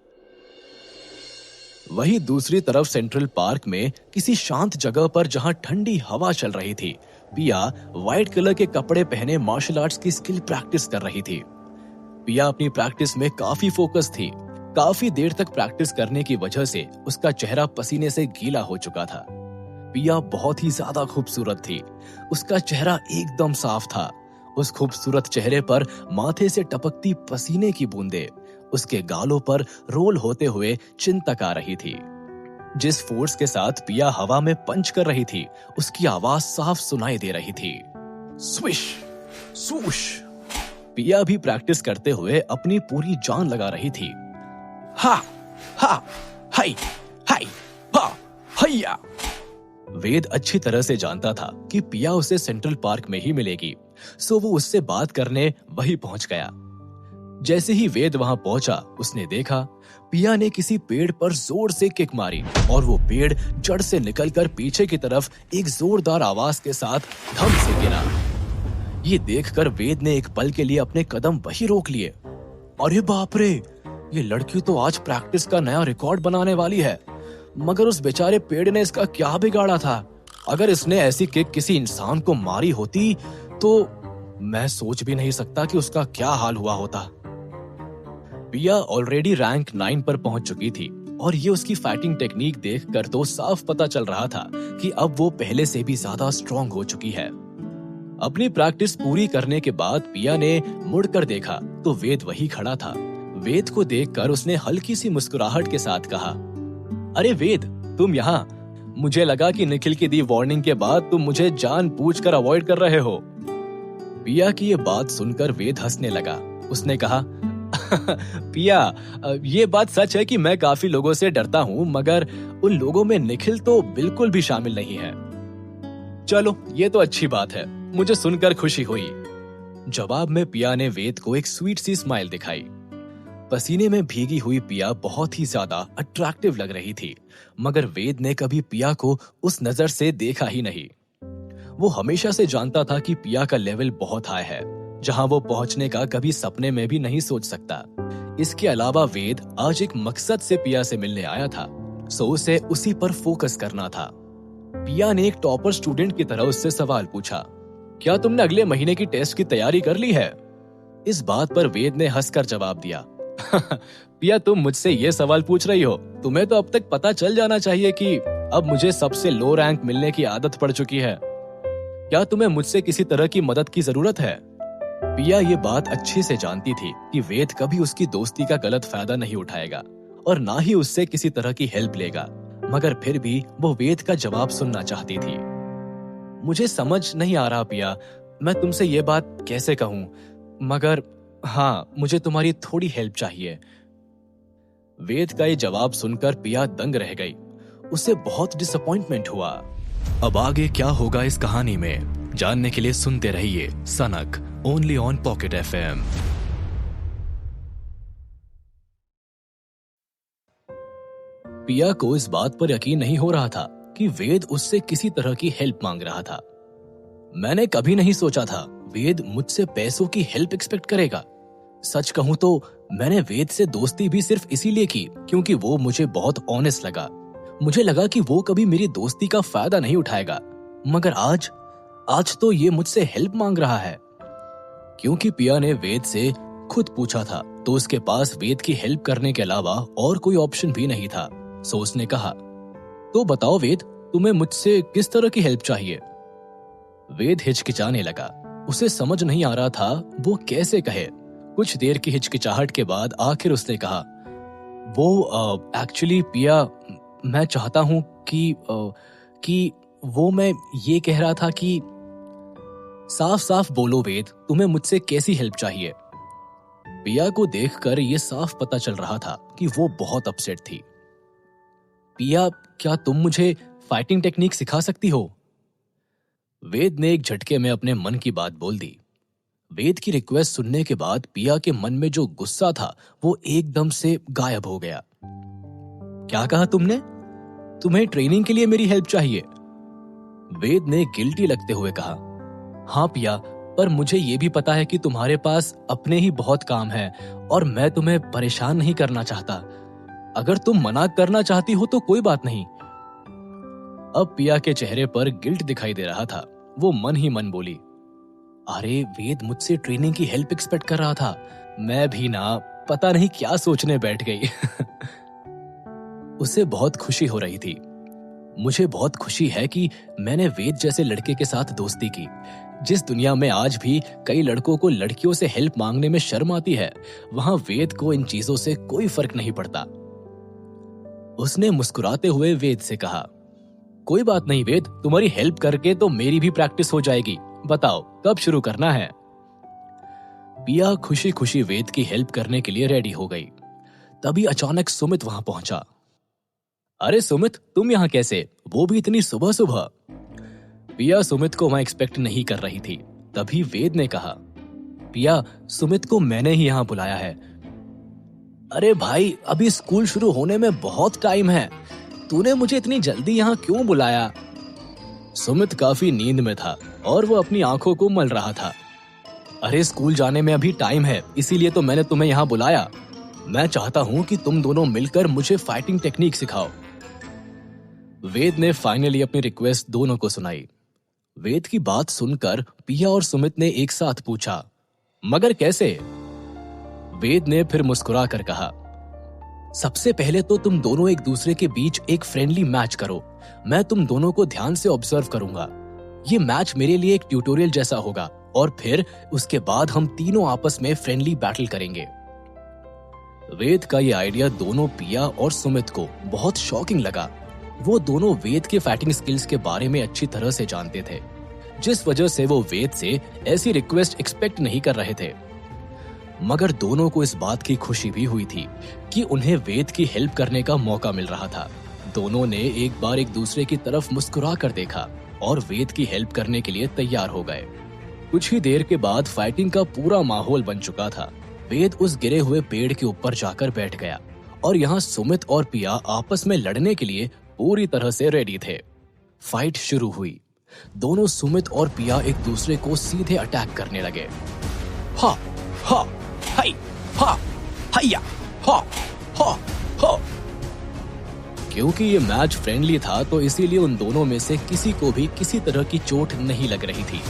वहीं दूसरी तरफ सेंट्रल पार्क में किसी शांत जगह पर जहां ठंडी हवा चल रही थी, पिया व्हाइट कलर के कपड़े पहने मार्शल आर्ट्स की स्किल प्रैक्टिस कर रही थी। पिया अपनी प्रैक्टिस में काफी फोकस थी। काफी देर तक प्रैक्टिस करने की वजह से उसका चेहरा पसीने से गीला हो चुका था। पिया बहुत ही ज्यादा खूबसूरत थी। उसका चेहरा एकदम साफ था। उस खूबसूरत चेहरे पर माथे से टपकती पसीने की बूंदें उसके गालों पर रोल होते हुए चिन तक आ रही थी। जिस फोर्स के साथ पिया हवा में पंच कर रही थी, उसकी आवाज साफ सुनाई दे रही थी। स्विश, स्वूश। पिया भी प्रैक्टिस करते हुए अपनी पूरी जान लगा रही थी। हा, हा, हाय, हाय, हा, हैया। वेद अच्छी तरह से जानता था कि पिया उसे सेंट्रल पार्क में ही मिलेगी, सो वो उससे बात करने वहीं पहुंच गया। जैसे ही वेद वहां पहुंचा, उसने देखा पिया ने किसी पेड़ पर जोर से किक मारी और वो पेड़ जड़ से निकलकर पीछे की तरफ एक जोरदार आवाज के साथ धम से गिरा। ये देखकर वेद ने एक पल के लिए अपने कदम वहीं रोक लिए। अरे बाप रे, ये लड़की तो आज प्रैक्टिस का नया रिकॉर्ड बनाने वाली है। मगर उस बेचारे पेड़ ने इसका क्या बिगाड़ा था? अगर इसने ऐसी किक किसी इंसान को मारी होती तो मैं सोच भी नहीं सकता कि उसका क्या हाल हुआ होता। पिया ऑलरेडी रैंक 9 पर पहुंच चुकी थी और ये उसकी फाइटिंग टेक्निक देखकर तो साफ पता चल रहा था कि अब वो पहले से भी ज्यादा स्ट्रांग हो चुकी है। अपनी प्रैक्टिस पूरी करने के बाद पिया ने मुड़कर देखा तो वेद वही खड़ा था। वेद को देखकर उसने हल्की सी मुस्कुराहट के साथ कहा, अरे वेद, तुम यहाँ? मुझे लगा कि निखिल की दी वार्निंग के बाद तुम मुझे जानबूझकर अवॉइड कर रहे हो। पिया की ये बात सुनकर वेद हंसने लगा। उसने कहा, पिया, ये बात सच है कि मैं काफी लोगों से डरता हूँ, मगर उन लोगों में निखिल तो बिल्कुल भी शामिल नहीं है। चलो, ये तो अच्छी बात है, मुझे सुनकर खुशी हुई। जवाब में पिया ने वेद को एक स्वीट सी स्माइल दिखाई। पसीने में भीगी हुई पिया बहुत ही ज्यादा अट्रैक्टिव लग रही थी, मगर वेद ने कभी पिया को उस नजर से देखा ही नहीं। वो हमेशा से जानता था कि पिया का लेवल बहुत हाई है, जहां वो पहुंचने का कभी सपने में भी नहीं सोच सकता। इसके अलावा वेद आज एक मकसद से पिया से मिलने आया था, सो उसे उसी पर फोकस करना था। पिया ने एक टॉपर स्टूडेंट की तरह उससे सवाल पूछा, क्या तुमने अगले महीने की टेस्ट की तैयारी कर ली है? इस बात पर वेद ने हंसकर जवाब दिया, पिया, तुम मुझसे ये सवाल पूछ रही हो? तुम्हें तो अब तक पता चल जाना चाहिए कि अब मुझे सबसे लो रैंक मिलने की आदत पड़ चुकी है। क्या तुम्हें मुझसे किसी तरह की मदद की जरूरत है? पिया ये बात अच्छे से जानती थी कि वेद कभी उसकी दोस्ती का गलत फायदा नहीं उठाएगा और ना ही उससे किसी तरह की हेल्प लेगा, मगर फिर भी वो वेद का जवाब सुनना चाहती थी। मुझे समझ नहीं आ रहा पिया, मैं तुमसे ये बात कैसे कहूँ, मगर हाँ, मुझे तुम्हारी थोड़ी हेल्प चाहिए। वेद का ये जवाब सुनकर पिया दंग रह गई। उसे बहुत डिसअपॉइंटमेंट हुआ। अब आगे क्या होगा इस कहानी में जानने के लिए सुनते रहिए सनक, ओनली ऑन पॉकेट FM। पिया को इस बात पर यकीन नहीं हो रहा था कि वेद उससे किसी तरह की हेल्प मांग रहा था। मैंने कभी नहीं सोचा था वेद मुझसे पैसों की हेल्प एक्सपेक्ट करेगा। सच कहूं तो मैंने वेद से दोस्ती भी सिर्फ इसीलिए की क्योंकि वो मुझे बहुत ऑनेस्ट लगा। मुझे लगा कि वो कभी मेरी दोस्ती का फायदा नहीं उठाएगा, मगर आज तो ये मुझसे हेल्प मांग रहा है। क्योंकि पिया ने वेद से खुद पूछा था तो उसके पास वेद की हेल्प करने के अलावा और कोई ऑप्शन भी नहीं था। सो उसने कहा, तो बताओ वेद, तुम्हें मुझसे किस तरह की हेल्प चाहिए? वेद हिचकिचाने लगा। उसे समझ नहीं आ रहा था वो कैसे कहे। कुछ देर की हिचकिचाहट के बाद आखिर उसने कहा, वो एक्चुअली पिया, मैं चाहता हूं कि वो मैं ये कह रहा था कि साफ साफ बोलो वेद, तुम्हें मुझसे कैसी हेल्प चाहिए? पिया को देखकर ये साफ पता चल रहा था कि वो बहुत अपसेट थी। पिया, क्या तुम मुझे फाइटिंग टेक्निक सिखा सकती हो? वेद ने एक झटके में अपने मन की बात बोल दी। वेद की रिक्वेस्ट सुनने के बाद पिया के मन में जो गुस्सा था वो एकदम से गायब हो गया। क्या कहा तुमने? तुम्हें ट्रेनिंग के लिए मेरी हेल्प चाहिए? वेद ने गिल्टी लगते हुए कहा, हाँ पिया, पर मुझे ये भी पता है कि तुम्हारे पास अपने ही बहुत काम है और मैं तुम्हें परेशान नहीं करना चाहता। अगर तुम मना करना चाहती हो तो कोई बात नहीं। अब पिया के चेहरे पर गिल्ट दिखाई दे रहा था। वो मन ही मन बोली, अरे वेद मुझसे ट्रेनिंग की हेल्प एक्सपेक्ट कर रहा था। मैं भी ना पता नहीं क्या सोचने बैठ गई। उसे बहुत खुशी हो रही थी। मुझे बहुत खुशी है कि मैंने वेद जैसे लड़के के साथ दोस्ती की। जिस दुनिया में आज भी कई लड़कों को लड़कियों से हेल्प मांगने में शर्म आती है, वहां वेद को इन चीजों से कोई फर्क नहीं पड़ता। उसने मुस्कुराते हुए वेद से कहा, कोई बात नहीं वेद, तुम्हारी हेल्प करके तो मेरी भी प्रैक्टिस हो जाएगी। बताओ कब शुरू करना है? पिया खुशी खुशी वेद की हेल्प करने के लिए रेडी हो गई। तभी अचानक सुमित वहां पहुंचा। अरे सुमित, तुम यहाँ कैसे, वो भी इतनी सुबह सुबह? पिया सुमित को वहां एक्सपेक्ट नहीं कर रही थी। तभी वेद ने कहा, पिया सुमित को मैंने ही यहाँ बुलाया है। अरे भाई, अभी स्कूल शुरू होने में बहुत टाइम है, तूने मुझे इतनी जल्दी यहाँ क्यों बुलाया? सुमित काफी नींद में था और वो अपनी आंखों को मल रहा था। अरे स्कूल जाने में अभी टाइम है, इसीलिए तो मैंने तुम्हें यहाँ बुलाया। मैं चाहता हूँ कि तुम दोनों मिलकर मुझे फाइटिंग टेक्निक सिखाओ। वेद ने फाइनली अपनी रिक्वेस्ट दोनों को सुनाई। वेद की बात सुनकर पिया और सुमित ने एक साथ पूछा, मगर कैसे? वेद ने फिर मुस्कुरा कर कहा, सबसे पहले तो तुम दोनों एक दूसरे के बीच एक फ्रेंडली मैच करो। मैं तुम दोनों को ध्यान से ऑब्जर्व करूंगा। ये मैच मेरे लिए एक ट्यूटोरियल जैसा होगा और फिर उसके बाद हम तीनों आपस में फ्रेंडली बैटल करेंगे। वेद का ये आइडिया दोनों पिया और सुमित को बहुत शॉकिंग लगा। वो दोनों वेद के फाइटिंग स्किल्स के बारे में अच्छी तरह से जानते थे, जिस वजह से वो वेद से ऐसी रिक्वेस्ट एक्सपेक्ट नहीं कर रहे थे। मगर दोनों को इस बात की खुशी भी हुई थी कि उन्हें वेद की हेल्प करने का मौका मिल रहा था। दोनों ने एक बार एक दूसरे की तरफ मुस्कुरा कर देखा और वेद की हेल्प करने के लिए तैयार हो गए। कुछ ही देर के बाद फाइटिंग का पूरा माहौल बन चुका था। वेद उस गिरे हुए पेड़ के ऊपर जाकर बैठ गया और यहाँ सुमित और पिया आपस में लड़ने के लिए पूरी तरह से रेडी थे। फाइट शुरू हुई। दोनों सुमित और पिया एक दूसरे को सीधे अटैक करने लगे। हा हा हाय हा हैया हा हा हा। क्योंकि ये मैच फ्रेंडली था तो इसीलिए उन दोनों में से किसी को भी किसी तरह की चोट नहीं लग रही थी।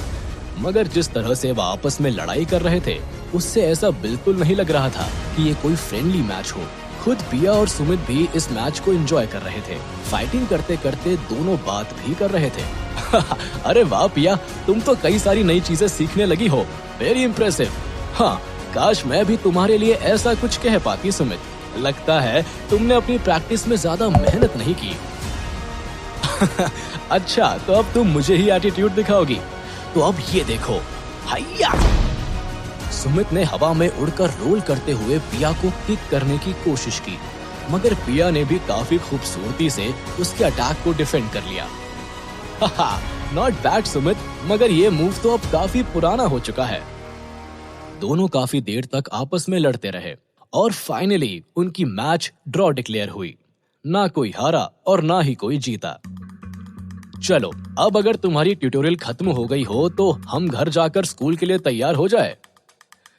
मगर जिस तरह से वह आपस में लड़ाई कर रहे थे, उससे ऐसा बिल्कुल नहीं लग रहा था कि ये कोई फ्रेंडली मैच हो। खुद पिया और सुमित भी इस मैच को एंजॉय कर रहे थे। फाइटिंग करते करते दोनों बात भी कर रहे थे। अरे वाह पिया, तुम तो कई सारी नई चीजें सीखने लगी हो। Very impressive. हाँ, काश मैं भी तुम्हारे लिए ऐसा कुछ कह पाती सुमित। लगता है तुमने अपनी प्रैक्टिस में ज्यादा मेहनत नहीं की। अच्छा, तो अब तुम मुझे ही एटीट्यूड दिखाओगी? तो अब ये देखो, हैया। सुमित ने हवा में उड़कर रोल करते हुए पिया को किक करने की कोशिश की, मगर पिया ने भी काफी खूबसूरती से उसके अटैक को डिफेंड कर लिया। नॉट बैड सुमित, मगर ये मूव तो अब काफी पुराना हो चुका है। दोनों काफी देर तक आपस में लड़ते रहे और फाइनली उनकी मैच ड्रॉ डिक्लेयर हुई। ना कोई हारा और ना ही कोई जीता। चलो, अब अगर तुम्हारी ट्यूटोरियल खत्म हो गई हो तो हम घर जाकर स्कूल के लिए तैयार हो जाए।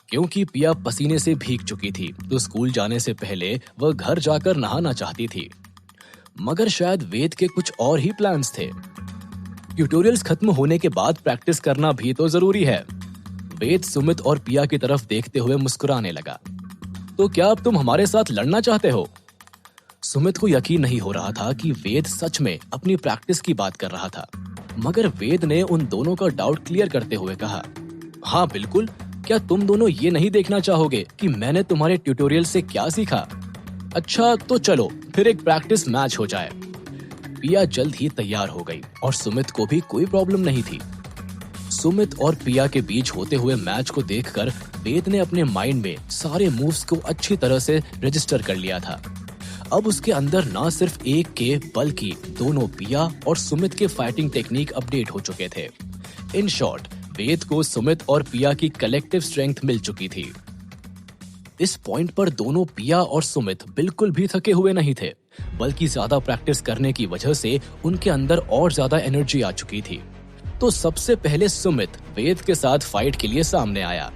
क्योंकि पिया पसीने से भीग चुकी थी तो स्कूल जाने से पहले वह घर जाकर नहाना चाहती थी। मगर शायद वेद के कुछ और ही प्लान्स थे। ट्यूटोरियल्स खत्म होने के बाद प्रैक्टिस करना भी तो जरूरी है। वेद सुमित और पिया की तरफ देखते हुए मुस्कुराने लगा। तो क्या अब तुम हमारे साथ लड़ना चाहते हो? सुमित को यकीन नहीं हो रहा था कि वेद सच में अपनी प्रैक्टिस की बात कर रहा था। मगर वेद ने उन दोनों का डाउट क्लियर करते हुए कहा, हाँ बिल्कुल, क्या तुम दोनों ये नहीं देखना चाहोगे कि मैंने तुम्हारे ट्यूटोरियल से क्या सीखा? अच्छा तो चलो फिर एक प्रैक्टिस मैच हो जाए। पिया जल्द ही तैयार हो गई और सुमित को भी कोई प्रॉब्लम नहीं थी। सुमित और पिया के बीच होते हुए मैच को देखकर वेद ने अपने माइंड में सारे मूव्स को अच्छी तरह से रजिस्टर कर लिया था। अब उसके अंदर ना सिर्फ एक के बल्कि दोनों पिया और सुमित के फाइटिंग टेक्निक अपडेट हो चुके थे। इन शॉर्ट, वेद को सुमित और पिया की कलेक्टिव स्ट्रेंथ मिल चुकी थी। इस पॉइंट पर दोनों पिया और सुमित बिल्कुल भी थके हुए नहीं थे। बल्कि ज्यादा प्रैक्टिस करने की वजह से उनके अंदर और ज्यादा एनर्जी आ चुकी थी। तो सबसे पहले सुमित वेद के साथ फाइट के लिए सामने आया।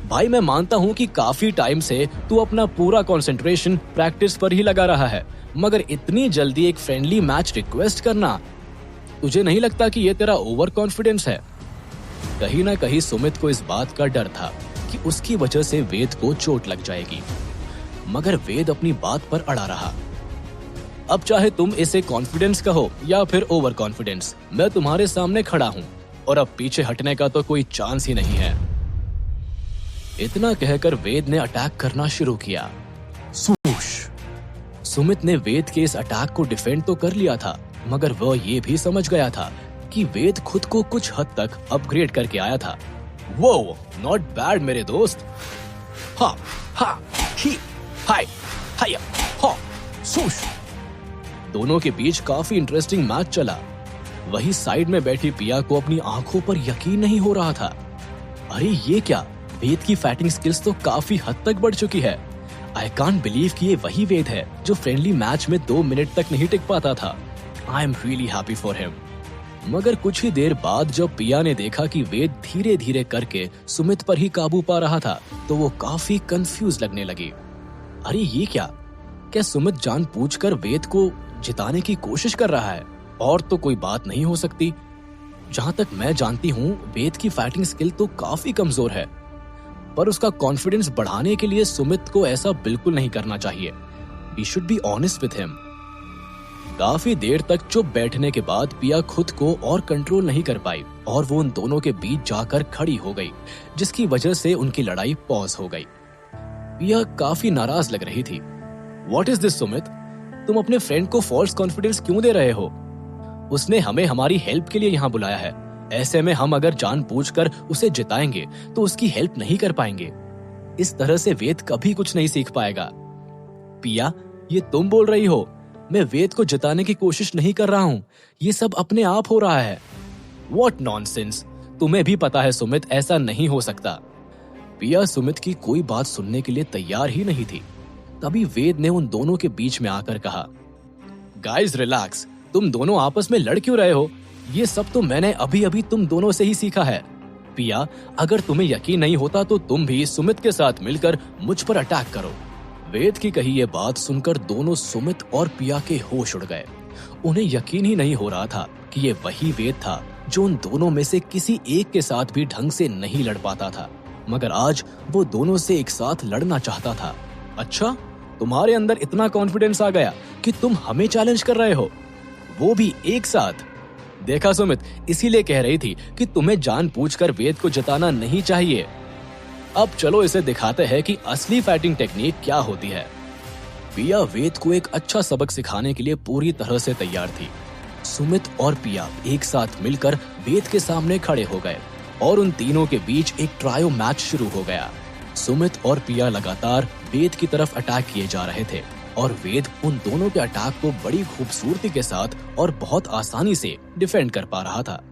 भाई, मैं मानता हूँ कि काफी टाइम से तू अपना पूरा कंसंट्रेशन प्रैक्टिस पर ही लगा रहा है, मगर इतनी जल्दी एक फ्रेंडली मैच रिक्वेस्ट करना, तुझे नहीं लगता कि ये तेरा ओवर कॉन्फिडेंस है? कहीं ना कहीं सुमित को इस बात का डर था कि उसकी वजह से वेद को चोट लग जाएगी, मगर वेद अपनी बात पर अड़ा रहा। अब चाहे तुम इसे कॉन्फिडेंस कहो या फिर ओवर कॉन्फिडेंस, मैं तुम्हारे सामने खड़ा हूं और अब पीछे हटने का तो कोई चांस ही नहीं है। इतना कहकर वेद ने अटैक करना शुरू किया। सूश! सुमित ने वेद के इस अटैक को डिफेंड तो कर लिया था, मगर वह ये भी समझ गया था कि वेद खुद को कुछ हद तक अपग्रेड करके आया था। वो नॉट बैड मेरे दोस्त। हा हा ही हाय हाय हा सूश! दोनों के बीच काफी इंटरेस्टिंग मैच चला। वही साइड में बैठी पिया को अपनी आंखों पर यकीन नहीं हो रहा था। अरे ये क्या, वेद की फाइटिंग स्किल्स तो काफी हद तक बढ़ चुकी है। आई कांट बिलीव कि ये वही वेद है जो फ्रेंडली मैच में 2 मिनट तक नहीं टिक पाता था। I am really happy for him. मगर कुछ ही देर बाद जब पिया ने देखा कि वेद धीरे धीरे करके सुमित पर ही काबू पा रहा था, तो वो काफी कंफ्यूज लगने लगी। अरे ये क्या सुमित जानबूझकर वेद को जिताने की कोशिश कर रहा है? और तो कोई बात नहीं हो सकती। जहां तक मैं जानती हूँ, वेद की फाइटिंग स्किल तो काफी कमजोर है, पर उसका कॉन्फिडेंस बढ़ाने के लिए सुमित को ऐसा बिल्कुल नहीं करना चाहिए। We should be honest with him. काफी देर तक चुप बैठने के बाद पिया खुद को और कंट्रोल नहीं कर पाई और वो उन दोनों के बीच जाकर खड़ी हो गई, जिसकी वजह से उनकी लड़ाई पॉज हो गई। पिया काफी नाराज लग रही थी। What is this Sumit? तुम अपने फ्रेंड को फॉल्स कॉन्फिडेंस क्यों दे रहे हो? उसने हमें हमारी हेल्प के लिए यहाँ बुलाया है। ऐसे में हम अगर जानबूझकर उसे जिताएंगे तो उसकी हेल्प नहीं कर पाएंगे। इस तरह से वेद कभी कुछ नहीं सीख पाएगा। पिया, ये तुम बोल रही हो? मैं वेद को जिताने की कोशिश नहीं कर रहा हूँ, ये सब अपने आप हो रहा है। What nonsense! तुम्हें भी पता है सुमित, ऐसा नहीं हो सकता। पिया सुमित की कोई बात सुनने के लिए तैयार ही नहीं थी। तभी वेद ने उन दोनों के बीच में आकर कहा, गाइस रिलैक्स, तुम दोनों आपस में लड़ क्यों रहे हो? ये सब तो मैंने अभी अभी तुम दोनों से ही सीखा है। पिया, अगर तुम्हें यकीन नहीं होता तो तुम भी सुमित के साथ मिलकर मुझ पर अटैक करो। वेद की कही ये बात सुनकर दोनों सुमित और पिया के होश उड़ गए। उन्हें यकीन ही नहीं हो रहा था कि ये वही वेद था जो उन दोनों में से किसी एक के साथ भी ढंग से नहीं लड़ पाता था, मगर आज वो दोनों से एक साथ लड़ना चाहता था। अच्छा, तुम्हारे अंदर इतना कॉन्फिडेंस आ गया कि तुम हमें चैलेंज कर रहे हो, वो भी एक साथ? देखा सुमित, इसीलिए कह रही थी कि तुम्हें जानबूझकर वेद को जिताना नहीं चाहिए। अब चलो इसे दिखाते हैं कि असली फाइटिंग टेक्निक क्या होती है। पिया वेद को एक अच्छा सबक सिखाने के लिए पूरी तरह से तैयार थी। सुमित और पिया एक साथ मिलकर वेद के सामने खड़े हो गए और उन तीनों के बीच एक ट्रायो मैच शुरू हो गया। सुमित और पिया लगातार वेद की तरफ अटैक किए जा रहे थे और वेद उन दोनों के अटैक को बड़ी खूबसूरती के साथ और बहुत आसानी से डिफेंड कर पा रहा था।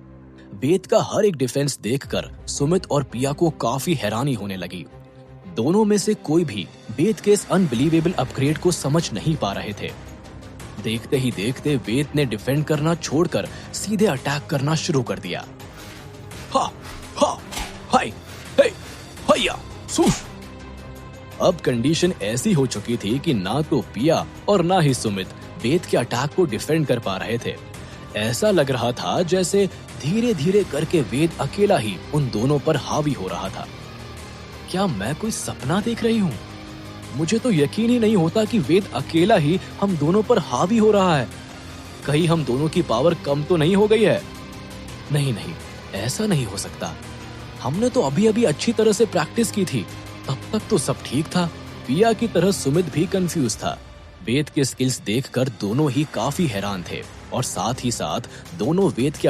वेद का हर एक डिफेंस देखकर सुमित और पिया को काफी हैरानी होने लगी। दोनों में से कोई भी वेद के इस अनबिलीवेबल अपग्रेड को समझ नहीं पा रहे थे। देखते ही देखते वेद ने डिफेंड करना छोड़कर सीधे अटैक करना शुरू कर दिया। हा हा हाय हे हैया सूश! अब कंडीशन ऐसी हो चुकी थी कि ना तो पिया और ना ही सुमित वेद के अटैक को डिफेंड कर पा रहे थे। ऐसा लग रहा था जैसे धीरे धीरे करके वेद अकेला ही उन दोनों पर हावी हो रहा था। क्या मैं कोई सपना देख रही हूँ? मुझे तो यकीन ही नहीं होता कि वेद अकेला ही हम दोनों पर हावी हो रहा है। कहीं हम दोनों की पावर कम तो नहीं हो गई है? नहीं नहीं, ऐसा नहीं हो सकता। हमने तो अभी अभी अच्छी तरह से प्रैक्टिस की थी, तब तक तो सब ठीक था। पिया की तरह सुमित भी कंफ्यूज था। वेद के स्किल्स देखकर दोनों ही काफी हैरान थे और साथ ही साथ दोनों वेद के